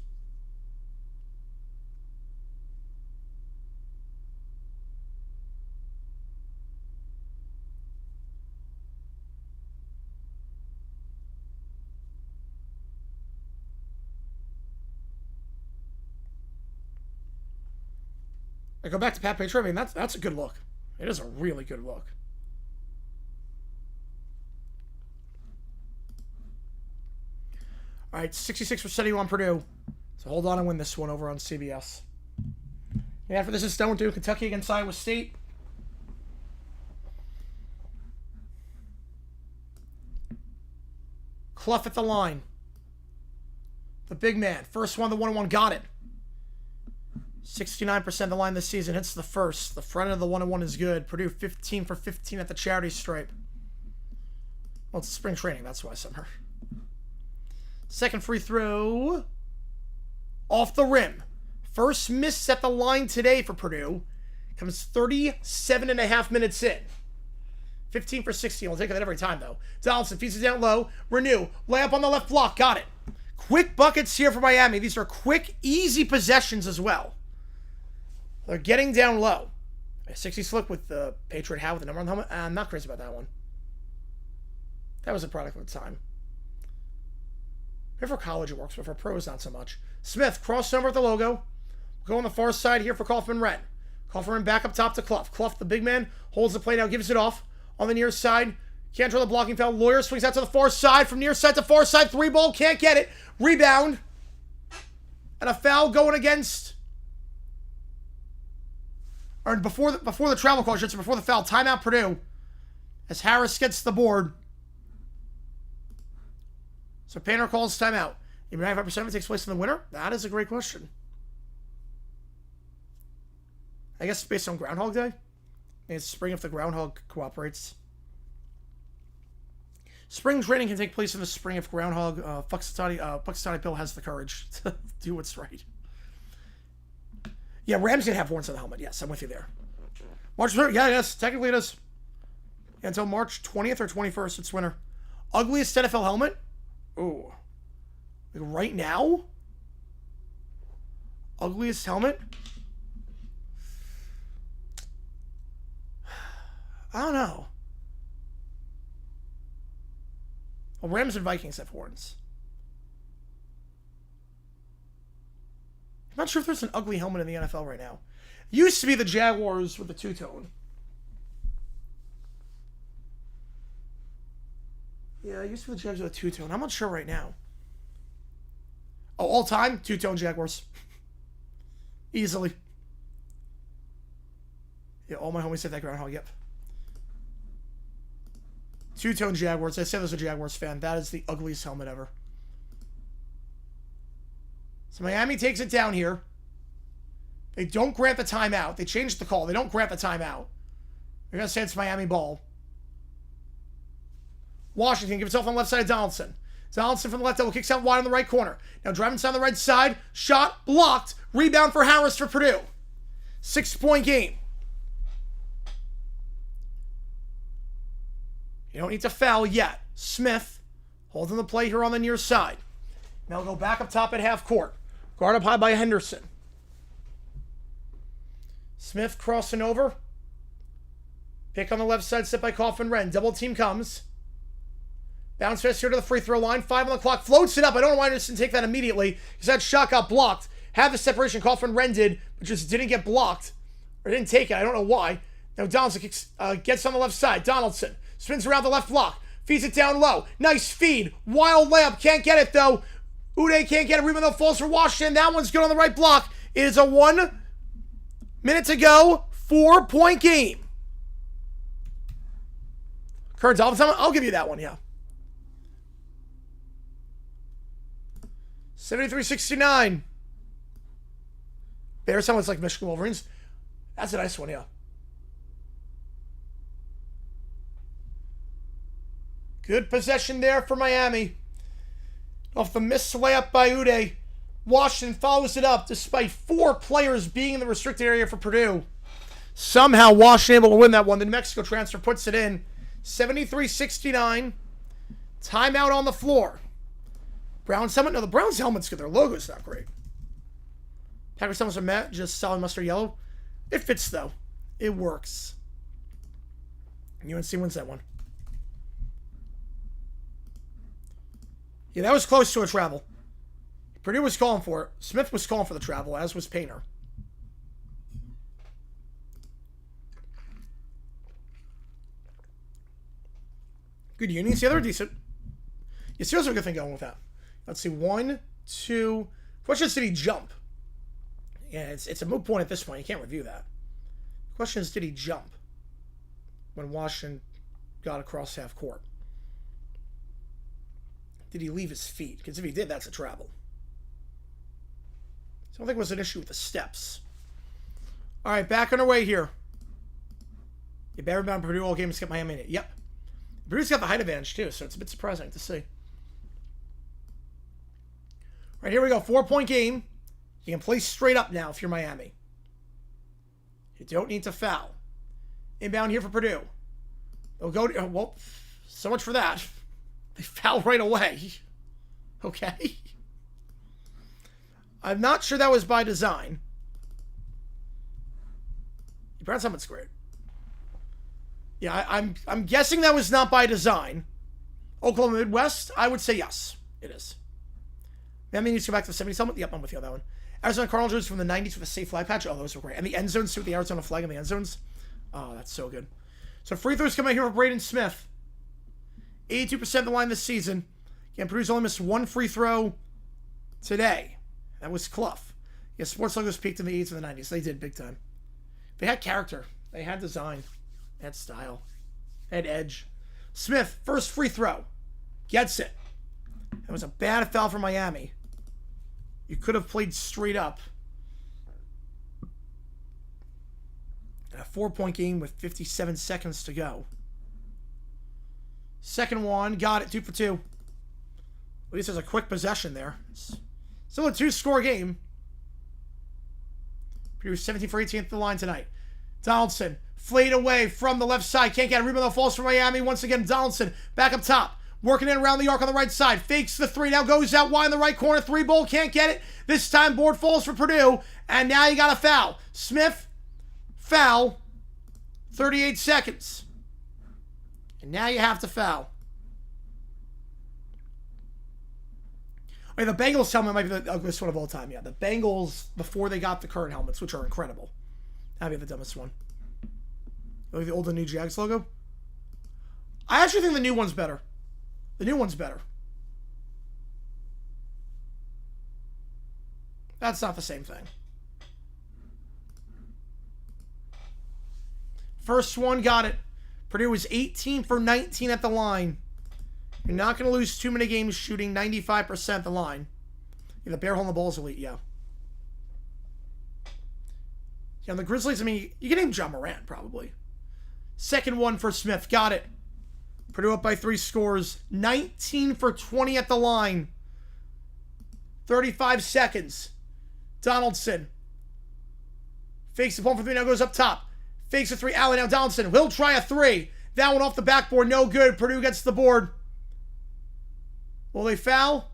I go back to Pat Patriot. I mean, that's a good look. It is a really good look. All right, 66% of you on Purdue. So hold on and win this one over on CBS. And after this is done, we're doing Kentucky against Iowa State. Clough at the line. The big man. First one, the 1-on-1, got it. 69% of the line this season hits the first. The front of the 1-on-1 is good. Purdue 15 for 15 at the charity stripe. Well, it's spring training. That's why summer. Second free throw. Off the rim. First miss at the line today for Purdue. Comes 37.5 minutes in. 15 for 16. We'll take that every time, though. Donaldson feeds it down low. Renew. Layup on the left block. Got it. Quick buckets here for Miami. These are quick, easy possessions as well. They're getting down low. A 60 slip with the Patriot hat with the number on the helmet. I'm not crazy about that one. That was a product of the time. Maybe for college it works, but for pros not so much. Smith, cross over at the logo. Go on the far side here for Kaufman-Renn. Kaufman-Renn back up top to Clough. Clough, the big man, holds the play now, gives it off. On the near side, can't draw the blocking foul. Lawyer swings out to the far side, from near side to far side. 3-ball, can't get it. Rebound. And a foul going against... Or before the travel call, before the foul. Timeout Purdue. As Harris gets the board. So Painter calls timeout. Even 95% of it takes place in the winter? That is a great question. I guess it's based on Groundhog Day. It's spring if the groundhog cooperates. Spring training can take place in the spring if Groundhog Puxatani Bill has the courage to do what's right. Yeah, Rams gonna have horns on the helmet. Yes, I'm with you there. March 3rd, yeah, yes, technically it is. Until March 20th or 21st, it's winter. Ugliest NFL helmet? Ooh. Like right now? Ugliest helmet? I don't know. Well, Rams and Vikings have horns. I'm not sure if there's an ugly helmet in the NFL right now. It used to be the Jaguars with the two-tone. Yeah, it used to be the Jaguars with a two-tone. I'm not sure right now. Oh, all time? Two-tone Jaguars. Easily. Yeah, all my homies said that Groundhog, yep. Two-tone Jaguars. I said there's a Jaguars fan. That is the ugliest helmet ever. So Miami takes it down here. They don't grant the timeout. They changed the call. They don't grant the timeout. They're going to say it's Miami ball. Washington gives itself on the left side of Donaldson. Donaldson from the left elbow kicks out wide on the right corner. Now driving inside the right side. Shot blocked. Rebound for Harris for Purdue. 6-point game. You don't need to foul yet. Smith holding the play here on the near side. Now go back up top at half court. Guard up high by Henderson. Smith crossing over. Pick on the left side, set by Kaufman-Renn. Double team comes. Bounce pass here to the free throw line. 5 on the clock. Floats it up. I don't know why Henderson didn't take that immediately, because that shot got blocked. Had the separation Kaufman-Renn did, but just didn't get blocked. Or didn't take it. I don't know why. Now Donaldson kicks, gets on the left side. Donaldson spins around the left block. Feeds it down low. Nice feed. Wild layup. Can't get it, though. Uday can't get it. Rebound, though, falls for Washington. That one's good on the right block. It is a 1 minute to go. 4-point game. Current Dolphins, I'll give you that one, yeah. 73-69. Bears sounds like Michigan Wolverines. That's a nice one, yeah. Good possession there for Miami. Off the missed layup by Uday. Washington follows it up despite 4 players being in the restricted area for Purdue. Somehow Washington able to win that one. The New Mexico transfer puts it in. 73-69. Timeout on the floor. Browns helmet? No, the Browns helmet's good. Their logo's not great. Packers helmets are matte, just solid mustard yellow. It fits, though. It works. UNC wins that one. Yeah, that was close to a travel. Purdue was calling for it. Smith was calling for the travel, as was Painter. Good unions. Yeah, they're decent. You see, there's a good thing going with that. Let's see. 1, 2. Question is, did he jump? Yeah, it's a moot point at this point. You can't review that. Question is, did he jump when Washington got across half court? Did he leave his feet? Because if he did, that's a travel. So I don't think it was an issue with the steps. All right, back on our way here. You better remember Purdue all games get Miami in it. Yep. Purdue's got the height advantage, too, so it's a bit surprising to see. All right, here we go. 4-point game. You can play straight up now if you're Miami. You don't need to foul. Inbound here for Purdue. They'll go to, well, so much for that. They foul right away. Okay. I'm not sure that was by design. You pronounce something's great. Yeah, I'm guessing that was not by design. Oklahoma Midwest, I would say yes, it is. Miami needs to go back to the 70s helmet. Yep, I'm with you on that one. Arizona Cardinals jerseys from the 90s with a safe flag patch. Oh, those were great. And the end zones too, with the Arizona flag in the end zones. Oh, that's so good. So free throws coming here for Braden Smith. 82% of the line this season. Again, Purdue's only missed one free throw today. That was Clough. Yeah, sports logos peaked in the 80s and the 90s. They did big time. They had character. They had design. They had style. They had edge. Smith, first free throw. Gets it. It was a bad foul for Miami. You could have played straight up. A 4-point game with 57 seconds to go. Second one, got it, 2 for 2. At least there's a quick possession there. Still a 2-score game. Purdue 17 for 18 at the line tonight. Donaldson, flayed away from the left side. Can't get a rebound that falls for Miami. Once again, Donaldson back up top. Working in around the arc on the right side. Fakes the three. Now goes out wide in the right corner. 3-ball. Can't get it. This time board falls for Purdue. And now you got a foul. Smith, foul. 38 seconds. And now you have to foul. Okay, the Bengals helmet might be the ugliest one of all time. Yeah, the Bengals before they got the current helmets, which are incredible. That'd be the dumbest one. Look at the old and new Jags logo. I actually think the new one's better. The new one's better. That's not the same thing. First one, got it. Purdue was 18 for 19 at the line. You're not going to lose too many games shooting 95% at the line. Yeah, the bare hole in the ball is elite, yeah. Yeah, on the Grizzlies, I mean, you can name John Morant, probably. Second one for Smith, got it. Purdue up by 3 scores. 19 for 20 at the line. 35 seconds. Donaldson. Fakes the ball for 3, now goes up top. Fakes a 3, Allen, now Donaldson. Will try a 3. That one off the backboard, no good. Purdue gets the board. Will they foul?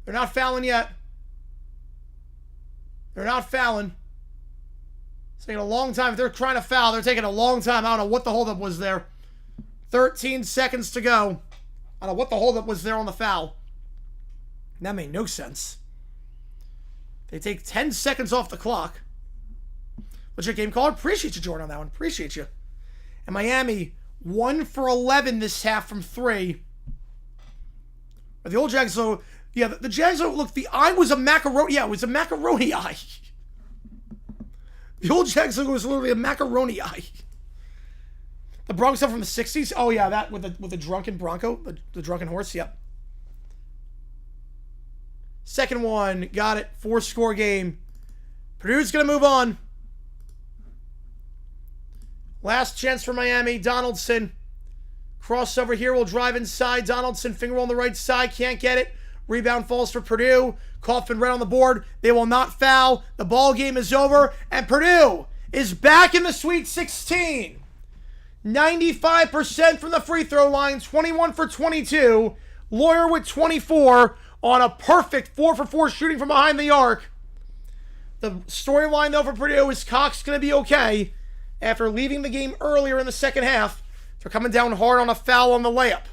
They're not fouling yet. They're not fouling. It's taking a long time. If they're trying to foul, they're taking a long time. I don't know what the holdup was there. 13 seconds to go. I don't know what the holdup was there on the foul. That made no sense. They take 10 seconds off the clock. Legit game caller. Appreciate you, Jordan, on that one. Appreciate you. And Miami, 1 for 11 this half from 3. But the old Jags, though, yeah, the Jags, look, the eye was a macaroni. Yeah, it was a macaroni eye. The old Jags logo was literally a macaroni eye. The Bronco stuff from the 60s. Oh, yeah, that with the drunken Bronco, the drunken horse. Yep. Second one, got it. 4-score game. Purdue's going to move on. Last chance for Miami. Donaldson. Crossover here. Will drive inside. Donaldson, finger on the right side. Can't get it. Rebound falls for Purdue. Kaufman right on the board. They will not foul. The ball game is over. And Purdue is back in the Sweet 16. 95% from the free throw line. 21 for 22. Lawyer with 24 on a perfect 4 for 4 shooting from behind the arc. The storyline, though, for Purdue is Cox going to be okay. After leaving the game earlier in the second half, they're coming down hard on a foul on the layup.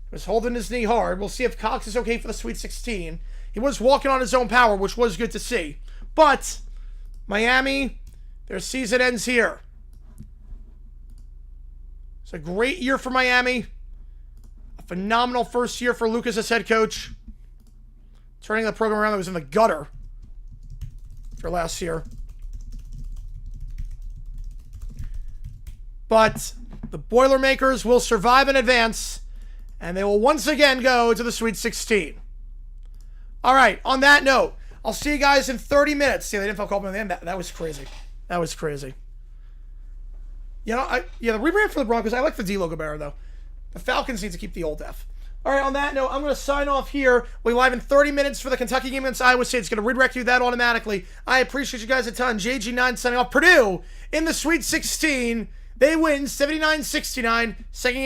He was holding his knee hard. We'll see if Cox is okay for the Sweet 16. He was walking on his own power, which was good to see. But Miami, their season ends here. It's a great year for Miami. A phenomenal first year for Lucas as head coach. Turning the program around that was in the gutter for last year. But the Boilermakers will survive and advance, and they will once again go to the Sweet 16. All right, on that note, I'll see you guys in 30 minutes. See, they didn't foul call me at the end. That was crazy. That was crazy. You know, the rebrand for the Broncos, I like the D logo better, though. The Falcons need to keep the old F. All right, on that note, I'm going to sign off here. We'll be live in 30 minutes for the Kentucky game against Iowa State. It's going to redirect you that automatically. I appreciate you guys a ton. JG9 signing off. Purdue in the Sweet 16. They win 79-69. Second